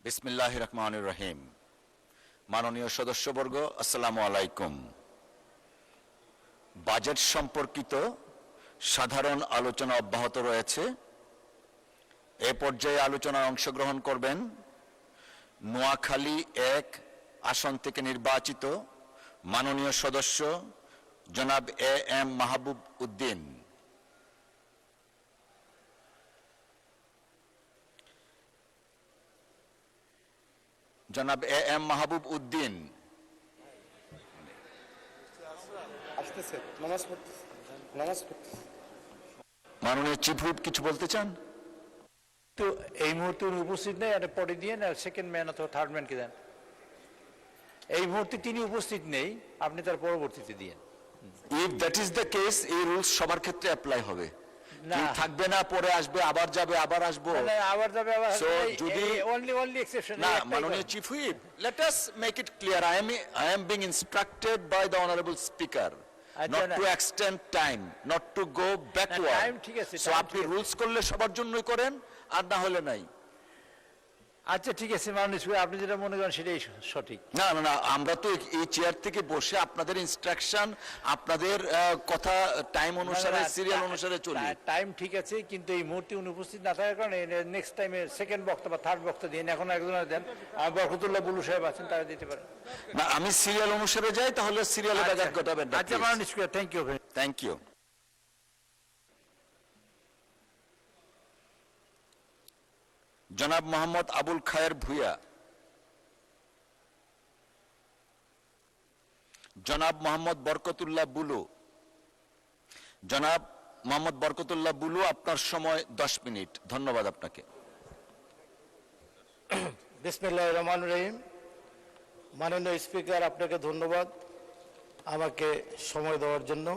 বিসমিল্লাহির রহমানির রহিম। মাননীয় সদস্যবর্গ, আসসালামু আলাইকুম। বাজেট সম্পর্কিত সাধারণ আলোচনা অব্যাহত রয়েছে। এ পর্যায়ে আলোচনায় অংশগ্রহণ করবেন নোয়াখালী 1 আসন থেকে নির্বাচিত মাননীয় সদস্য জনাব এ এম মাহবুব উদ্দিন। জনাব এ এম মাহবুব উদ্দিন। মাননীয় চিফ হুইপ কিছু বলতে চান? তো এই মুহূর্তে উনি উপস্থিত নেই, আর পরে দিয়ে না সেকেন্ড ম্যান অথবা থার্ড ম্যানকে দেন। এই মুহূর্তে তিনি উপস্থিত নেই, আপনি তার পরবর্তীতে দিয়েন। If that is the case, এই রুলস সবার ক্ষেত্রে অ্যাপ্লাই হবে। না থাকবে না, পরে আসবে, আবার যাবে, আবার আসবো। আবার যাবে, আবার যদি only exception না, মাননীয় chief whip, let us make it clear, I am being instructed by the honorable speaker not to extend time, not to go backward. time ঠিক আছে, so আপনি রুলস করলে সবার জন্যই করেন, আর না হলে নাই। আচ্ছা ঠিক আছে মাননীয় স্পিকার, আপনি যেটা মনে করেন সেটাই সঠিক। না না না, আমরা তো এই চেয়ার থেকে বসে আপনাদের ইনস্ট্রাকশন, আপনাদের কথা টাইম অনুসারে, সিরিয়াল অনুসারে চলি। টাইম ঠিক আছে, কিন্তু এই মুহূর্তে উনি উপস্থিত না থাকার কারণে নেক্সট টাইমে সেকেন্ড বক্তা বা থার্ড বক্তা দিন। এখন একজনের দেন, বরকতুল্লাহ বুলু সাহেব আছেন, তারা দিতে পারেন। না, আমি সিরিয়াল অনুসারে যাই, তাহলে সিরিয়ালে ব্যাঘাত ঘটাবেন না। আচ্ছা মাননীয় স্পিকার, থ্যাংক ইউ। জনাব মোহাম্মদ আবুল খায়ের ভুইয়া। জনাব মোহাম্মদ বরকতুল্লাহ বুলু। জনাব মোহাম্মদ বরকতুল্লাহ বুলু, আপনার সময় 10 মিনিট। ধন্যবাদ আপনাকে। বিসমিল্লাহির রহমানির রহিম। মাননীয় স্পিকার, আপনাকে ধন্যবাদ আমাকে সময় দেওয়ার জন্য।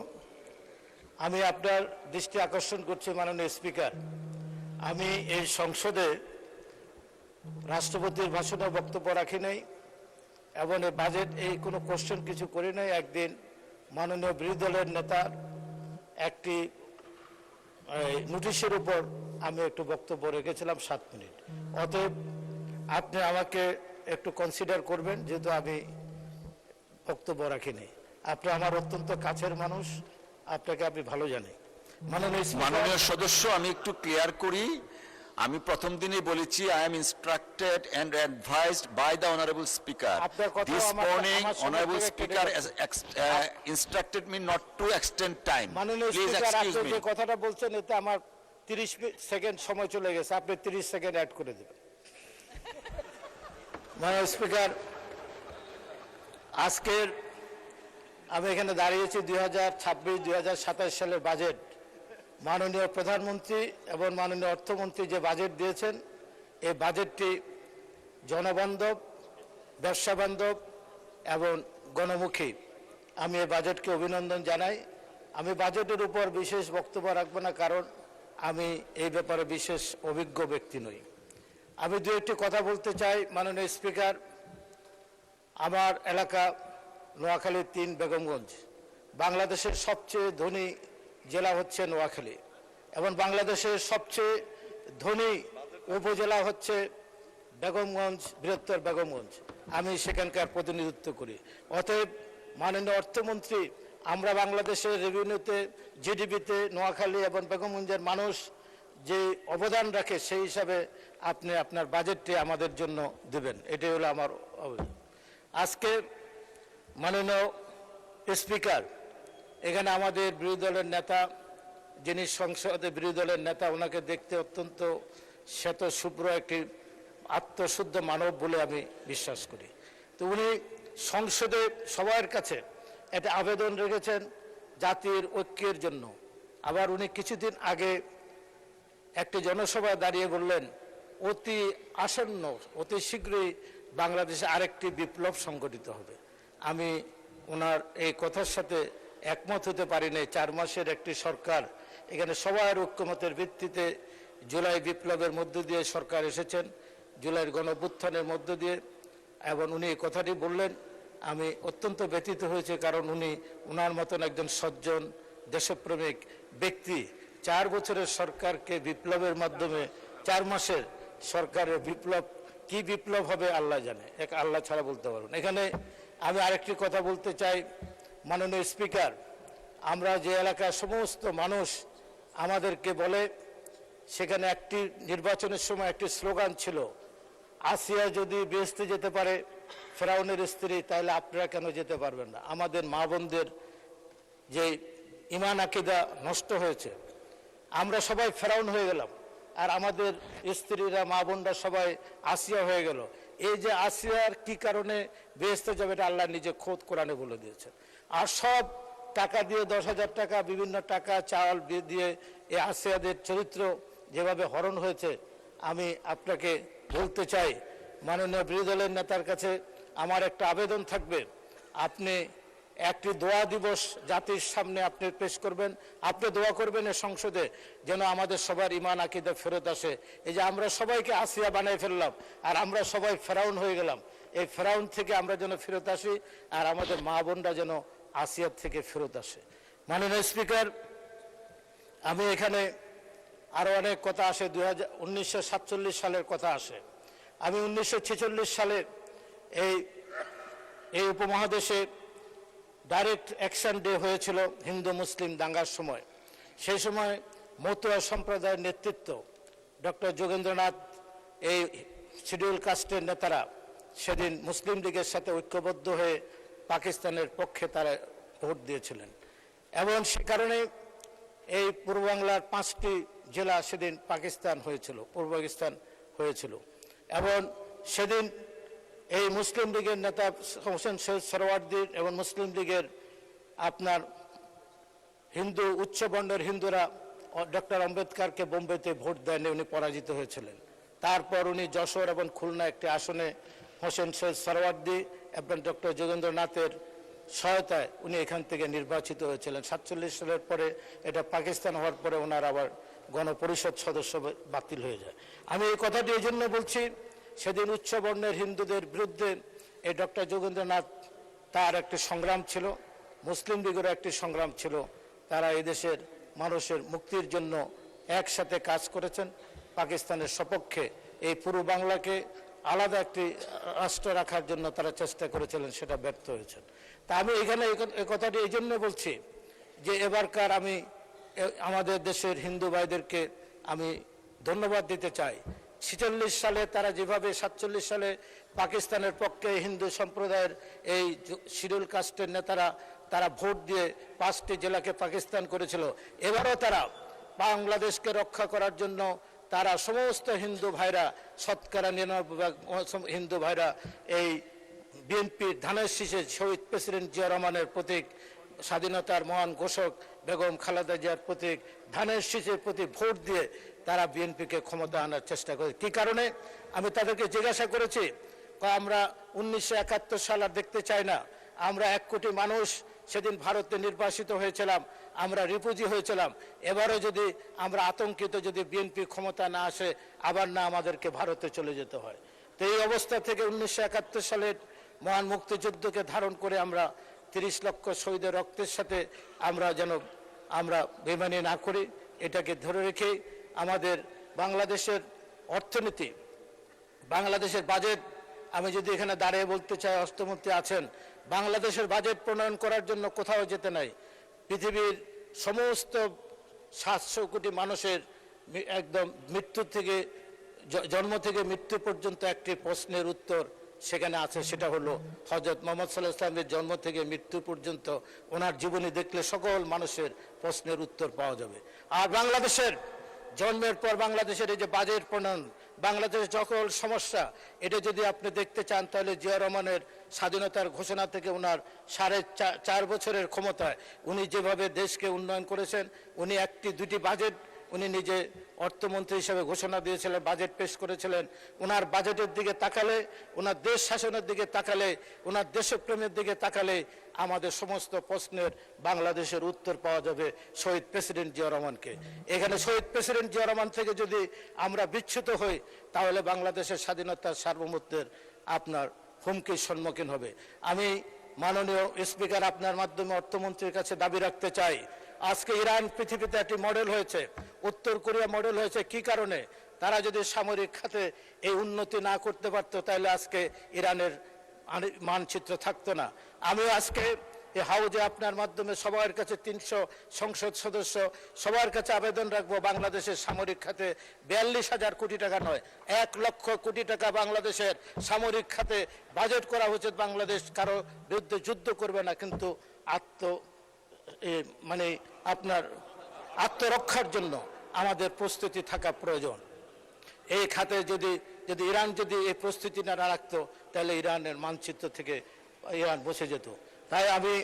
আমি আপনার দৃষ্টি আকর্ষণ করছি মাননীয় স্পিকার, আমি এই সংসদে রাষ্ট্রপতির ভাষণে বক্তব্য রাখি নাই এবং এই বাজেট এই কোনো কোশ্চেন কিছু করি নাই। একদিন মাননীয় বিরোধী দলের নেতার একটি নোটিশের উপর আমি একটু বক্তব্য রেখেছিলাম 7 মিনিট। অতএব আপনি আমাকে একটু কনসিডার করবেন, যেহেতু আমি বক্তব্য রাখিনি। আপনি আমার অত্যন্ত কাছের মানুষ, আপনাকে আমি ভালো জানি। মাননীয় সদস্য, আমি একটু ক্লিয়ার করি। আমি প্রথম দিনই বলেছি, I am instructed and advised by the honorable speaker. This morning honorable speaker instructed me not to extend time. Please excuse me. যে কথাটা বলছেন এতে আমার 30 সেকেন্ড সময় চলে গেছে, আপনি 30 সেকেন্ড অ্যাড করে দেবেন। মাননীয় স্পিকার, আজকের আমি এখানে দাঁড়িয়েছি 2026-2027 সালের বাজেট। মাননীয় প্রধানমন্ত্রী এবং মাননীয় অর্থমন্ত্রী যে বাজেট দিয়েছেন, এই বাজেটটি জনবান্ধব, ব্যবসা বান্ধব এবং গণমুখী। আমি এই বাজেটকে অভিনন্দন জানাই। আমি বাজেটের উপর বিশেষ বক্তব্য রাখবো না, কারণ আমি এই ব্যাপারে বিশেষ অভিজ্ঞ ব্যক্তি নই। আমি দু একটি কথা বলতে চাই মাননীয় স্পিকার। আমার এলাকা নোয়াখালী 3 বেগমগঞ্জ। বাংলাদেশের সবচেয়ে ধনী জেলা হচ্ছে নোয়াখালী এবং বাংলাদেশের সবচেয়ে ধনী উপজেলা হচ্ছে বেগমগঞ্জ, বৃহত্তর বেগমগঞ্জ। আমি সেখানকার প্রতিনিধিত্ব করি। অতএব মাননীয় অর্থমন্ত্রী, আমরা বাংলাদেশের রেভিনিউতে, জিডিপিতে নোয়াখালী এবং বেগমগঞ্জের মানুষ যে অবদান রাখে, সেই হিসাবে আপনি আপনার বাজেটটি আমাদের জন্য দেবেন, এটাই হলো আমার অবদান। আজকে মাননীয় স্পিকার, এখানে আমাদের বিরোধী দলের নেতা, যিনি সংসদে বিরোধী দলের নেতা, ওনাকে দেখতে অত্যন্ত শ্বেত শুভ্র একটি আত্মশুদ্ধ মানব বলে আমি বিশ্বাস করি। তো উনি সংসদে সবার কাছে একটা আবেদন রেখেছেন জাতির ঐক্যের জন্য। আবার উনি কিছুদিন আগে একটি জনসভায় দাঁড়িয়ে বললেন, অতি আসন্ন, অতি শীঘ্রই বাংলাদেশে আরেকটি বিপ্লব সংঘটিত হবে। আমি ওনার এই কথার সাথে একমত হতে পারি নাই। 4 মাসের একটি সরকার, এখানে সবার ঐক্যমতের ভিত্তিতে জুলাই বিপ্লবের মধ্য দিয়ে সরকার এসেছেন, জুলাইয়ের গণঅভ্যুত্থানের মধ্য দিয়ে, এবং উনি এই কথাটি বললেন। আমি অত্যন্ত ব্যথিত হয়েছে, কারণ উনি ওনার মতন একজন সজ্জন দেশপ্রেমিক ব্যক্তি 4 বছরের সরকারকে বিপ্লবের মাধ্যমে 4 মাসের সরকারের বিপ্লব কি বিপ্লব হবে আল্লাহ জানে, এক আল্লাহ ছাড়া বলতে পারবো না। এখানে আমি আরেকটি কথা বলতে চাই, মাননীয় স্পিকার, আমরা যে এলাকার সমস্ত মানুষ আমাদেরকে বলে, সেখানে একটি নির্বাচনের সময় একটি স্লোগান ছিল, আসিয়া যদি বেহেশতে যেতে পারে ফেরাউনের স্ত্রী, তাহলে আপনারা কেন যেতে পারবেন না? আমাদের মা বোনদের যে ঈমান আকীদা নষ্ট হয়েছে, আমরা সবাই ফেরাউন হয়ে গেলাম, আর আমাদের স্ত্রীরা মা বোনরা সবাই আসিয়া হয়ে গেল। এই যে আসিয়ার কি কারণে বেহেশতে যাবে, এটা আল্লাহ নিজে খোদ কোরআনে বলে দিয়েছেন। আর সব টাকা দিয়ে 10,000 টাকা, বিভিন্ন টাকা চাল দিয়ে এই আসিয়াদের চরিত্র যেভাবে হরণ হয়েছে, আমি আপনাকে বলতে চাই, মাননীয় বিরোধী দলের নেতার কাছে আমার একটা আবেদন থাকবে, আপনি একটি দোয়া দিবস জাতির সামনে আপনি পেশ করবেন, আপনি দোয়া করবেন এই সংসদে, যেন আমাদের সবার ঈমান আকীদা ফেরত আসে। এই যে আমরা সবাইকে আসিয়া বানিয়ে ফেললাম, আর আমরা সবাই ফেরাউন হয়ে গেলাম, এই ফেরাউন থেকে আমরা যেন ফেরত আসি, আর আমাদের মা বোনরা যেন আসিয়ার থেকে ফেরত আসে। মাননীয় স্পিকার, আমি এখানে আরো অনেক কথা আসে, 1947 সালের কথা আসে। আমি 1946 সালে এই উপমহাদেশে ডাইরেক্ট অ্যাকশন ডে হয়েছিল হিন্দু মুসলিম দাঙ্গার সময়। সেই সময় মতুয়া সম্প্রদায়ের নেতৃত্ব ডক্টর যোগেন্দ্রনাথ, এই শিডিউল কাস্টের নেতারা সেদিন মুসলিম লীগের সাথে ঐক্যবদ্ধ হয়ে পাকিস্তানের পক্ষে তারা ভোট দিয়েছিলেন, এবং সে কারণে এই পূর্ব বাংলার 5টি জেলা সেদিন পাকিস্তান হয়েছিল, পূর্ব পাকিস্তান হয়েছিল। এবং সেদিন এই মুসলিম লীগের নেতা হোসেন সৈয়দ সোহরাওয়ার্দী এবং মুসলিম লীগের আপনার হিন্দু উচ্চ বর্ণের হিন্দুরা ডক্টর আম্বেদকরকে বোম্বেতে ভোট দেননি, উনি পরাজিত হয়েছিলেন। তারপর উনি যশোর এবং খুলনা একটি আসনে হোসেন সৈয়দ সোহরাওয়ার্দী এবং ডক্টর যোগেন্দ্রনাথের সহায়তায় উনি এখান থেকে নির্বাচিত হয়েছিলেন। 47 সালের পরে এটা পাকিস্তান হওয়ার পরে ওনার আবার গণপরিষদ সদস্য বাতিল হয়ে যায়। আমি এই কথাটি এই জন্য বলছি, সেদিন উচ্চ বর্ণের হিন্দুদের বিরুদ্ধে এই ডক্টর যোগেন্দ্রনাথ, তার একটি সংগ্রাম ছিল, মুসলিম লীগেরও একটি সংগ্রাম ছিল। তারা এই দেশের মানুষের মুক্তির জন্য একসাথে কাজ করেছেন, পাকিস্তানের সপক্ষে এই পূর্ব বাংলাকে আলাদা একটি রাষ্ট্র রাখার জন্য তারা চেষ্টা করেছিলেন, সেটা ব্যর্থ হয়েছেন। তা আমি এখানে এই কথাটি এই জন্য বলছি যে এবারকার আমি আমাদের দেশের হিন্দু ভাইদেরকে আমি ধন্যবাদ দিতে চাই। 46 সালে তারা যেভাবে 47 সালে পাকিস্তানের পক্ষে হিন্দু সম্প্রদায়ের এই শিডিউল কাস্টের নেতারা তারা ভোট দিয়ে 5টি জেলাকে পাকিস্তান করেছিল, এবারও তারা বাংলাদেশকে রক্ষা করার জন্য তারা সমস্ত হিন্দু ভাইরা, শতকরা 99% হিন্দু ভাইরা এই বিএনপির ধানের শীষে শহীদ প্রেসিডেন্ট জিয়া রহমানের প্রতীক, স্বাধীনতার মহান ঘোষক বেগম খালেদা জিয়ার প্রতীক ধানের শীষের প্রতি ভোট দিয়ে তারা বিএনপিকে ক্ষমতা আনার চেষ্টা করে। কি কারণে আমি তাদেরকে জিজ্ঞাসা করেছি, আমরা 1971 সাল আর দেখতে চাই না, আমরা 1 কোটি মানুষ সেদিন ভারতে নির্বাসিত হয়েছিলাম, আমরা রিফিউজি হয়েছিলাম, এবারও যদি আমরা আতঙ্কিত, যদি বিএনপি ক্ষমতা না আসে, আবার না আমাদেরকে ভারতে চলে যেতে হয়। তো এই অবস্থা থেকে 1971 সালের মহান মুক্তিযুদ্ধকে ধারণ করে আমরা 30 লক্ষ শহীদের রক্তের সাথে আমরা যেন আমরা বেমানি না করি, এটাকে ধরে রেখে আমাদের বাংলাদেশের অর্থনীতি, বাংলাদেশের বাজেট, আমি যদি এখানে দাঁড়িয়ে বলতে চাই, অর্থমন্ত্রী আছেন, বাংলাদেশের বাজেট প্রণয়ন করার জন্য কোথাও যেতে নাই। পৃথিবীর সমস্ত 700 কোটি মানুষের একদম মৃত্যু থেকে জন্ম থেকে মৃত্যু পর্যন্ত একটি প্রশ্নের উত্তর সেখানে আছে, সেটা হলো হযরত মুহাম্মদ সাল্লাল্লাহু আলাইহি ওয়াসাল্লামের জন্ম থেকে মৃত্যু পর্যন্ত ওনার জীবনী দেখলে সকল মানুষের প্রশ্নের উত্তর পাওয়া যাবে। আর বাংলাদেশের জন্মের পর বাংলাদেশের এই যে বাজেট প্রণয়ন, বাংলাদেশের সকল সমস্যা, এটা যদি আপনি দেখতে চান তাহলে জিয়া রহমানের স্বাধীনতার ঘোষণা থেকে ওনার 4.5 বছরের ক্ষমতায় উনি যেভাবে দেশকে উন্নয়ন করেছেন, উনি 1-2টি বাজেট উনি নিজে অর্থমন্ত্রী হিসেবে ঘোষণা দিয়েছিলেন, বাজেট পেশ করেছিলেন। ওনার বাজেটের দিকে তাকালে, ওনার দেশ শাসনের দিকে তাকালে, ওনার দেশপ্রেমের দিকে তাকালে আমাদের সমস্ত প্রশ্নের বাংলাদেশের উত্তর পাওয়া যাবে শহীদ প্রেসিডেন্ট জিয়া রহমানকে। এখানে শহীদ প্রেসিডেন্ট জিয়া রহমান থেকে যদি আমরা বিচ্যুত হই, তাহলে বাংলাদেশের স্বাধীনতার সার্বভৌমত্বের আপনার হুমকির সম্মুখীন হবে। আমি মাননীয় স্পিকার আপনার মাধ্যমে অর্থমন্ত্রীর কাছে দাবি রাখতে চাই, আজকে ইরান পৃথিবীতে একটি মডেল হয়েছে, উত্তর কোরিয়া মডেল হয়েছে। কি কারণে? তারা যদি সামরিক খাতে এই উন্নতি না করতে পারতো তাহলে আজকে ইরানের মানচিত্র থাকতো না। আমি আজকে এই হাউজে আপনার মাধ্যমে সবার কাছে 300 সংসদ সদস্য সবার কাছে আবেদন রাখবো, বাংলাদেশের সামরিক খাতে 42,000 কোটি টাকা নয়, 1 লক্ষ কোটি টাকা বাংলাদেশের সামরিক খাতে বাজেট করা উচিত। বাংলাদেশ কারো বিরুদ্ধে যুদ্ধ করবে না, কিন্তু মানে আপনার আত্মরক্ষার জন্য আমাদের প্রস্তুতি থাকা প্রয়োজন। এই খাতে যদি ইরান যদি এই প্রস্তুতি না রাখতো তাহলে ইরানের মানচিত্র থেকে ইরান বসে যেত। তাই আমি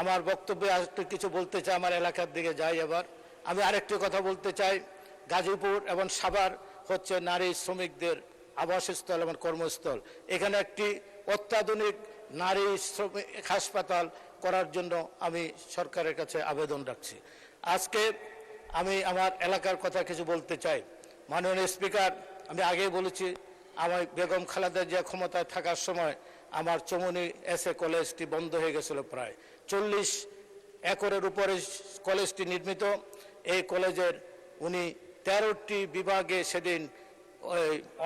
আমার বক্তব্যে আরেকটু কিছু বলতে চাই, আমার এলাকার দিকে যাই। এবার আমি আরেকটি কথা বলতে চাই, গাজীপুর এবং সাভার হচ্ছে নারী শ্রমিকদের আবাসস্থল এবং কর্মস্থল। এখানে একটি অত্যাধুনিক নারী শ্রমিক হাসপাতাল করার জন্য আমি সরকারের কাছে আবেদন রাখছি। আজকে আমি আমার এলাকার কথা কিছু বলতে চাই। মাননীয় স্পিকার, আমি আগেই বলেছি, আমার বেগম খালেদা জিয়া ক্ষমতায় থাকার সময় আমার চমনি এসএ কলেজটি বন্ধ হয়ে গেছিল। প্রায় 40 একরের উপরে কলেজটি নির্মিত। এই কলেজের উনি 13টি বিভাগে সেদিন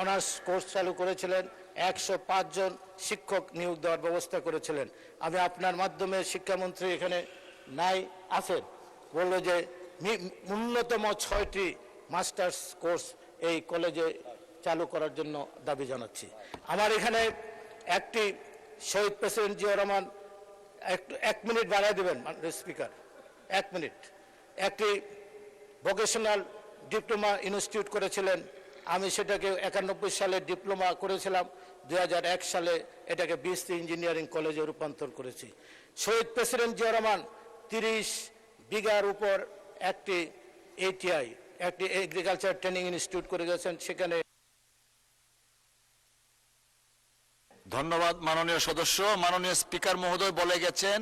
অনার্স কোর্স চালু করেছিলেন, 105 জন শিক্ষক নিয়োগ দেওয়ার ব্যবস্থা করেছিলেন। আমি আপনার মাধ্যমে শিক্ষামন্ত্রী এখানে নাই আছেন, বলল যে ন্যূনতম 6টি মাস্টার্স কোর্স এই কলেজে চালু করার জন্য দাবি জানাচ্ছি। আমার এখানে একটি শহীদ প্রেসিডেন্ট জিয়া রহমান, একটু 1 মিনিট বাড়াই দেবেন স্পিকার, 1 মিনিট। একটি ভোকেশনাল ডিপ্লোমা ইনস্টিটিউট করেছিলেন, আমি সেটাকে 91 সালে ডিপ্লোমা করেছিলাম, 2001 সালে এটাকে বিএসসি ইঞ্জিনিয়ারিং কলেজে রূপান্তর করেছি। শহীদ প্রেসিডেন্ট জিয়া রহমান 30 বিঘার উপর একটি ATI, একটি এগ্রিকালচার ট্রেনিং ইনস্টিটিউট করে গেছেন। সেখানে ধন্যবাদ মাননীয় সদস্য। মাননীয় স্পিকার মহোদয় বলে গেছেন,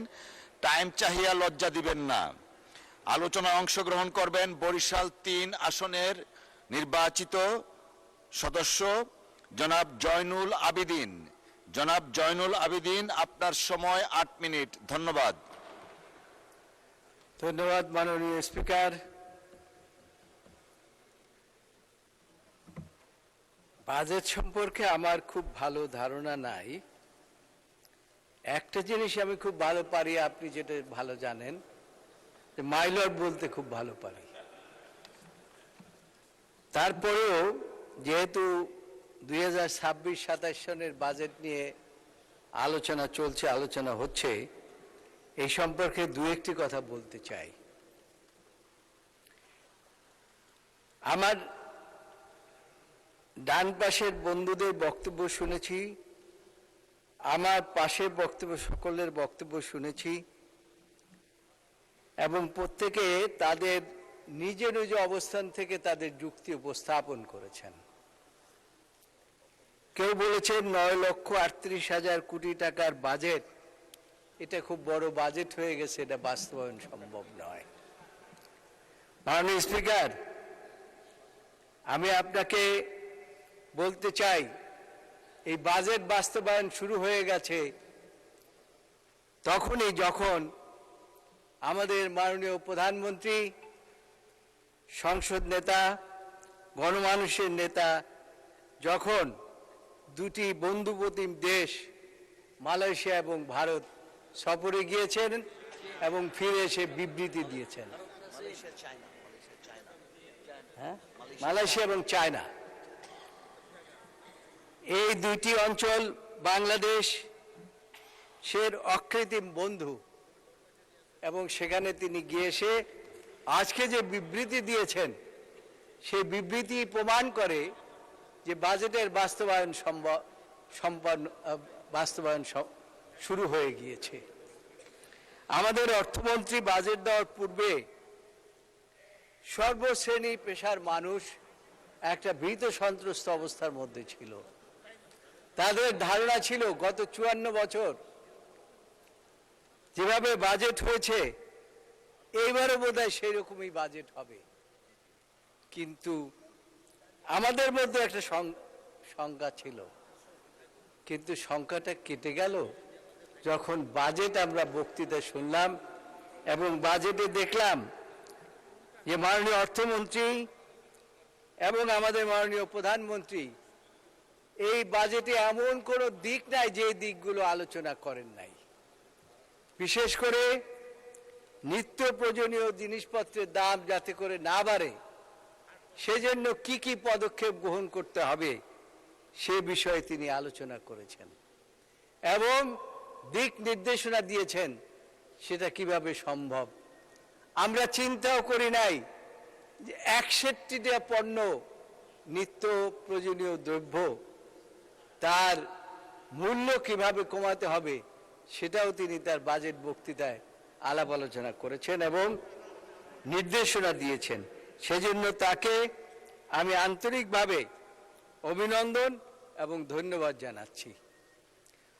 টাইম চাহিয়া লজ্জা দিবেন না। আলোচনায় অংশগ্রহণ করবেন বরিশাল 3 আসনের নির্বাচিত সদস্য জনাব জয়নুল আবিদিন। জনাব জয়নুল আবিদিন, আপনার সময় 8 মিনিট। ধন্যবাদ। ধন্যবাদ মাননীয় স্পিকার। বাজেট সম্পর্কে আমার খুব ভালো ধারণা নাই। একটা জিনিস আমি খুব ভালো পারি, আপনি যেটা ভালো জানেন, যে মাইলর বলতে খুব ভালো পারি। তারপরেও যেহেতু 2026-27 সনের বাজেট নিয়ে আলোচনা চলছে, আলোচনা হচ্ছে, এই সম্পর্কে 2-1টি কথা বলতে চাই। আমার ডান পাশের বন্ধুদের বক্তব্য শুনেছি, আমার পাশের বক্তব্য, সকলের বক্তব্য শুনেছি, এবং প্রত্যেকে তাদের নিজ নিজ অবস্থান থেকে তাদের যুক্তি উপস্থাপন করেছেন। কেউ বলেছেন 9,38,000 কোটি টাকার বাজেট, এটা খুব বড় বাজেট হয়ে গেছে, এটা বাস্তবায়ন সম্ভব নয়। মাননীয় স্পিকার, আমি আপনাকে বলতে চাই, এই বাজেট বাস্তবায়ন শুরু হয়ে গেছে তখনই যখন আমাদের মাননীয় প্রধানমন্ত্রী, সংসদ নেতা, গণমানুষের নেতা যখন দুটি বন্ধুপ্রতিম দেশ মালয়েশিয়া এবং ভারত সফরে গিয়েছেন এবং ফিরে এসে বিবৃতি দিয়েছেন। মালয়েশিয়া এবং চায়না, এই দুইটি অঞ্চল বাংলাদেশের অকৃত্রিম বন্ধু, এবং সেখানে তিনি গিয়ে এসে আজকে যে বিবৃতি দিয়েছেন, সেই বিবৃতি প্রমাণ করে যে বাজেটের বাস্তবায়ন শুরু হয়ে গিয়েছে। আমাদের অর্থমন্ত্রী বাজেট দেওয়ার পূর্বে সর্বশ্রেণী পেশার মানুষ একটা ভীত সন্ত্রস্ত অবস্থার মধ্যে ছিল। তাদের ধারণা ছিল গত 54 বছর যেভাবে বাজেট হয়েছে, এইবারও বোধহয় সেই রকমই বাজেট হবে। কিন্তু আমাদের মধ্যে একটা শঙ্কা ছিল, কিন্তু শঙ্কাটা কেটে গেল যখন বাজেট আমরা বক্তৃতা শুনলাম এবং বাজেটে দেখলাম যে মাননীয় অর্থমন্ত্রী এবং আমাদের মাননীয় প্রধানমন্ত্রী এই বাজেটে এমন কোনো দিক নাই যে দিকগুলো আলোচনা করেন নাই। বিশেষ করে নিত্য প্রয়োজনীয় জিনিসপত্রের দাম যাতে করে না বাড়ে সেজন্য কি কি পদক্ষেপ গ্রহণ করতে হবে সে বিষয়ে তিনি আলোচনা করেছেন এবং দিক নির্দেশনা দিয়েছেন সেটা কিভাবে সম্ভব। আমরা চিন্তাও করি নাই যে 61টা পণ্য নিত্য প্রয়োজনীয় দ্রব্য তার মূল্য কিভাবে কমাতে হবে সেটাও তিনি তার বাজেট বক্তৃতায় আলাপ আলোচনা করেছেন এবং নির্দেশনা দিয়েছেন। সেজন্য তাকে আমি আন্তরিকভাবে অভিনন্দন এবং ধন্যবাদ জানাচ্ছি।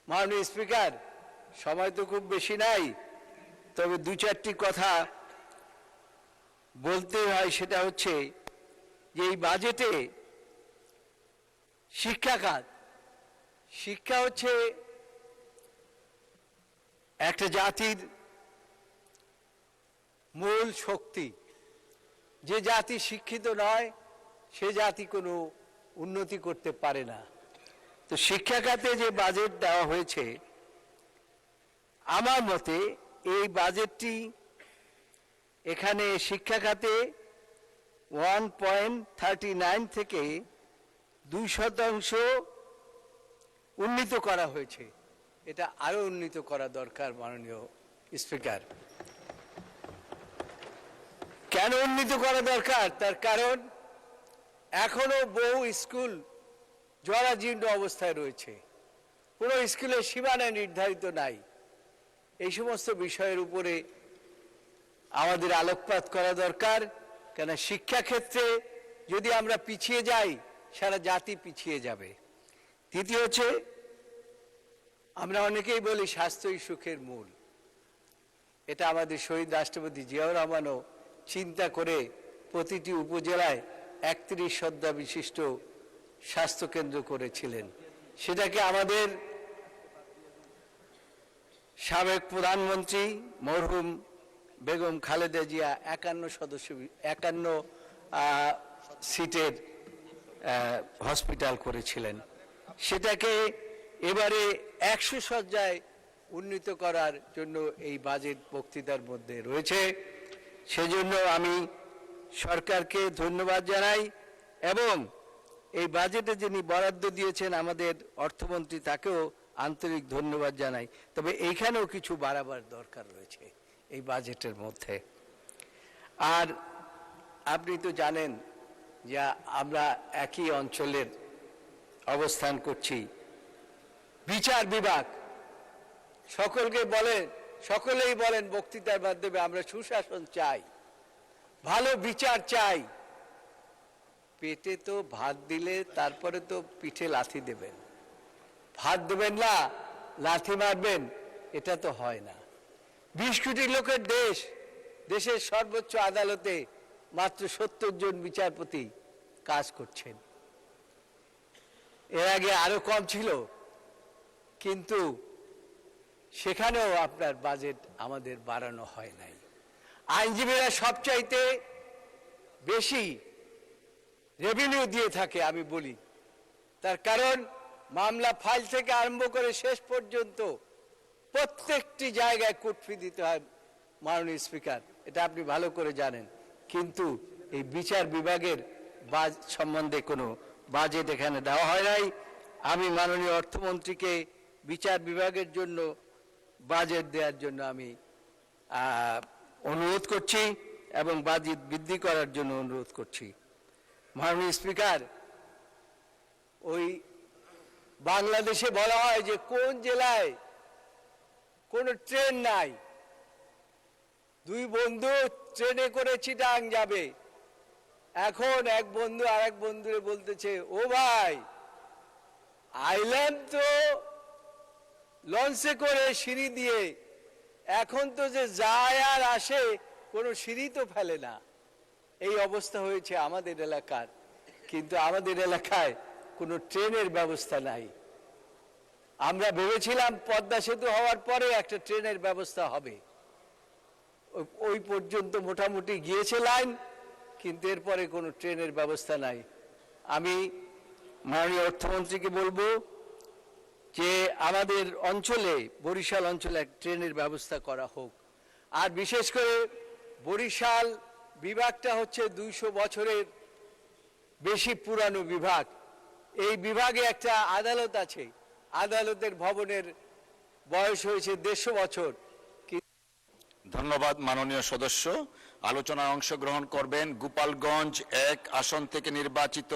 মাননীয় স্পিকার, সময় তো খুব বেশি নাই, তবে দু চারটি কথা বলতে হয়। সেটা হচ্ছে যে এই বাজেটে শিক্ষা হচ্ছে একটা জাতির মূল শক্তি। যে জাতি শিক্ষিত নয় সে জাতি কোনো উন্নতি করতে পারে না। তো শিক্ষা খাতে যে বাজেট দেওয়া হয়েছে, আমার মতে এই বাজেটটি এখানে শিক্ষা খাতে 1.39 থেকে 2% উন্নীত করা হয়েছে। এটা আরো উন্নীত করা দরকার মাননীয় স্পিকার। কেন উন্নীত করা দরকার? তার কারণ এখনো বহু স্কুল জরাজীর্ণ অবস্থায় রয়েছে, কোনো স্কুলের সীমানা নির্ধারিত নাই। এই সমস্ত বিষয়ের উপরে আমাদের আলোকপাত করা দরকার, কেন শিক্ষাক্ষেত্রে যদি আমরা পিছিয়ে যাই সারা জাতি পিছিয়ে যাবে। তৃতীয় হচ্ছে, আমরা অনেকেই বলি স্বাস্থ্যই সুখের মূল। এটা আমাদের শহীদ রাষ্ট্রপতি জিয়াউর রহমানও চিন্তা করে প্রতিটি উপজেলায় 31 শয্যা বিশিষ্ট স্বাস্থ্যকেন্দ্র করেছিলেন। সেটাকে আমাদের সাবেক প্রধানমন্ত্রী মরহুম বেগম খালেদা জিয়া 51 সিটের হসপিটাল করেছিলেন। সেটাকে এবারে 100 শয্যায় উন্নীত করার জন্য এই বাজেট বক্তৃতার মধ্যে রয়েছে। সেজন্য আমি সরকারকে ধন্যবাদ জানাই এবং এই বাজেটে যিনি বরাদ্দ দিয়েছেন আমাদের অর্থমন্ত্রী, তাকেও আন্তরিক ধন্যবাদ জানাই। তবে এইখানেও কিছু বাড়াবার দরকার রয়েছে এই বাজেটের মধ্যে। আর আপনি তো জানেন যে আমরা একই অঞ্চলের অবস্থান করছি। বিচার বিভাগ সকলেই বলেন বক্তৃতার মাধ্যমে আমরা সুশাসন চাই, ভালো বিচার চাই। পেটে তো ভাত দিলে তারপরে তো পিঠে লাথি দেবেন, ভাত দেবেন না লাথি মারবেন, এটা তো হয় না। 20 কোটি লোকের দেশ, দেশের সর্বোচ্চ আদালতে মাত্র 70 জন বিচারপতি কাজ করছেন। এর আগে আরো কম ছিল, কিন্তু সেখানেও আপনার বাজেট আমাদের বাড়ানো হয় নাই। আইনজীবীরা সবচাইতে বেশি রেভিনিউ দিয়ে থাকে আমি বলি, তার কারণ মামলা ফাইল থেকে আরম্ভ করে শেষ পর্যন্ত প্রত্যেকটি জায়গায় কোর্ট ফি দিতে হয় মাননীয় স্পিকার, এটা আপনি ভালো করে জানেন। কিন্তু এই বিচার বিভাগের সম্বন্ধে কোনো বাজেট এখানে দেওয়া হয় নাই। আমি মাননীয় অর্থমন্ত্রীকে বিচার বিভাগের জন্য বাজেট দেওয়ার জন্য আমি অনুরোধ করছি এবং বাজেট বৃদ্ধি করার জন্য অনুরোধ করছি। মাননীয় স্পিকার, ওই বাংলাদেশে বলা হয় যে কোন জেলায় কোনো ট্রেন নাই, দুই বন্ধু ট্রেনে করে চিটাং যাবে। এখন এক বন্ধু আরেক বন্ধুরে বলতেছে, ও ভাই আইলাম তো লঞ্চে করে সিঁড়ি দিয়ে, এখন তো যে যায় আর আসে কোনো সিঁড়ি তো ফেলে না। এই অবস্থা হয়েছে আমাদের এলাকার, কিন্তু আমাদের এলাকায় কোনো ট্রেনের ব্যবস্থা নাই। আমরা ভেবেছিলাম পদ্মা সেতু হওয়ার পরে একটা ট্রেনের ব্যবস্থা হবে, ওই পর্যন্ত মোটামুটি গিয়েছে লাইন, কিন্তু এরপরে কোনো ট্রেনের ব্যবস্থা নাই। আমি মাননীয় অর্থমন্ত্রীকে বলবো যে আমাদের অঞ্চলে, বরিশাল অঞ্চলে এক ট্রেনের ব্যবস্থা করা হোক। আর বিশেষ করে বরিশাল বিভাগটা হচ্ছে 200 বছরের বেশি পুরানো বিভাগ। এই বিভাগে একটা আদালত আছে, আদালতের ভবনের বয়স হয়েছে 150 বছর। ধন্যবাদ মাননীয় সদস্য। আলোচনায় অংশগ্রহণ করবেন গোপালগঞ্জ 1 আসন থেকে নির্বাচিত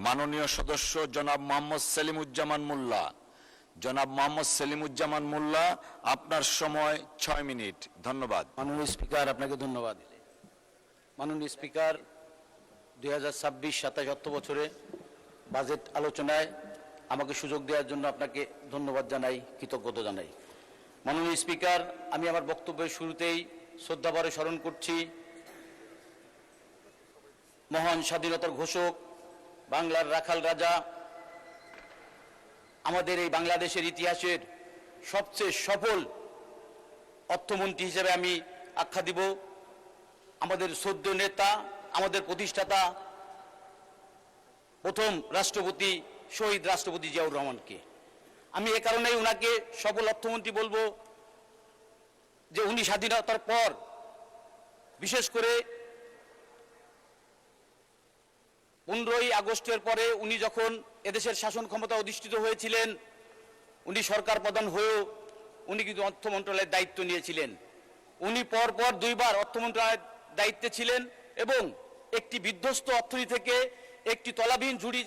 মাননীয় সদস্য জনাব মোহাম্মদ সেলিমুজ্জামান মোল্লা। জনাব মোহাম্মদ সেলিমুজ্জামান মোল্লা, আপনার সময় 6 মিনিট। ধন্যবাদ। মাননীয় স্পিকার, আপনাকে ধন্যবাদ। মাননীয় স্পিকার, 2026-27 অর্থ বছরে বাজেট আলোচনায় আমাকে সুযোগ দেওয়ার জন্য আপনাকে ধন্যবাদ জানাই, কৃতজ্ঞতা জানাই। মাননীয় স্পিকার, আমি আমার বক্তব্যের শুরুতেই শ্রদ্ধাভরে স্মরণ করছি মহান স্বাধীনতার ঘোষক, বাংলার রাখাল রাজা, আমাদের এই বাংলাদেশের ইতিহাসের সবচেয়ে সফল অর্থমন্ত্রী হিসেবে আমি আখ্যা দিব আমাদের শ্রদ্ধেয় নেতা, আমাদের প্রতিষ্ঠাতা, প্রথম রাষ্ট্রপতি শহীদ রাষ্ট্রপতি জিয়াউর রহমানকে। আমি এ কারণেই ওনাকে সফল অর্থমন্ত্রী বলবো যে উনি স্বাধীনতার পর, বিশেষ করে 15ই আগস্টের পরে উনি যখন এদেশের শাসন ক্ষমতা অধিষ্ঠিত হয়েছিলেন, উনি সরকার প্রধান হয়েও উনি কিন্তু অর্থ মন্ত্রণালয়ের দায়িত্ব নিয়েছিলেন। উনি পরপর 2 বার অর্থ মন্ত্রণালয়ের দায়িত্বে ছিলেন এবং একটি বিধ্বস্ত অর্থনীতি থেকে একটি তলাবিহীন ঝুড়ি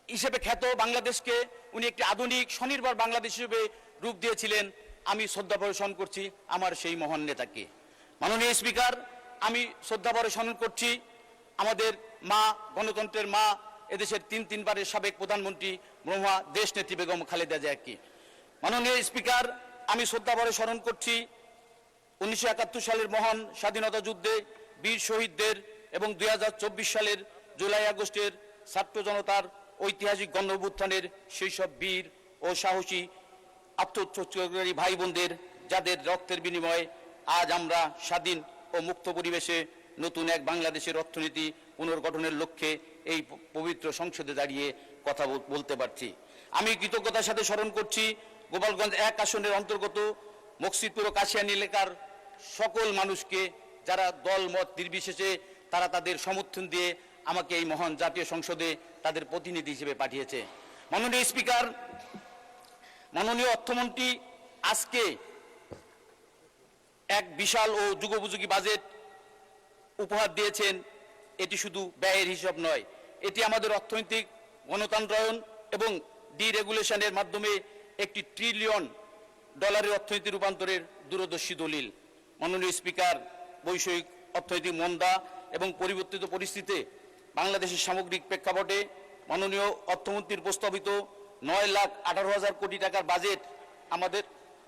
হিসেবে খ্যাত বাংলাদেশকে উনি একটি আধুনিক স্বনির্ভর বাংলাদেশ হিসেবে রূপ দিয়েছিলেন। আমি শ্রদ্ধাভরে স্মরণ করছি আমার সেই মহান নেতাকে। মাননীয় স্পিকার, আমি শ্রদ্ধাভরে স্মরণ করছি আমাদের মা, গণতন্ত্রের মা, এদেশের 3 বারের সাবেক প্রধানমন্ত্রী মহুয়া দেশনেত্রী বেগম খালেদা জিয়াকে। মাননীয় স্পিকার, আমি শ্রদ্ধাভরে স্মরণ করছি 1971 সালের মহান স্বাধীনতা যুদ্ধে বীর শহীদদের এবং 2024 সালের জুলাই আগস্টের ছাত্র জনতার ঐতিহাসিক গণ অভ্যুত্থানের সেই সব বীর ও সাহসী আত্মোৎসর্গকারী ভাই বোনদের, যাদের রক্তের বিনিময়ে আজ আমরা স্বাধীন ও মুক্ত পরিবেশে নতুন এক বাংলাদেশের অর্থনীতি পুনর্গঠনের লক্ষ্যে এই পবিত্র সংসদে দাঁড়িয়ে কথা বলতে পারছি। আমি কৃতজ্ঞতার সাথে স্মরণ করছি গোপালগঞ্জ 1 আসনের অন্তর্গত মকসিদপুর ও কাশিয়ানী এলাকার সকল মানুষকে, যারা দল মত নির্বিশেষে তারা তাদের সমর্থন দিয়ে আমাকে এই মহান জাতীয় সংসদে তাদের প্রতিনিধি হিসেবে পাঠিয়েছে। মাননীয় স্পিকার, মাননীয় অর্থমন্ত্রী আজকে এক বিশাল ও যুগোপযোগী বাজেট উপহার দিয়েছেন। এটি শুধু ব্যয়ের হিসাব নয়, এটি আমাদের অর্থনৈতিক গণতান্ত্রায়ন এবং ডিরেগুলেশনের মাধ্যমে একটি $1 ট্রিলিয়ন অর্থনীতি রূপান্তরের দূরদর্শী দলিল। মাননীয় স্পিকার, বৈষয়িক অর্থনৈতিক মন্দা এবং পরিবর্তিত পরিস্থিতিতে বাংলাদেশের সামগ্রিক প্রেক্ষাপটে মাননীয় অর্থমন্ত্রীর প্রস্তাবিত 9,18,000 কোটি টাকার বাজেট, আমাদের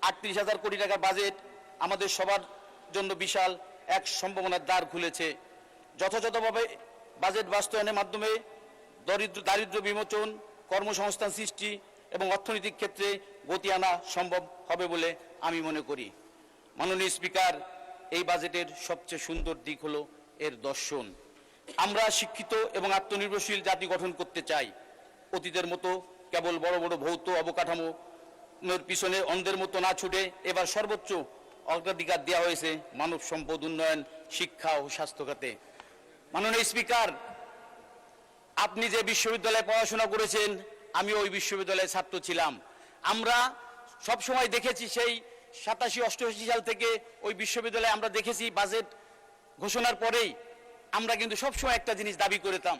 38,000 কোটি টাকার বাজেট আমাদের সবার জন্য বিশাল এক সম্ভাবনার দ্বার খুলেছে। যথাযথভাবে বাজেট বাস্তবায়নের মাধ্যমে দারিদ্র্য বিমোচন, কর্মসংস্থান সৃষ্টি এবং অর্থনৈতিক ক্ষেত্রে গতি আনা সম্ভব হবে বলে আমি মনে করি। মাননীয় স্পিকার, এই বাজেটের সবচেয়ে সুন্দর দিক হলো এর দর্শন। আমরা শিক্ষিত এবং আত্মনির্ভরশীল জাতি গঠন করতে চাই। অতীতের মতো কেবল বড় বড় ভৌত অবকাঠামোর পিছনে অন্ধের মতো না ছুটে এবার সর্বোচ্চ অগ্রাধিকার দেওয়া হয়েছে মানব সম্পদ উন্নয়ন, শিক্ষা ও স্বাস্থ্য খাতে। মাননীয় স্পিকার, আপনি যে বিশ্ববিদ্যালয়ে পড়াশোনা করেছেন, আমি ওই বিশ্ববিদ্যালয়ের ছাত্র ছিলাম। আমরা সব সময় দেখেছি সেই 87-88 সাল থেকে ওই বিশ্ববিদ্যালয়ে আমরা দেখেছি বাজেট ঘোষণার পরেই আমরা কিন্তু সবসময় একটা জিনিস দাবি করতাম,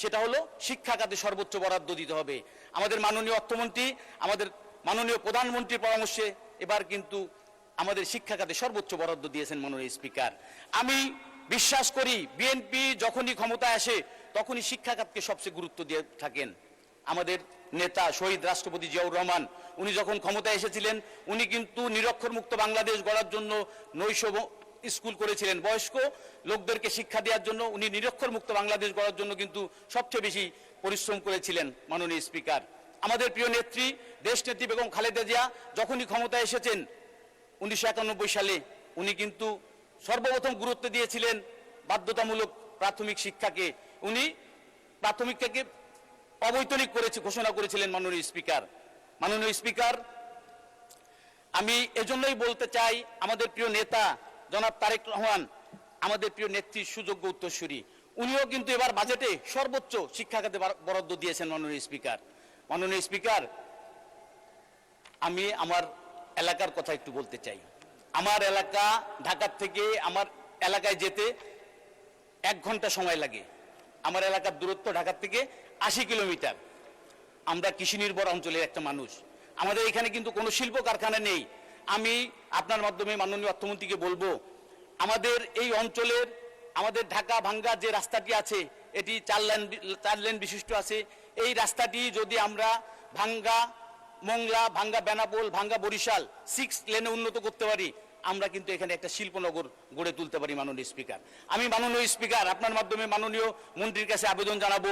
সেটা হলো শিক্ষা খাতে সর্বোচ্চ বরাদ্দ দিতে হবে। আমাদের মাননীয় অর্থমন্ত্রী, আমাদের মাননীয় প্রধানমন্ত্রীর পরামর্শে এবার কিন্তু আমাদের শিক্ষা খাতে সর্বোচ্চ বরাদ্দ দিয়েছেন মাননীয় স্পিকার। আমি বিশ্বাস করি বিএনপি যখনই ক্ষমতায় আসে তখনই শিক্ষা খাতকে সবচেয়ে গুরুত্ব দিয়ে থাকেন। আমাদের নেতা শহীদ রাষ্ট্রপতি জিয়াউর রহমান, উনি যখন ক্ষমতায় এসেছিলেন উনি কিন্তু নিরক্ষর মুক্ত বাংলাদেশ গড়ার জন্য নৈশ স্কুল করেছিলেন। বয়স্ক লোকদেরকে শিক্ষা দেওয়ার জন্য উনি নিরক্ষর মুক্ত বাংলাদেশ গড়ার জন্য কিন্তু সবচেয়ে বেশি পরিশ্রম করেছিলেন মাননীয় স্পিকার। আমাদের প্রিয় নেত্রী দেশনেত্রী বেগম খালেদা জিয়া যখনই ক্ষমতায় এসেছেন 1991 সালে উনি কিন্তু সর্বপ্রথম গুরুত্ব দিয়েছিলেন বাধ্যতামূলক প্রাথমিক শিক্ষাকে উনি প্রাথমিক থেকে অবৈতনিক ঘোষণা করেছিলেন মাননীয় স্পিকার। মাননীয় স্পিকার, আমি এজন্যই বলতে চাই, আমাদের প্রিয় নেতা জনাব তারেক রহমান, আমাদের প্রিয় নেত্রীর সুযোগ্য উত্তরসূরি, উনিও কিন্তু এবার বাজেটে সর্বোচ্চ শিক্ষা খাতে বরাদ্দ দিয়েছেন মাননীয় স্পিকার। মাননীয় স্পিকার, আমি আমার এলাকার কথা একটু বলতে চাই। আমার এলাকা ঢাকার থেকে আমার এলাকায় যেতে 1 ঘন্টা সময় লাগে। আমার এলাকার দূরত্ব ঢাকার থেকে 80 কিলোমিটার। আমরা কৃষি নির্ভর অঞ্চলের একটা মানুষ, আমাদের এখানে কিন্তু কোনো শিল্প কারখানা নেই। আমি আপনার মাধ্যমে মাননীয় অর্থমন্ত্রীকে বলবো, আমাদের এই অঞ্চলের, আমাদের ঢাকা ভাঙ্গা যে রাস্তাটি আছে, এটি 4 লেন বিশিষ্ট আছে। এই রাস্তাটি যদি আমরা ভাঙ্গা মংলা, ভাঙ্গা বেনাপোল, ভাঙ্গা বরিশাল 6 লেনে উন্নত করতে পারি, আমরা কিন্তু এখানে একটা শিল্পনগর গড়ে তুলতে পারি। মাননীয় স্পিকার, আমি মাননীয় স্পিকার আপনার মাধ্যমে মাননীয় মন্ত্রীর কাছে আবেদন জানাবো,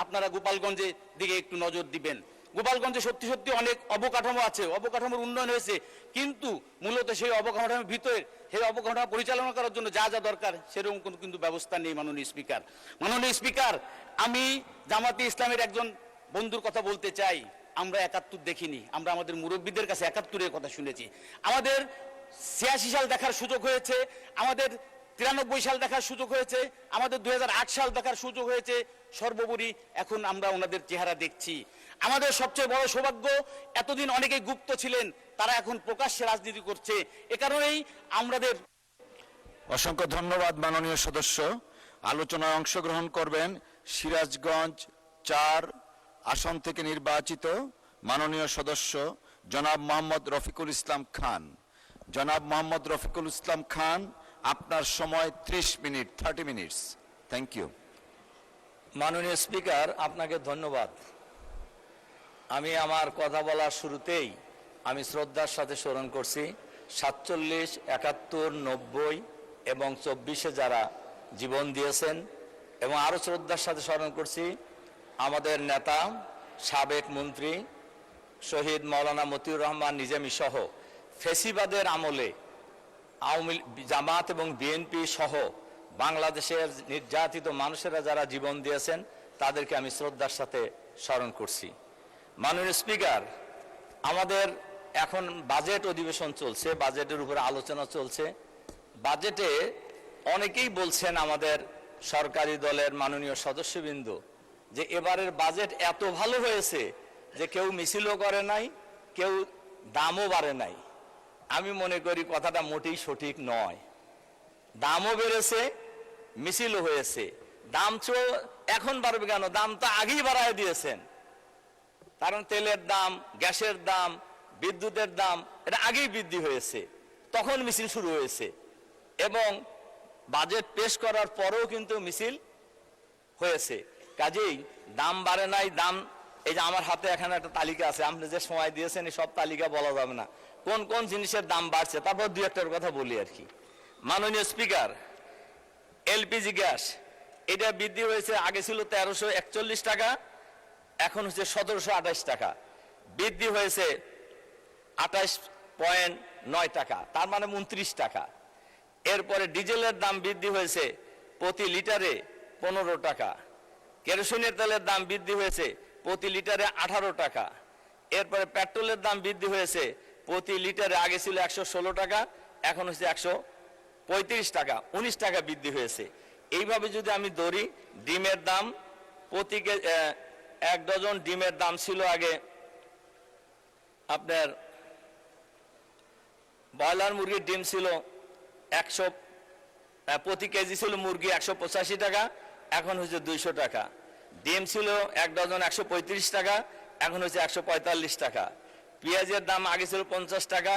আপনারা গোপালগঞ্জের দিকে একটু নজর দিবেন। গোপালগঞ্জে সত্যি সত্যি অনেক অবকাঠামো আছে, অবকাঠামোর উন্নয়ন হয়েছে, কিন্তু মূলত সেই অবকাঠামোর ভিতরে সেই অবকাঠামো পরিচালনা করার জন্য যা যা দরকার সেরকম কোনো কিন্তু ব্যবস্থা নেই। মাননীয় স্পিকার, মাননীয় স্পিকার, আমি জামাতে ইসলামের একজন বন্ধুর কথা বলতে চাই। আমরা 71 দেখিনি, আমরা আমাদের মুরব্বীদের কাছে 71-এর কথা শুনেছি। আমাদের 86 সাল দেখার সুযোগ হয়েছে, আমাদের 93 সাল দেখার সুযোগ হয়েছে, আমাদের 2008 সাল দেখার সুযোগ হয়েছে। সর্বোপরি এখন আমরা ওনাদের চেহারা দেখছি। আমাদের সবচেয়ে বড় সৌভাগ্য, এতদিন অনেকেই গুপ্ত ছিলেন, তারা এখন প্রকাশ্যে রাজনীতি করছে। এ কারণেই আমাদের অসংখ্য ধন্যবাদ মাননীয় সদস্য। আলোচনায় অংশগ্রহণ করবেন সিরাজগঞ্জ 4 আসন থেকে নির্বাচিত মাননীয় সদস্য জনাব মোহাম্মদ রফিকুল ইসলাম খান। জনাব মোহাম্মদ রফিকুল ইসলাম খান, আপনার সময় 30 মিনিট, 30 মিনিটস। Thank you. মাননীয় স্পিকার, আপনাকে ধন্যবাদ। আমি আমার কথা বলার শুরুতেই আমি শ্রদ্ধার সাথে স্মরণ করছি 47, 71, 90 এবং 24-এ যারা জীবন দিয়েছেন, এবং আরও শ্রদ্ধার সাথে স্মরণ করছি আমাদের নেতা সাবেক মন্ত্রী শহীদ মাওলানা মতিউর রহমান নিজামী সহ ফেসিবাদের আমলে আওয়ামী জামাত এবং বিএনপি সহ বাংলাদেশের নির্যাতিত মানুষেরা যারা জীবন দিয়েছেন তাদেরকে আমি শ্রদ্ধার সাথে স্মরণ করছি। মাননীয় স্পিকার, আমাদের এখন বাজেট অধিবেশন চলছে, বাজেটের উপরে আলোচনা চলছে। বাজেটে অনেকেই বলছেন আমাদের সরকারি দলের মাননীয় সদস্যবৃন্দ যে এবারের বাজেট এত ভালো হয়েছে যে কেউ মিছিলও করে নাই, কেউ দামও বাড়ে নাই। আমি মনে করি কথাটা মোটেই সঠিক নয়। দামও বেড়েছে, মিছিলও হয়েছে। দাম তো এখন বাড়বে কেন? দাম তো আগেই বাড়ায় দিয়েছেন। কারণ তেলের দাম, গ্যাসের দাম, বিদ্যুতের দাম এটা আগেই বৃদ্ধি হয়েছে, তখন মিছিল শুরু হয়েছে। এবং বাজেট পেশ করার পরেও কিন্তু মিছিল হয়েছে। কাজেই দাম বাড়ে নাই। দাম, এই যে আমার হাতে এখানে একটা তালিকা আছে, আপনি যে সময় দিয়েছেন এই সব তালিকা বলা যাবে না কোন কোন জিনিসের দাম বাড়ছে, তারপর 2-1টার কথা বলি আর কি। মাননীয় স্পিকার, এলপিজি গ্যাস এটা বৃদ্ধি হয়েছে, আগে ছিল 1341 টাকা, এখন হচ্ছে 1728 টাকা, বৃদ্ধি হয়েছে 28.9 টাকা, তার মানে 29 টাকা। এরপরে ডিজেলের দাম বৃদ্ধি হয়েছে প্রতি লিটারে 15 টাকা। কেরোসিনের তেলের দাম বৃদ্ধি হয়েছে প্রতি লিটারে 18 টাকা। এরপরে পেট্রোলের দাম বৃদ্ধি হয়েছে প্রতি লিটারে, আগে ছিল 116 টাকা, এখন হচ্ছে 135 টাকা, 19 টাকা বৃদ্ধি হয়েছে। এইভাবে যদি আমি ধরি, ডিমের দাম প্রতি 1 ডজন ডিমের দাম ছিল আগে আপনার, ব্রয়লার মুরগির ডিম ছিল 100, প্রতি কেজি ছিল মুরগি 185 টাকা, এখন হচ্ছে 200 টাকা। ডিম ছিল 1 ডজন 135 টাকা, এখন হচ্ছে 145 টাকা। পেঁয়াজের দাম আগে ছিল 50 টাকা,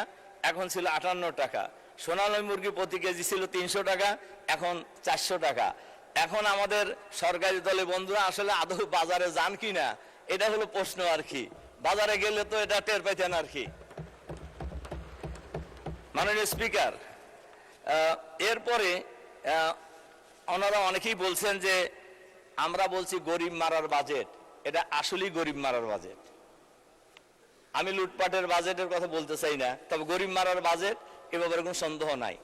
এখন ছিল 58 টাকা। সোনালী মুরগি প্রতি কেজি ছিল 300 টাকা, এখন 400 টাকা। এখন আমাদের সরকারি দলের বন্ধুরা আসলে আদৌ বাজারে যান কিনা এটা হলো প্রশ্ন আর কি। বাজারে গেলে তো এটা টের পাইতেন আর কি। মাননীয় স্পিকার, এরপরে ওনারা অনেকেই বলছেন যে আমরা বলছি গরিব মারার বাজেট, এটা আসলেই গরিব মারার বাজেট। আমি লুটপাটের বাজেটের কথা বলতে চাই না, তবে গরিব মারার বাজেট এ ব্যাপারে কোনো সন্দেহ নাই।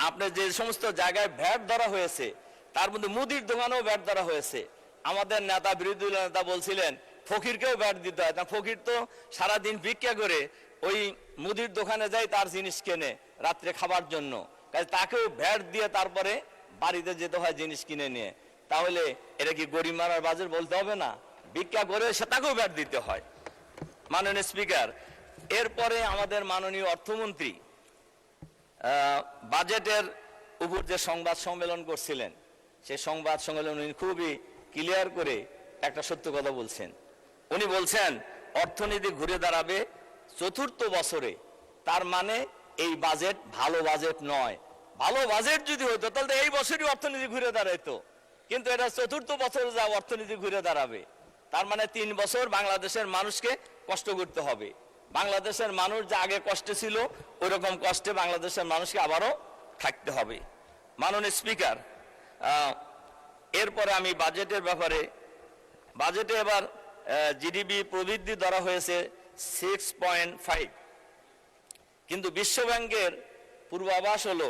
আপনার যে সমস্ত জায়গায় ভ্যাট ধরা হয়েছে তার মধ্যে মুদির দোকানেও ব্যাট ধরা হয়েছে। আমাদের নেতা, বিরোধী দলের নেতা বলছিলেন ফকিরকেও ব্যাট দিতে হয়, না ফকির তো সারাদিন ভিক্ষা করে ওই মুদির দোকানে যায়, তার জিনিস কেনে রাত্রে খাবার জন্য, কাজে তাকেও ভ্যাট দিয়ে তারপরে বাড়িতে যেতে হয় জিনিস কিনে নিয়ে। তাহলে এটা কি গরিব মারার বাজার বলতে হবে না? ভিক্ষা করে সে তাকেও ভ্যাট দিতে হয়। মাননীয় স্পিকার, এরপরে আমাদের মাননীয় অর্থমন্ত্রী বাজেটের উপর যে সংবাদ সম্মেলন করছিলেন, সেই সংবাদ সম্মেলন উনি খুবই ক্লিয়ার করে একটা সত্য কথা বলছেন। উনি বলছেন অর্থনীতি ঘুরে দাঁড়াবে চতুর্থ বছরে। তার মানে এই বাজেট ভালো বাজেট নয়। ভালো বাজেট যদি হতো তাহলে এই বছরই অর্থনীতি ঘুরে দাঁড়াইতো, কিন্তু এটা চতুর্থ বছরে যা অর্থনীতি ঘুরে দাঁড়াবে। তার মানে 3 বছর বাংলাদেশের মানুষকে কষ্ট করতে হবে। বাংলাদেশের মানুষ যা আগে কষ্টে ছিল ওই রকম কষ্টে বাংলাদেশের মানুষকে আবারও থাকতে হবে। মাননীয় স্পিকার, এরপরে আমি বাজেটের ব্যাপারে, বাজেটে এবার জিডিপি প্রবৃদ্ধি ধরা হয়েছে 6.5, কিন্তু বিশ্বব্যাংকের পূর্বাভাস হলো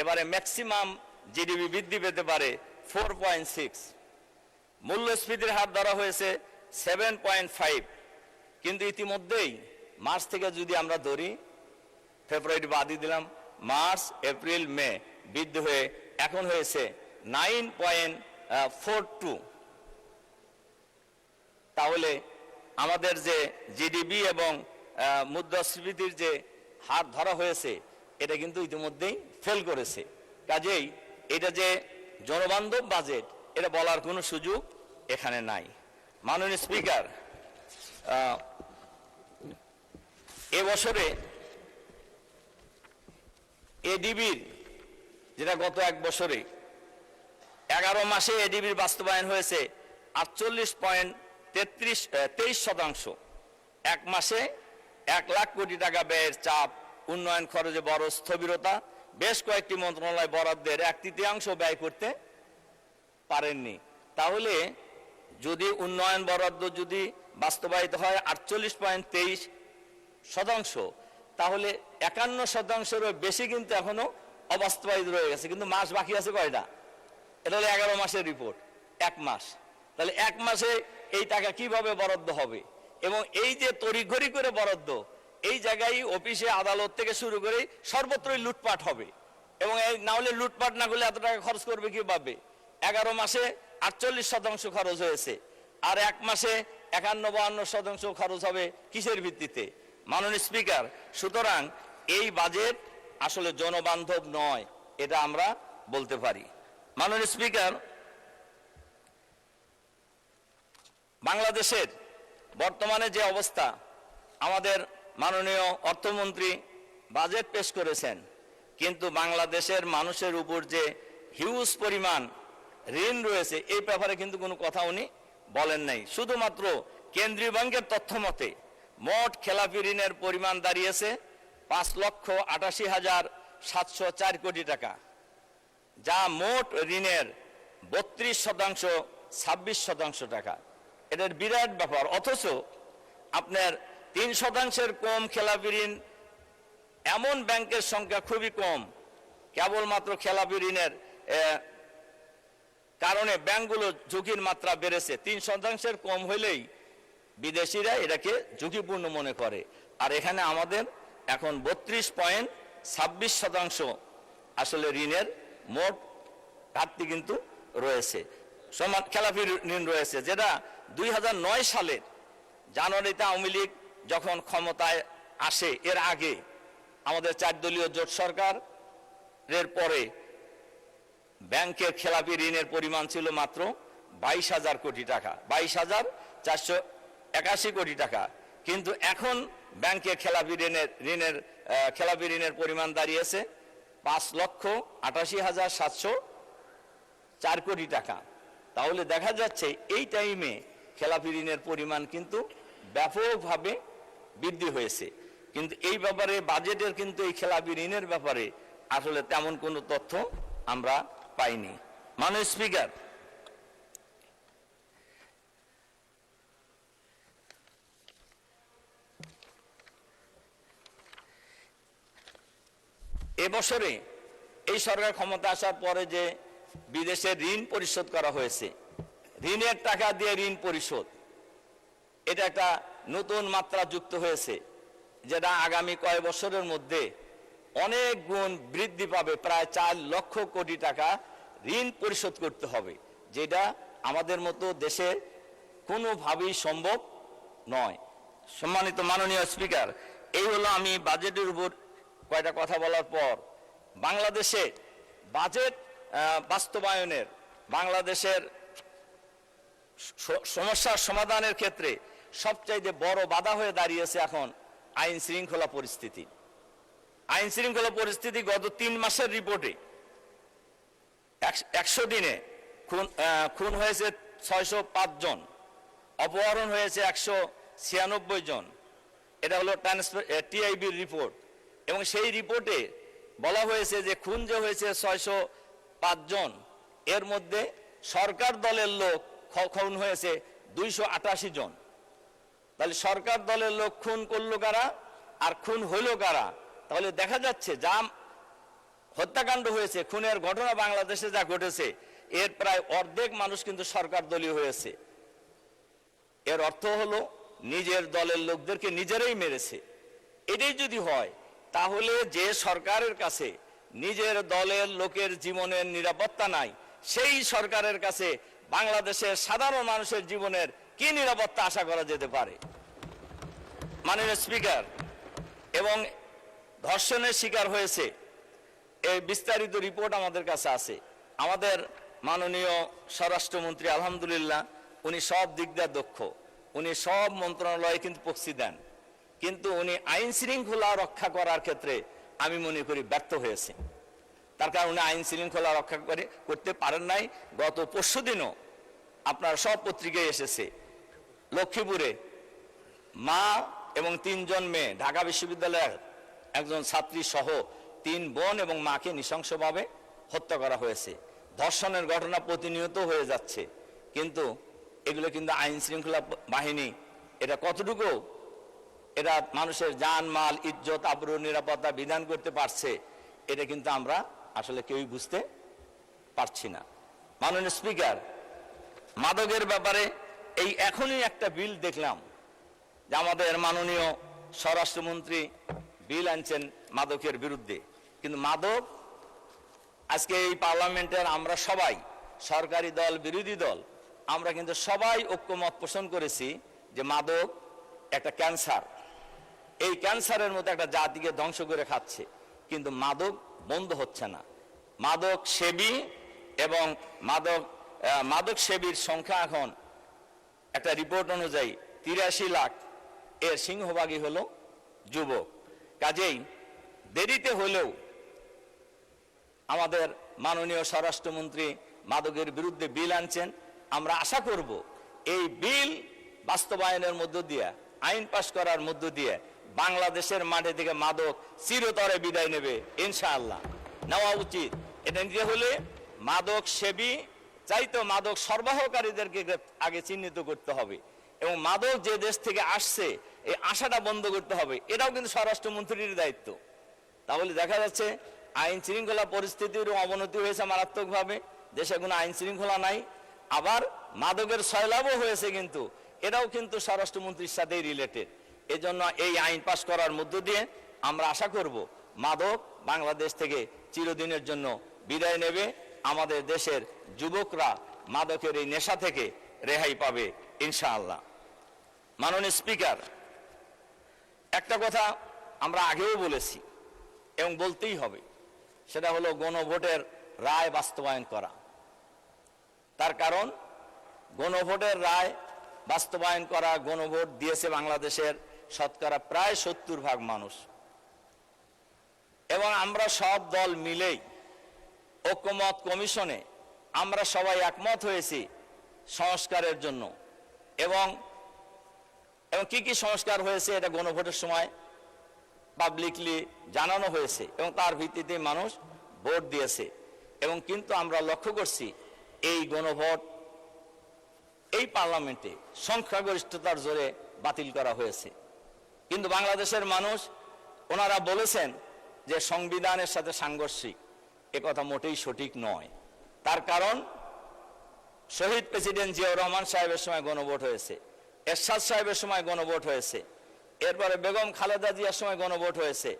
এবারে ম্যাক্সিমাম জিডিপি বৃদ্ধি পেতে পারে 4.6। মূল্যস্ফীতির হার ধরা হয়েছে 7.5, কিন্তু ইতিমধ্যেই মার্চ থেকে যদি আমরা ধরি, ফেব্রুয়ারি বাদই দিলাম, মার্চ, এপ্রিল, মে বৃদ্ধি হয়ে এখন হয়েছে 9.42। তাহলে আমাদের যে জিডিপি এবং মুদ্রাস্ফীতির যে হার ধরা হয়েছে এটা কিন্তু ইতিমধ্যেই ফেল করেছে। কাজেই এটা যে জনবান্ধব বাজেট এটা বলার কোনো সুযোগ এখানে নাই। মাননীয় স্পিকার, এবছরে এডিবির, যেটা গত 1 বছরে 11 মাসে এডিবির বাস্তবায়ন হয়েছে 48.23%। 1 মাসে 1 লাখ কোটি টাকা ব্যয়ের চাপ, উন্নয়ন খরচে বড় স্থবিরতা, বেশ কয়েকটি মন্ত্রণালয় বরাদ্দের 1/3 ব্যয় করতে পারেননি। তাহলে যদি উন্নয়ন বরাদ্দ যদি বাস্তবায়িত হয় 48.23%, তাহলে 51%-এরও বেশি কিন্তু এখনো অবাস্তবায়িত রয়ে গেছে। কিন্তু মাস বাকি আছে কয়টা? এটা হলো 11 মাসের রিপোর্ট, 1 মাস। তাহলে 1 মাসে এই টাকা কিভাবে বরাদ্দ হবে? এবং এই যে তড়িঘড়ি করে বরাদ্দ, এই জায়গায় অফিসে, আদালত থেকে শুরু করে সর্বত্রই লুটপাট হবে। এবং এই না হলে লুটপাট না করলে এত টাকা খরচ করবে কিভাবে? 11 মাসে 48% খরচ হয়েছে, আর 1 মাসে 51-52% খরচ হবে কিসের ভিত্তিতে? মাননীয় স্পিকার, সুতরাং এই বাজেট আসলে জনবান্ধব নয়, এটা আমরা বলতে পারি। মাননীয় স্পিকার, বাংলাদেশের বর্তমানে যে অবস্থা, আমাদের মাননীয় অর্থমন্ত্রী বাজেট পেশ করেছেন, কিন্তু বাংলাদেশের মানুষের উপর যে হিউজ পরিমাণ ঋণ রয়েছে এই ব্যাপারে কিন্তু কোনো কথা উনি বলেন নাই। শুধুমাত্র কেন্দ্রীয় ব্যাংকের তথ্য মতে মোট খেলাপি ঋণের পরিমাণ দাঁড়িয়েছে 5,88,704 কোটি টাকা, যা মোট ঋণের 32%, 26% টাকা। এটার বিরাট ব্যাপার। অথচ আপনার 3% কম খেলাপি ঋণ এমন ব্যাংকের সংখ্যা খুবই কম। কেবলমাত্র খেলাপি ঋণের কারণে ব্যাংকগুলো ঝুঁকির মাত্রা বেড়েছে। 3% কম হইলেই বিদেশিরা এটাকে ঝুঁকিপূর্ণ মনে করে, আর এখানে আমাদের এখন 32.26% আসলে ঋণের মোট ঘাটতি কিন্তু রয়েছে, সমান খেলাপি ঋণ রয়েছে, যেটা 2009 সালের জানুয়ারিতে আওয়ামী লীগ যখন ক্ষমতায় আসে, এর আগে আমাদের 4 দলীয় জোট সরকারের পরে ব্যাংকের খেলাপি ঋণের পরিমাণ ছিল মাত্র 22,000 কোটি টাকা, 22,481 কোটি টাকা। কিন্তু এখন ব্যাংকের খেলাপি ঋণের পরিমাণ দাঁড়িয়েছে 5,88,704 কোটি টাকা। তাহলে দেখা যাচ্ছে এই টাইমে খেলাপি ঋণের পরিমাণ কিন্তু ব্যাপকভাবে বৃদ্ধি হয়েছে। কিন্তু এই ব্যাপারে বাজেটের কিন্তু এই খেলাপি ঋণের ব্যাপারে আসলে তেমন কোনো তথ্য আমরা পাইনি। মাননীয় স্পিকার, এবছরে এই সরকার ক্ষমতা আসার পরে যে বিদেশে ঋণ পরিশোধ করা হয়েছে। ঋণের টাকা দিয়ে ঋণ পরিশোধ, এটা একটা নতুন মাত্রা যুক্ত হয়েছে, যেটা আগামী কয়েক বছরের মধ্যে অনেক গুণ বৃদ্ধি পাবে। প্রায় 4 লক্ষ কোটি টাকা ঋণ পরিশোধ করতে হবে, যেটা আমাদের মতো দেশে কোনোভাবেই সম্ভব নয়। সম্মানিত মাননীয় স্পিকার, এই হলো আমি বাজেটের উপর কয়টা কথা বলার পর বাংলাদেশে বাজেট বাস্তবায়নের, বাংলাদেশের সমস্যার সমাধানের ক্ষেত্রে সবচাইতে বড় বাধা হয়ে দাঁড়িয়েছে এখন আইন শৃঙ্খলা পরিস্থিতি। আইন শৃঙ্খলা পরিস্থিতি গত 3 মাসের রিপোর্টে 100 দিনে খুন হয়েছে 605 জন, অপহরণ হয়েছে 196 জন। এটা হলো টিআইবির রিপোর্ট, এবং সেই রিপোর্টে বলা হয়েছে যে খুন যে হয়েছে 605 জন, এর মধ্যে সরকার দলের লোক খুন হয়েছে 288 জন। তাহলে সরকার দলের লোক খুন করলো কারা আর খুন হইল কারা? তাহলে দেখা যাচ্ছে যা হত্যাকাণ্ড হয়েছে, খুনের ঘটনা বাংলাদেশে যা ঘটেছে, এর প্রায় অর্ধেক মানুষ কিন্তু সরকার দলীয় হয়েছে। এর অর্থ হলো নিজের দলের লোকদেরকে নিজেরাই মেরেছে। এটাই যদি হয়, তাহলে যে সরকারের কাছে নিজের দলের লোকের জীবনের নিরাপত্তা নাই, সেই সরকারের কাছে বাংলাদেশের সাধারণ মানুষের জীবনের কি নিরাপত্তা আশা করা যেতে পারে? মাননীয় স্পিকার, এবং ধর্ষণের শিকার হয়েছে, এই বিস্তারিত রিপোর্ট আমাদের কাছে আছে। আমাদের মাননীয় স্বরাষ্ট্রমন্ত্রী আলহামদুলিল্লাহ উনি সব দিক দিয়ে দক্ষ, উনি সব মন্ত্রণালয়ে কিন্তু প্রক্সি দেন, কিন্তু উনি আইন শৃঙ্খলা রক্ষা করার ক্ষেত্রে আমি মনে করি ব্যর্থ হয়েছে। তার কারণ উনি আইন শৃঙ্খলা রক্ষা করতে পারেন নাই। গত পরশুদিনও আপনার সব পত্রিকায় এসেছে, লক্ষ্মীপুরে মা এবং 3 জন মেয়ে, ঢাকা বিশ্ববিদ্যালয়ের একজন ছাত্রী সহ 3 বোন এবং মাকে নৃশংসভাবে হত্যা করা হয়েছে। ধর্ষণের ঘটনা প্রতিনিয়ত হয়ে যাচ্ছে, কিন্তু এগুলো কিন্তু আইন শৃঙ্খলা বাহিনী এটা কতটুকু এরা মানুষের জান মাল ইজ্জত আবরু নিরাপত্তা বিধান করতে পারছে, এটা কিন্তু আমরা আসলে কেউই বুঝতে পারছি না। মাননীয় স্পিকার, মাদকের ব্যাপারে এই এখনই একটা বিল দেখলাম যে আমাদের মাননীয় স্বরাষ্ট্রমন্ত্রী বিল আনছেন মাদকের বিরুদ্ধে, কিন্তু মাদক আজকে এই পার্লামেন্টের আমরা সবাই, সরকারি দল বিরোধী দল, আমরা কিন্তু সবাই ঐক্যমত পোষণ করেছি যে মাদক একটা ক্যান্সার। এই ক্যান্সারের মতো একটা জাতিকে ধ্বংস করে খাচ্ছে, কিন্তু মাদক বন্ধ হচ্ছে না। মাদক সেবী এবং মাদক সেবীর সংখ্যা এখন একটা রিপোর্ট অনুযায়ী 83 লাখ, এর সিংহভাগই হলো যুবক। কাজেই দেরিতে হলেও আমাদের মাননীয় স্বরাষ্ট্রমন্ত্রী মাদকের বিরুদ্ধে বিল আনছেন। আমরা আশা করব এই বিল বাস্তবায়নের মধ্য দিয়ে, আইন পাশ করার মধ্য দিয়ে বাংলাদেশের মাঠে থেকে মাদক চিরতরে বিদায় নেবে ইনশাআল্লাহ। নেওয়া উচিত। এটা নিতে হলে মাদক সেবী চাইতো মাদক সরবরাহকারীদেরকে আগে চিহ্নিত করতে হবে, এবং মাদক যে দেশ থেকে আসছে এই আশাটা বন্ধ করতে হবে। এটাও কিন্তু স্বরাষ্ট্রমন্ত্রীর দায়িত্ব। তাহলে দেখা যাচ্ছে আইন শৃঙ্খলা পরিস্থিতির অবনতি হয়েছে মারাত্মকভাবে, দেশে কোনো আইন শৃঙ্খলা নাই, আবার মাদকের সয়লাভও হয়েছে, কিন্তু এটাও কিন্তু স্বরাষ্ট্রমন্ত্রীর সাথেই রিলেটেড। এজন্য এই আইন পাশ করার মধ্য দিয়ে আমরা আশা করব মাদক বাংলাদেশ থেকে চিরদিনের জন্য বিদায় নেবে, আমাদের দেশের যুবকরা মাদকের এই নেশা থেকে রেহাই পাবে ইনশাআল্লাহ। মাননীয় স্পিকার, একটা কথা আমরা আগেও বলেছি এবং বলতেই হবে, সেটা হলো গণভোটের রায় বাস্তবায়ন করা। তার কারণ গণভোটের রায় বাস্তবায়ন করা, গণভোট দিয়েছে বাংলাদেশের শতকরা প্রায় 70% মানুষ, এবং আমরা সব দল মিলেই ঐক্যমত কমিশনে আমরা সবাই একমত হয়েছি সংস্কারের জন্য। এবং কি কি সংস্কার হয়েছে এটা গণভোটের সময় পাবলিকলি জানানো হয়েছে, এবং তার ভিত্তিতে মানুষ ভোট দিয়েছে। এবং কিন্তু আমরা লক্ষ্য করছি এই গণভোট এই পার্লামেন্টে সংখ্যাগরিষ্ঠতার জোরে বাতিল করা হয়েছে। কিন্তু বাংলাদেশের মানুষ ওনারা বলেছেন যে সংবিধানের সাথে সাংঘর্ষিক। এ কথা মোটেই সঠিক নয়। তার কারণ শহীদ প্রেসিডেন্ট জিয়াউর রহমান সাহেবের সময় গণভোট হয়েছে, এরশাদ সাহেবের সময় গণভোট হয়েছে, এরপরে বেগম খালেদা জিয়ার সময় গণভোট হয়েছে।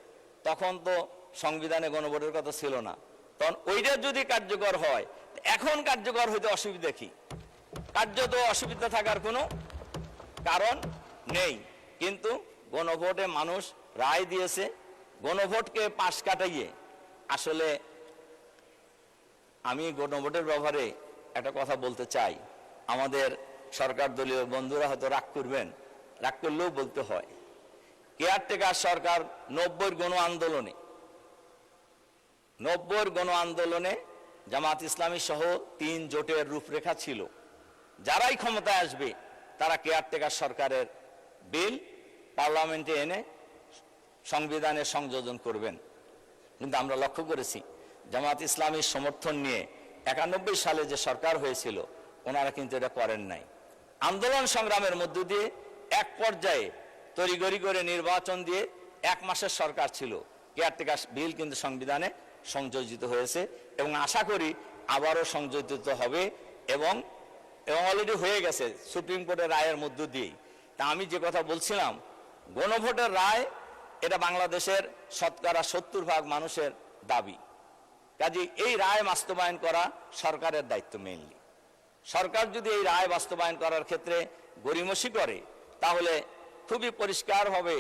তখন তো সংবিধানে গণভোটের কথা ছিল না। তখন ওইটা যদি কার্যকর হয়, এখন কার্যকর হইতে অসুবিধা কি? কার্যত অসুবিধা থাকার কোনো কারণ নেই। কিন্তু গণভোটে মানুষ রায় দিয়েছে, গণভোটকে পাশ কাটাইয়ে আসলে আমি গণভোটের ব্যাপারে একটা কথা বলতে চাই। আমাদের সরকার দলীয় বন্ধুরা হয়তো রাগ করবেন, রাগ করলেও বলতে হয়। কেয়ারটেকার সরকার 90-র গণ আন্দোলনে জামাত ইসলামী সহ 3 জোটের রূপরেখা ছিল, যারাই ক্ষমতায় আসবে তারা কেয়ারটেকার সরকারের বিল পার্লামেন্টে এনে সংবিধানে সংযোজন করবেন। কিন্তু আমরা লক্ষ্য করেছি জামাত ইসলামীর সমর্থন নিয়ে 91 সালে যে সরকার হয়েছিল ওনারা কিন্তু এটা করেন নাই। আন্দোলন সংগ্রামের মধ্য দিয়ে এক পর্যায়ে তড়িঘড়ি করে নির্বাচন দিয়ে 1 মাসের সরকার ছিল, কেয়ারটেকার বিল কিন্তু সংবিধানে সংযোজিত হয়েছে এবং আশা করি আবারও সংযোজিত হবে এবং অলরেডি হয়ে গেছে সুপ্রিম কোর্টের রায়ের মধ্য দিয়েই। তা আমি যে কথা বলছিলাম, গণভোটের রায় এটা বাংলাদেশের শতকরা 70% মানুষের দাবি। কাজে এই রায় বাস্তবায়ন করা সরকারের দায়িত্ব মেইনলি। সরকার যদি এই রায় বাস্তবায়ন করার ক্ষেত্রে গড়িমসি করে তাহলে খুবই পরিষ্কারভাবে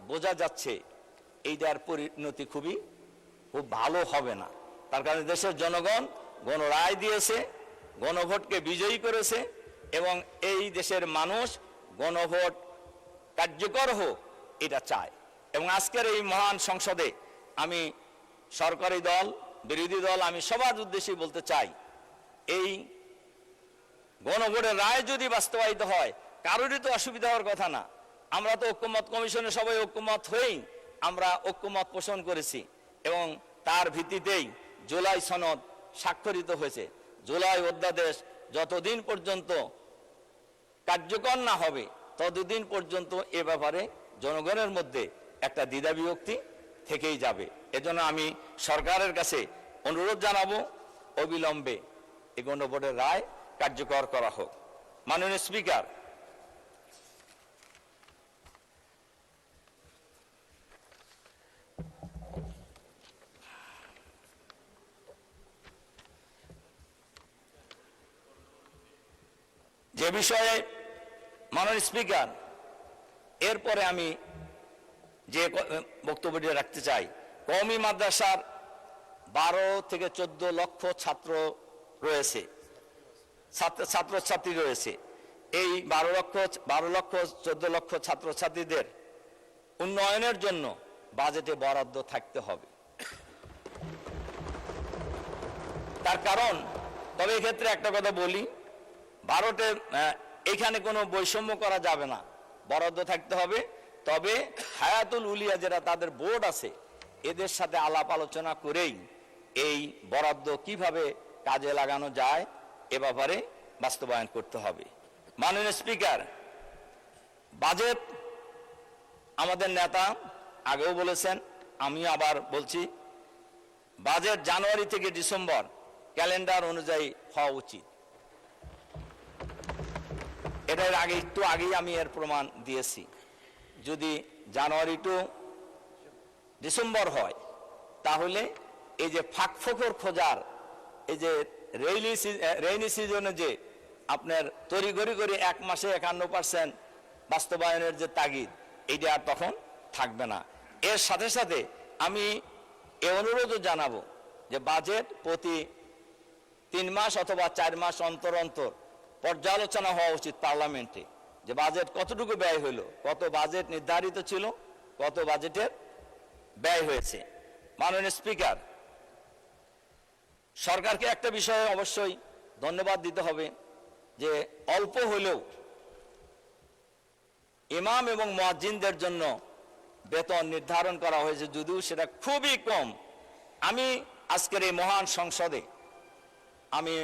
বোঝা যাচ্ছে এইটার পরিণতি খুব ভালো হবে না। তার কারণে দেশের জনগণ গণরায় দিয়েছে, গণভোটকে বিজয়ী করেছে এবং এই দেশের মানুষ গণভোট কার্যকর হোক এটা চায়। এবং আজকের এই মহান সংসদে আমি সরকারি দল, বিরোধী দল, আমি সবার উদ্দেশ্যে বলতে চাই, এই গণভোটের রায় যদি বাস্তবায়িত হয় কারোরই তো অসুবিধা হওয়ার কথা না। আমরা তো ঐক্যমত কমিশনে সবাই ঐক্যমত হয়েই আমরা ঐক্যমত পোষণ করেছি এবং তার ভিত্তিতেই জুলাই সনদ স্বাক্ষরিত হয়েছে। জুলাই অধ্যাদেশ যতদিন পর্যন্ত কার্যকর না হবে ততদিন পর্যন্ত এ ব্যাপারে জনগণের মধ্যে একটা দ্বিধা বিভক্তি থেকেই যাবে। এজন্য আমি সরকারের কাছে অনুরোধ জানাবো অবিলম্বে এই গণভোটের রায় কার্যকর করা হোক। মাননীয় স্পিকার, যে বিষয়ে মাননীয় স্পিকার এরপরে আমি যে বক্তব্যটি রাখতে চাই, কওমি মাদ্রাসার 12 থেকে 14 লক্ষ ছাত্র রয়েছে, ছাত্রছাত্রী রয়েছে। এই 12 লক্ষ 14 লক্ষ ছাত্রছাত্রীদের উন্নয়নের জন্য বাজেটে বরাদ্দ থাকতে হবে। তার কারণ, তবে এক্ষেত্রে একটা কথা বলি, ভারতের এখানে কোনো বৈষম্য করা যাবে না, বরাদ্দ থাকতে হবে। তবে হায়াতুল উলিয়া যারা তাদের বোর্ড আছে এদের সাথে আলাপ আলোচনা করেই এই বরাদ্দ কিভাবে কাজে লাগানো যায় এ ব্যাপারে বাস্তবায়ন করতে হবে। মাননীয় স্পিকার, বাজেট আমাদের নেতা আগেও বলেছেন, আমি আবার বলছি, বাজেট জানুয়ারি থেকে ডিসেম্বর ক্যালেন্ডার অনুযায়ী হওয়া উচিত। এটার আগে একটু আগেই আমি এর প্রমাণ দিয়েছি। যদি জানুয়ারি টু ডিসেম্বর হয় তাহলে এই যে ফাঁকফোকর খোঁজার, এই যে রেইনি সিজনে যে আপনার তড়িঘড়ি করে 1 মাসে 51% বাস্তবায়নের যে তাগিদ, এইটা আর তখন থাকবে না। এর সাথে সাথে আমি এ অনুরোধও জানাবো যে বাজেট প্রতি 3 মাস অথবা 4 মাস অন্তর অন্তর পর্যালোচনা হওয়া উচিত পার্লামেন্টে, যে বাজেট কতটুকু ব্যয় হলো, কত বাজেট নির্ধারিত ছিল, কত বাজেটের ব্যয় হয়েছে। মাননীয় স্পিকার, সরকারকে একটা বিষয়ে অবশ্যই ধন্যবাদ দিতে হবে যে অল্প হলেও ইমাম এবং মুয়াজ্জিনদের জন্য বেতন নির্ধারণ করা হয়েছে, যদিও সেটা খুবই কম। আমি আজকের এই মহান সংসদে আমি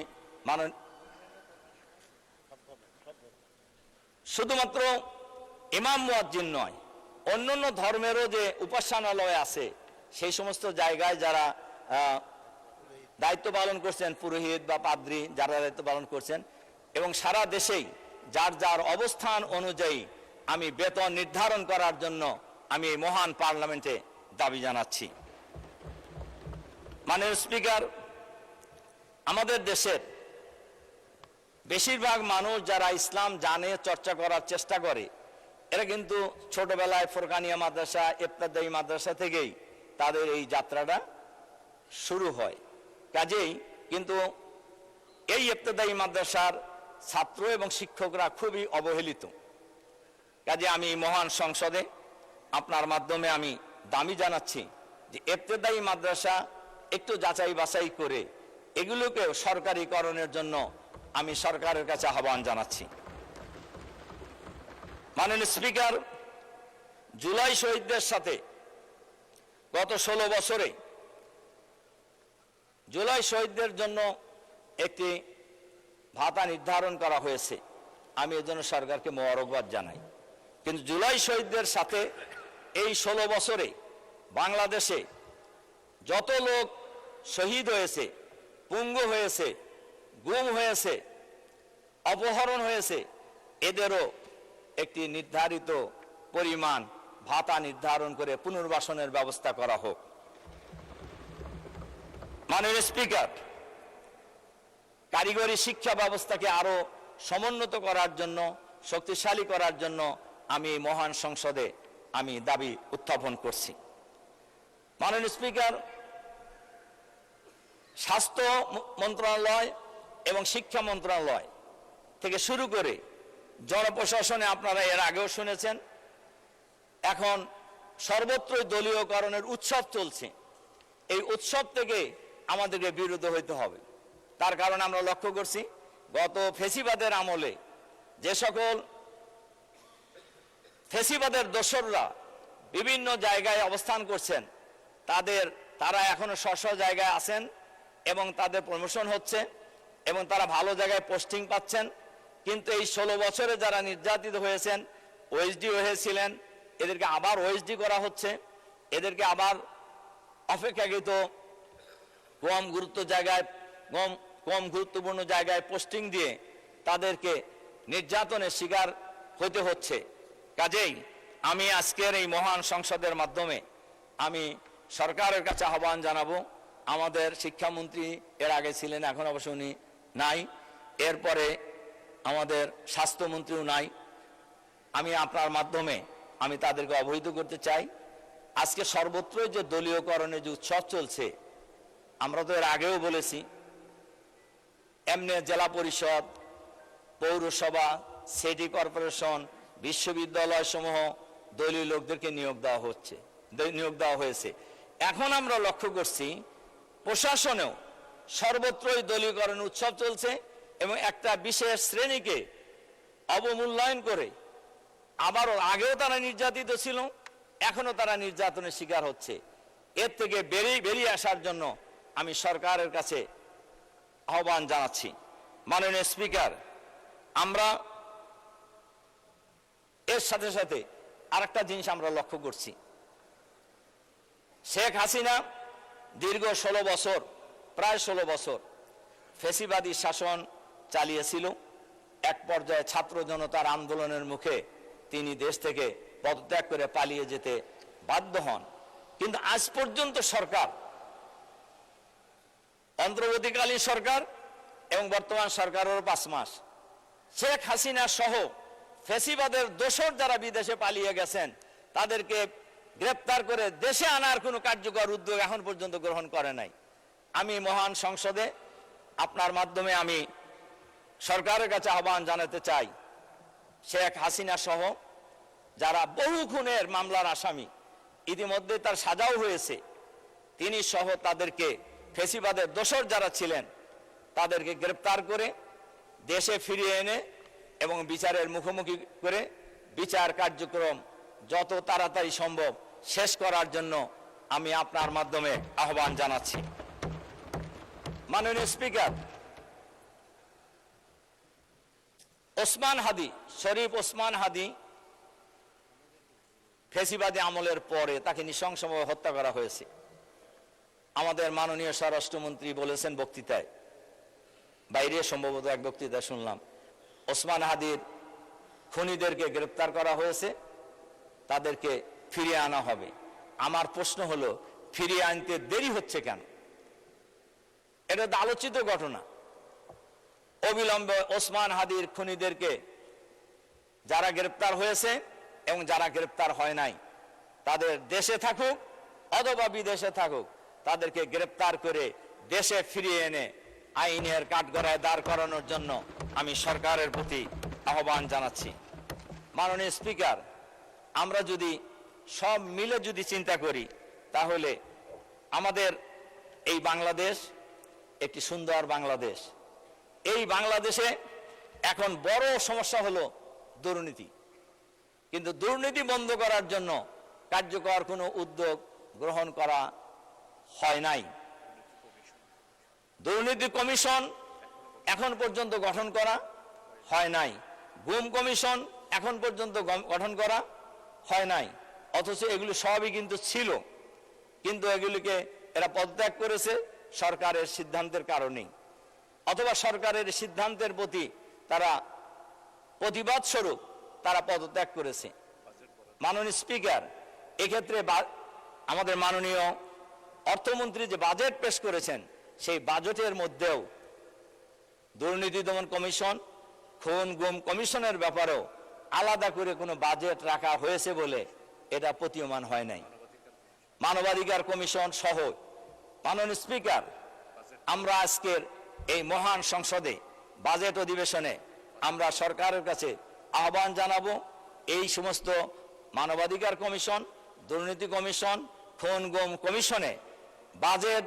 শুধুমাত্র ইমাম মুয়াজ্জিন নয়, অন্যান্য ধর্মেরও যে উপাসনালয় আছে সেই সমস্ত জায়গায় যারা দায়িত্ব পালন করছেন, পুরোহিত বা পাদ্রী যারা দায়িত্ব পালন করছেন, এবং সারা দেশেই যার যার অবস্থান অনুযায়ী আমি বেতন নির্ধারণ করার জন্য আমি এই মহান পার্লামেন্টে দাবি জানাচ্ছি। মাননীয় স্পিকার, আমাদের দেশের বেশিরভাগ মানুষ যারা ইসলাম জানে, চর্চা করার চেষ্টা করে, এরা কিন্তু ছোটবেলায় ফোরকানিয়া মাদ্রাসা, ইবতেদায়ী মাদ্রাসা থেকেই তাদের এই যাত্রাটা শুরু হয়। কাজেই কিন্তু এই ইবতেদায়ী মাদ্রাসার ছাত্র এবং শিক্ষকরা খুবই অবহেলিত। কাজে আমি মহান সংসদে আপনার মাধ্যমে আমি দাবি জানাচ্ছি যে ইবতেদায়ী মাদ্রাসা একটু যাচাই বাছাই করে এগুলোকে সরকারিকরণের জন্য আমি সরকারের কাছে আহ্বান জানাচ্ছি। মাননীয় স্পিকার, জুলাই শহীদদের সাথে গত 16 বছরে জুলাই শহীদদের জন্য একটি ভাতা নির্ধারণ করা হয়েছে, আমি এর জন্য সরকারকে মোবারকবাদ জানাই। কিন্তু জুলাই শহীদদের সাথে এই 16 বছরে বাংলাদেশে যত লোক শহীদ হয়েছে, পঙ্গু হয়েছে, গুম হয়েছে, অপহরণ হয়েছে, এদেরও একটি নির্ধারিত পরিমাণ ভাতা নির্ধারণ করে পুনর্বাসনের ব্যবস্থা করা হোক। মাননীয় স্পিকার, কারিগরি শিক্ষা ব্যবস্থাকে আরো সমুন্নত করার জন্য, শক্তিশালী করার জন্য আমি মহান সংসদে আমি দাবি উত্থাপন করছি। মাননীয় স্পিকার, স্বাস্থ্য মন্ত্রণালয় এবং শিক্ষা মন্ত্রণালয় থেকে শুরু করে জনপ্রশাসনে আপনারা এর আগেও শুনেছেন, এখন সর্বত্রই দলীয়করণের উৎসব চলছে। এই উৎসব থেকে আমাদেরকে বিরত হইতে হবে। তার কারণে আমরা লক্ষ্য করছি গত ফেসিবাদের আমলে যে সকল ফেসিবাদের দোসররা বিভিন্ন জায়গায় অবস্থান করছেন, তারা এখনো স্ব জায়গায় আছেন এবং তাদের প্রমোশন হচ্ছে এবং তারা ভালো জায়গায় পোস্টিং পাচ্ছেন। কিন্তু এই 16 বছরে যারা নির্যাতিত হয়েছেন, ওএসডি হয়েছিলেন, এদেরকে আবার ওএসডি করা হচ্ছে, এদেরকে আবার অপেক্ষাকৃত কম গুরুত্বপূর্ণ জায়গায় পোস্টিং দিয়ে তাদেরকে নির্যাতনের শিকার হতে হচ্ছে। কাজেই আমি আজকের এই মহান সংসদের মাধ্যমে আমি সরকারের কাছে আহ্বান জানাবো। আমাদের শিক্ষামন্ত্রী এর আগে ছিলেন, এখন অবশ্য উনি নাই, এরপরে আমাদের স্বাস্থ্যমন্ত্রীও নাই। আমি আপনার মাধ্যমে আমি তাদেরকে অবহিত করতে চাই, আজকে সর্বত্রই যে দলীয়করণের যে উৎসব চলছে, আমরা তো এর আগেও বলেছি, এমনি জেলা পরিষদ, পৌরসভা, সিটি কর্পোরেশন, বিশ্ববিদ্যালয় সমূহ দলীয় লোকদেরকে নিয়োগ দেওয়া হয়েছে। এখন আমরা লক্ষ্য করছি প্রশাসনেও সর্বত্রই দলীয়করণ উৎসব চলছে এবং একটা বিশেষ শ্রেণীকে অবমূল্যায়ন করে, আবারও আগেও তারা নির্যাতিত ছিল, এখনো তারা নির্যাতনের শিকার হচ্ছে। এর থেকে বেরিয়ে আসার জন্য আমি সরকারের কাছে আহ্বান জানাচ্ছি। মাননীয় স্পিকার, আমরা এর সাথে সাথে আরেকটা জিনিস আমরা লক্ষ্য করছি, শেখ হাসিনা দীর্ঘ 16 বছর, প্রায় 16 বছর ফ্যাসিবাদী শাসন চালিয়েছিল। এক পর্যায়ে ছাত্র জনতার আন্দোলনের মুখে তিনি দেশ থেকে পদত্যাগ করে পালিয়ে যেতে বাধ্য হন। কিন্তু আজ পর্যন্ত সরকার, অন্তর্বর্তীকালীন সরকার এবং বর্তমান সরকারের 5 মাস, শেখ হাসিনা সহ ফ্যাসিবাদের দোসর যারা বিদেশে পালিয়ে গেছেন তাদেরকে গ্রেপ্তার করে দেশে আনার কোনো কার্যকর উদ্যোগ এখন পর্যন্ত গ্রহণ করে নাই। আমি মহান সংসদে আপনার মাধ্যমে আমি সরকারের কাছে আহ্বান জানাতে চাই, শেখ হাসিনা সহ যারা বহু খুনের মামলার আসামি, ইতিমধ্যে তার সাজাও হয়েছে, তিনি সহ তাদেরকে, ফ্যাসিবাদের দোসর যারা ছিলেন তাদেরকে গ্রেপ্তার করে দেশে ফিরিয়ে এনে এবং বিচারের মুখোমুখি করে বিচার কার্যক্রম যত তাড়াতাড়ি সম্ভব শেষ করার জন্য আমি আপনার মাধ্যমে আহ্বান জানাচ্ছি। মাননীয় স্পিকার, শরীফ ওসমান হাদি ফ্যাসিবাদী আমলের পরে তাকে নৃশংসভাবে হত্যা করা হয়েছে। আমাদের মাননীয় স্বরাষ্ট্রমন্ত্রী বলেছেন বক্তৃতায়, বাইরে সম্ভবত এক বক্তৃতায় শুনলাম, ওসমান হাদির খুনিদেরকে গ্রেপ্তার করা হয়েছে, তাদেরকে ফিরিয়ে আনা হবে। আমার প্রশ্ন হলো, ফিরিয়ে আনতে দেরি হচ্ছে কেন? এটা তো আলোচিত ঘটনা। অবিলম্বে ওসমান হাদির খুনিদেরকে, যারা গ্রেপ্তার হয়েছে এবং যারা গ্রেপ্তার হয় নাই, তাদের দেশে থাকুক অথবা বিদেশে থাকুক, তাদেরকে গ্রেপ্তার করে দেশে ফিরিয়ে এনে আইনের কাঠগড়ায় দাঁড় করানোর জন্য আমি সরকারের প্রতি আহ্বান জানাচ্ছি। মাননীয় স্পিকার, আমরা যদি সব মিলে যদি চিন্তা করি, তাহলে আমাদের এই বাংলাদেশ একটি সুন্দর বাংলাদেশ। এই বাংলাদেশে এখন বড় সমস্যা হলো দুর্নীতি, কিন্তু দুর্নীতি বন্ধ করার জন্য কার্যকর কোনো উদ্যোগ গ্রহণ করা হয় নাই। দুর্নীতি কমিশন এখন পর্যন্ত গঠন করা হয় নাই, গুম কমিশন এখন পর্যন্ত গঠন করা হয় নাই, অথচ এগুলি সবই কিন্তু ছিল, কিন্তু এগুলিকে এরা পদত্যাগ করেছে সরকারের সিদ্ধান্তের কারণেই, অথবা সরকারের সিদ্ধান্তের প্রতি তারা প্রতিবাদ স্বরূপ তারা পদত্যাগ করেছে। মাননীয় স্পিকার, এক্ষেত্রে আমাদের মাননীয় অর্থমন্ত্রী যে বাজেট পেশ করেছেন, সেই বাজেটের মধ্যেও দুর্নীতি দমন কমিশন, খুন গুম কমিশনের ব্যাপারেও আলাদা করে কোনো বাজেট রাখা হয়েছে বলে এটা প্রতীয়মান হয় নাই। মানবাধিকার কমিশন সহ, মাননীয় স্পিকার, আমরা আজকের এই মহান সংসদে বাজেট অধিবেশনে আমরা সরকারের কাছে আহ্বান জানাবো, এই সমস্ত মানবাধিকার কমিশন, দুর্নীতি কমিশন, খুন গুম কমিশনে বাজেট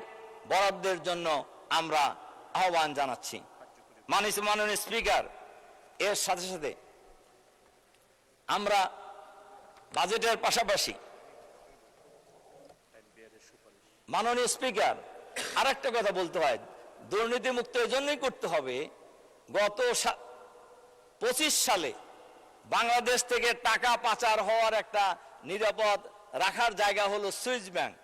বরাদ্দের জন্য আমরা আহ্বান জানাচ্ছি। মাননীয় স্পিকার, এর সাথে সাথে আমরা বাজেটের পাশাপাশি, মাননীয় স্পিকার, আরেকটা কথা বলতে হয়, দুর্নীতি মুক্ত এজন্যই করতে হবে, গত 25 সালে বাংলাদেশ থেকে টাকা পাচার হওয়ার একটা নিরাপদ রাখার জায়গা হলো সুইস ব্যাংক।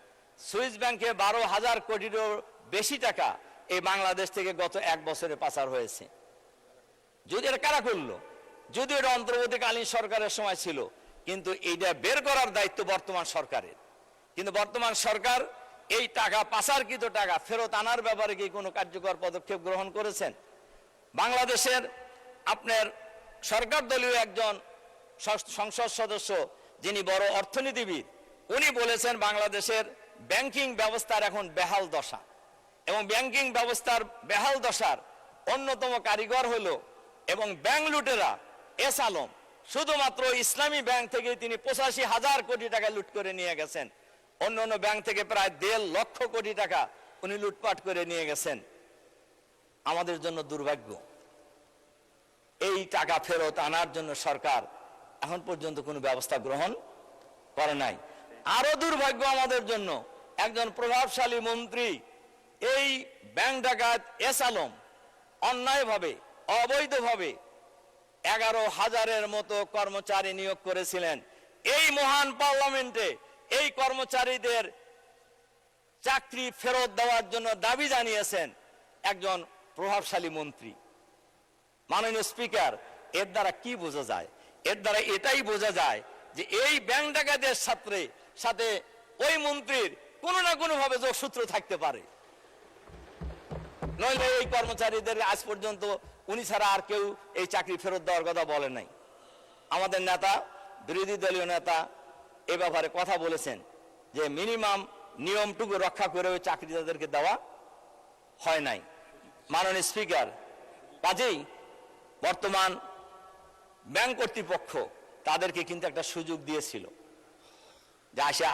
সুইস ব্যাংকে 12,000 কোটিরও বেশি টাকা এই বাংলাদেশ থেকে গত 1 বছরে পাচার হয়েছে। যদি এটা কারা করলো? যদি এটা অন্তর্বর্তীকালীন সরকারের সময় ছিল, কিন্তু এইটা বের করার দায়িত্ব বর্তমান সরকারের। কিন্তু বর্তমান সরকার এই টাকা, পাচারকৃত টাকা ফেরত আনার ব্যাপারে কি কোনো কার্যকর পদক্ষেপ গ্রহণ করেছেন? বাংলাদেশের আপনার সরকার দলীয় একজন সংসদ সদস্য, যিনি বড় অর্থনীতিবিদ, উনি বলেছেন বাংলাদেশের ব্যাংকিং ব্যবস্থার এখন বেহাল দশা, এবং ব্যাংকিং ব্যবস্থার বেহাল দশার অন্যতম কারিগর হলো এবং ব্যাংক লুটেরা এস আলম। শুধুমাত্র ইসলামী ব্যাংক থেকে তিনি 85,000 কোটি টাকা লুট করে নিয়ে গেছেন, অন্য অন্য ব্যাংক থেকে প্রায় 1.5 লক্ষ কোটি টাকা উনি লুটপাট করে নিয়ে গেছেন। আমাদের জন্য দুর্ভাগ্য, এই টাকা ফেরত আনার জন্য সরকার এখন পর্যন্ত কোনো ব্যবস্থা গ্রহণ করে নাই। আরো দুর্ভাগ্য আমাদের জন্য, একজন প্রভাবশালী মন্ত্রী এই ব্যাংক ডাকাত এস আলম অন্যায়ভাবে, অবৈধভাবে 11,000-এর মতো কর্মচারী নিয়োগ করেছিলেন। এই মহান পার্লামেন্টে এই কর্মচারীদের চাকরি ফেরত দেওয়ার জন্য দাবি জানিয়েছেন একজন প্রভাবশালী মন্ত্রী। মাননীয় স্পিকার, এর দ্বারা কি বোঝা যায়? এর দ্বারা এটাই বোঝা যায় যে এই ব্যাংক ডাকাতের সাথে ওই মন্ত্রীর কোনো না কোনো ভাবে যোগসূত্র থাকতে পারে, নইলে এই কর্মচারীদের আজ পর্যন্ত উনি ছাড়া আর কেউ এই চাকরি ফেরত দেওয়ার কথা বলে নাই। আমাদের নেতা, বিরোধী দলীয় নেতা এ ব্যাপারে কথা বলেছেন যে মিনিমাম নিয়মটুকু রক্ষা করে ওই চাকরি তাদেরকে দেওয়া হয় নাই। মাননীয় স্পিকার, কাজেই বর্তমান ব্যাংক কর্তৃপক্ষ তাদেরকে কিন্তু একটা সুযোগ দিয়েছিল যে আসা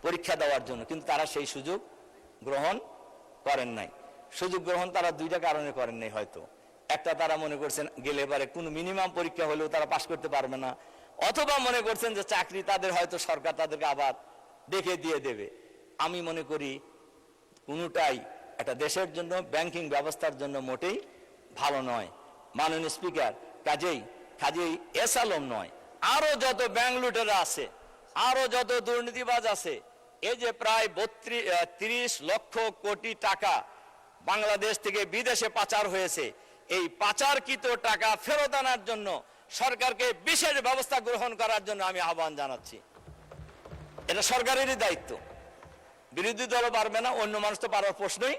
পরীক্ষা দেওয়ার জন্য, কিন্তু তারা সেই সুযোগ গ্রহণ করেন নাই। সুযোগ গ্রহণ তারা দুইটা কারণে করেন নাই। হয়তো একটা, তারা মনে করছেন গেলে পারে কোনো মিনিমাম পরীক্ষা হলেও তারা পাশ করতে পারবে না, অথবা মনে করছেন যে চাকরি তাদের হয়তো সরকার তাদেরকে আবার দেখে দিয়ে দেবে। আমি মনে করি কোনোটাই একটা দেশের জন্য, ব্যাংকিং ব্যবস্থার জন্য মোটেই ভালো নয়। মাননীয় স্পিকার, কাজেই এস আলম নয়, আরো যত ব্যাংক লুটেরা আছে, আরো যত দুর্নীতিবাজ আছে, এই যে প্রায় 30 লক্ষ কোটি টাকা বাংলাদেশ থেকে বিদেশে পাচার হয়েছে, এই পাচারকৃত টাকা ফেরত আনার জন্য সরকারকে বিশেষ ব্যবস্থা গ্রহণ করার জন্য আমি আহ্বান জানাচ্ছি। এটা সরকারেরই দায়িত্ব, বিরোধী দলও পারবে না, অন্য মানুষ তো পারার প্রশ্নই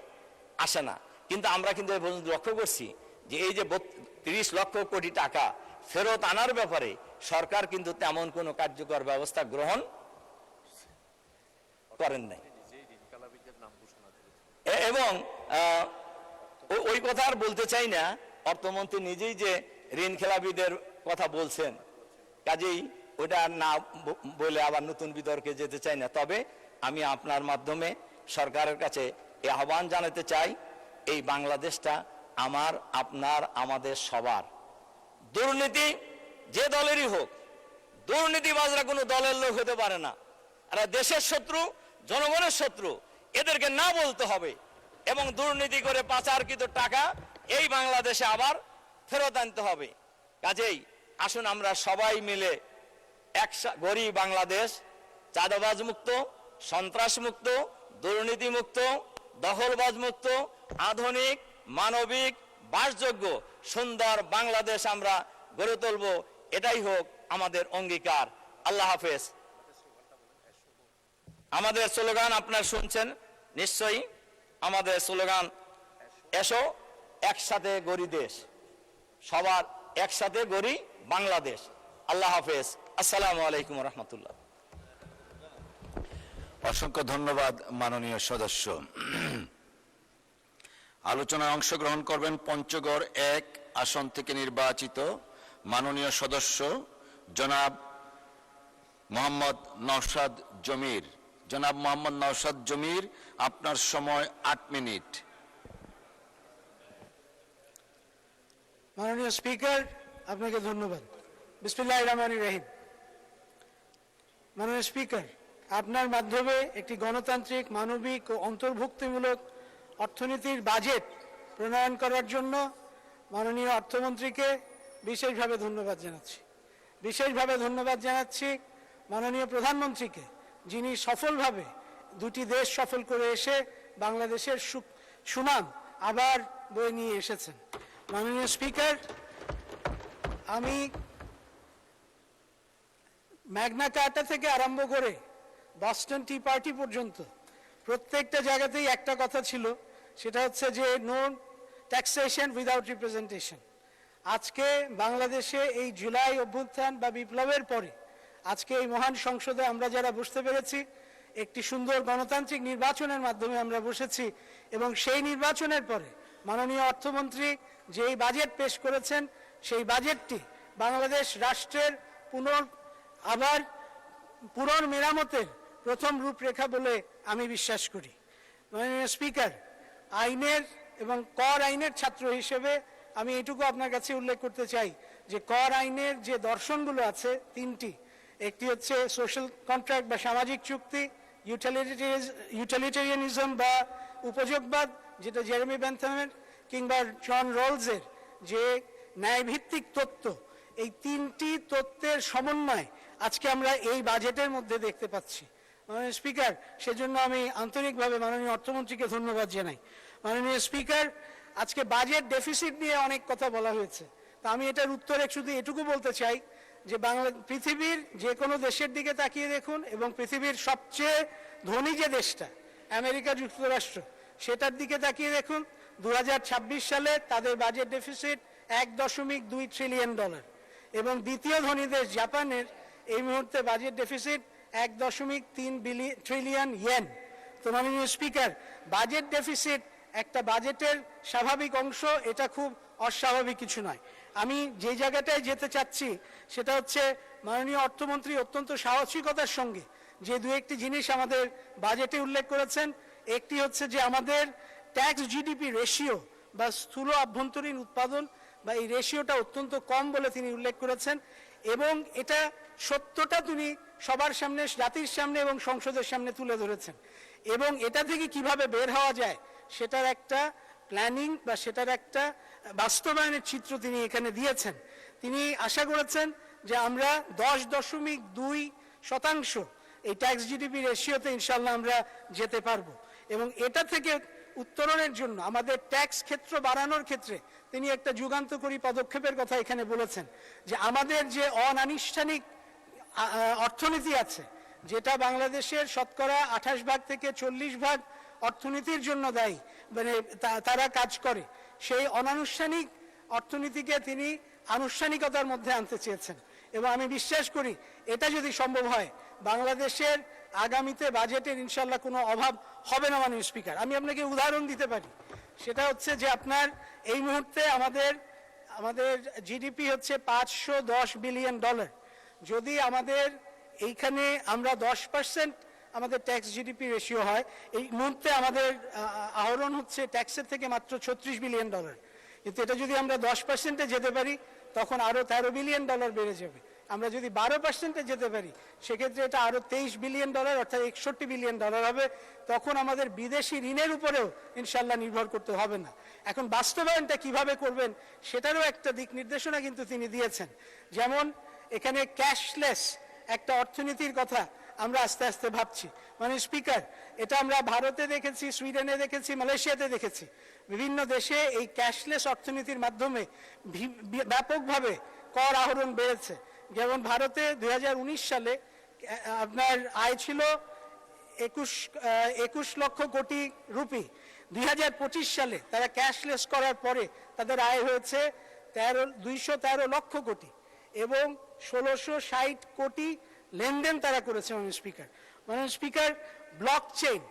আসে না। কিন্তু আমরা কিন্তু লক্ষ্য করছি যে এই যে 30 লক্ষ কোটি টাকা ফেরত আনার ব্যাপারে সরকার কিন্তু তেমন কোনো কার্যকর ব্যবস্থা গ্রহণ করেন নাই। এবং ওই কথা আর বলতে চাই না, অর্থমন্ত্রী নিজেই যে ঋণ খেলাপিদের কথা বলছেন, কাজেই ওটা না বলে আবার নতুন বিতর্কে যেতে চাই না। তবে আমি আপনার মাধ্যমে সরকারের কাছে এই আহ্বান জানাতে চাই, এই বাংলাদেশটা আমার, আপনার, আমাদের সবার। দুর্নীতি যে দলেরই হোক, দুর্নীতিবাজরা কোনো দলের লোক হতে পারে না। এরা দেশের শত্রু, জনগণের শত্রু, এদেরকে না বলতে হবে এবং দুর্নীতি করে পাচারকৃত টাকা এই বাংলাদেশে আবার ফেরত আনতে হবে। কাজেই আসুন আমরা সবাই মিলে গড়ি বাংলাদেশ, চাঁদাবাজ মুক্ত, সন্ত্রাস মুক্ত, দুর্নীতি মুক্ত, দখলবাজ মুক্ত, আধুনিক, মানবিক, বাসযোগ্য সুন্দর বাংলাদেশ আমরা গড়ে তুলব। এটাই হোক আমাদের অঙ্গীকার। আল্লাহ হাফেজ। আমাদের স্লোগান আপনারা শুনছেন নিশ্চয়ই, আমাদের স্লোগান এসো একসাথে গড়ি দেশ, সবার একসাথে গড়ি বাংলাদেশ। আল্লাহ হাফেজ। আসসালামু আলাইকুম রহমতুল্লাহ। অসংখ্য ধন্যবাদ মাননীয় সদস্য। আলোচনায় অংশগ্রহণ করবেন পঞ্চগড় 1 আসন থেকে নির্বাচিত মাননীয় সদস্য জনাব মোহাম্মদ নওশাদ জমির। জনাব মোহাম্মদ নওশাদ জমির, আপনার সময় 8 মিনিট। মাননীয় স্পিকার, আপনাকে ধন্যবাদ। বিসমিল্লাহির রহমানির রহিম। মাননীয় স্পিকার, আপনার মাধ্যমে একটি গণতান্ত্রিক, মানবিক ও অন্তর্ভুক্তিমূলক অর্থনীতির বাজেট প্রণয়ন করার জন্য মাননীয় অর্থমন্ত্রীকে বিশেষভাবে ধন্যবাদ জানাচ্ছি। বিশেষভাবে ধন্যবাদ জানাচ্ছি মাননীয় প্রধানমন্ত্রীকে, যিনি সফলভাবে দুটি দেশ সফল করে এসে বাংলাদেশের সুনাম আবার বয়ে নিয়ে এসেছেন। মাননীয় স্পিকার, আমি ম্যাগনা কার্টা থেকে আরম্ভ করে বস্টন টি পার্টি পর্যন্ত প্রত্যেকটা জায়গাতেই একটা কথা ছিল, সেটা হচ্ছে যে নো ট্যাক্সেশন উইদাউট রিপ্রেজেন্টেশন। আজকে বাংলাদেশে এই জুলাই অভ্যুত্থান বা বিপ্লবের পরে আজকে এই মহান সংসদে আমরা যারা বসতে পেরেছি, একটি সুন্দর গণতান্ত্রিক নির্বাচনের মাধ্যমে আমরা বসেছি এবং সেই নির্বাচনের পরে মাননীয় অর্থমন্ত্রী যেই বাজেট পেশ করেছেন, সেই বাজেটটি বাংলাদেশ রাষ্ট্রের পুনর্মেরামতের প্রথম রূপরেখা বলে আমি বিশ্বাস করি। মাননীয় স্পিকার, আইনের এবং কর আইনের ছাত্র হিসেবে আমি এটুকু আপনার কাছে উল্লেখ করতে চাই যে কর আইনের যে দর্শনগুলো আছে তিনটি, একটি হচ্ছে সোশ্যাল কন্ট্রাক্ট বা সামাজিক চুক্তি, ইউটিলিটেরিয়ানিজম বা উপযোগবাদ যেটা জেরেমি বেন্থামের, কিংবা জন রোলসের যে ন্যায়ভিত্তিক তত্ত্ব। এই তিনটি তত্ত্বের সমন্বয় আজকে আমরা এই বাজেটের মধ্যে দেখতে পাচ্ছি। মাননীয় স্পিকার, সেজন্য আমি আন্তরিকভাবে মাননীয় অর্থমন্ত্রীকে ধন্যবাদ জানাই। মাননীয় স্পিকার, আজকে বাজেট ডেফিসিট নিয়ে অনেক কথা বলা হয়েছে, তা আমি এটার উত্তরে শুধু এটুকু বলতে চাই যে পৃথিবীর যে কোনো দেশের দিকে তাকিয়ে দেখুন এবং পৃথিবীর সবচেয়ে ধনী যে দেশটা আমেরিকা যুক্তরাষ্ট্র, সেটার দিকে তাকিয়ে দেখুন। 2026 সালে তাদের বাজেট ডেফিসিট $1.2 ট্রিলিয়ন এবং দ্বিতীয় ধনী দেশ জাপানের এই মুহূর্তে বাজেট ডেফিসিট 1.3 ট্রিলিয়ন ইয়েন। তো মাননীয় স্পিকার, বাজেট ডেফিসিট একটা বাজেটের স্বাভাবিক অংশ, এটা খুব অস্বাভাবিক কিছু নয়। আমি যে জায়গাটায় যেতে চাচ্ছি সেটা হচ্ছে মাননীয় অর্থমন্ত্রী অত্যন্ত সাহসিকতার সঙ্গে যে দু একটি জিনিস আমাদের বাজেটে উল্লেখ করেছেন। একটি হচ্ছে যে আমাদের ট্যাক্স জিডিপি রেশিও বা স্থূল আভ্যন্তরীণ উৎপাদন বা এই রেশিওটা অত্যন্ত কম বলে তিনি উল্লেখ করেছেন এবং এটা সত্যটা তিনি সবার সামনে, জাতির সামনে এবং সংসদের সামনে তুলে ধরেছেন এবং এটা থেকে কিভাবে বের হওয়া যায় সেটার একটা প্ল্যানিং বা সেটার একটা বাস্তবায়নের চিত্র তিনি এখানে দিয়েছেন। তিনি আশা করেছেন যে আমরা 10.2% এই ট্যাক্স জিডিপি রেশিওতে ইনশাল্লাহ আমরা যেতে পারবো। এবং এটা থেকে উত্তরণের জন্য আমাদের ট্যাক্স ক্ষেত্র বাড়ানোর ক্ষেত্রে তিনি একটা যুগান্তকারী পদক্ষেপের কথা এখানে বলেছেন, যে আমাদের যে অনানুষ্ঠানিক অর্থনীতি আছে, যেটা বাংলাদেশের শতকরা 28% থেকে 40% অর্থনীতির জন্য দায়ী, মানে তারা কাজ করে, সেই অনানুষ্ঠানিক অর্থনীতিকে তিনি আনুষ্ঠানিকতার মধ্যে আনতে চেয়েছেন। এবং আমি বিশ্বাস করি এটা যদি সম্ভব হয়, বাংলাদেশের আগামীতে বাজেটের ইনশাল্লাহ কোনো অভাব হবে না। মাননীয় স্পিকার, আমি আপনাকে উদাহরণ দিতে পারি, সেটা হচ্ছে যে আপনার এই মুহূর্তে আমাদের জিডিপি হচ্ছে $510 বিলিয়ন। যদি আমাদের এইখানে আমরা 10% আমাদের ট্যাক্স জিডিপি রেশিও হয়, এই মুহূর্তে আমাদের আহরণ হচ্ছে ট্যাক্সের থেকে মাত্র $36 বিলিয়ন। কিন্তু এটা যদি আমরা 10%-এ যেতে পারি তখন আরো $13 বিলিয়ন বেড়ে যাবে। আমরা যদি 12%-এ যেতে পারি সেক্ষেত্রে এটা আরো $23 বিলিয়ন, অর্থাৎ $61 বিলিয়ন হবে। তখন আমাদের বিদেশি ঋণের উপরেও ইনশাল্লাহ নির্ভর করতে হবে না। এখন বাস্তবায়নটা কিভাবে করবেন সেটারও একটা দিক নির্দেশনা কিন্তু তিনি দিয়েছেন। যেমন এখানে ক্যাশলেস একটা অর্থনীতির কথা আমরা আস্তে আস্তে ভাবছি। মানে স্পিকার, এটা আমরা ভারতে দেখেছি, সুইডেনে দেখেছি, মালয়েশিয়াতে দেখেছি। বিভিন্ন দেশে এই ক্যাশলেস অর্থনীতির মাধ্যমে ব্যাপকভাবে কর আহরণ বেড়েছে। যেমন ভারতে 2019 সালে আপনার আয় ছিল 21 লক্ষ কোটি রুপি। 2025 সালে তারা ক্যাশলেস করার পরে তাদের আয় হয়েছে 213 লক্ষ কোটি এবং 1660 কোটি লেনদেন তারা করেছে। মাননীয় স্পিকার, ব্লক চেইন,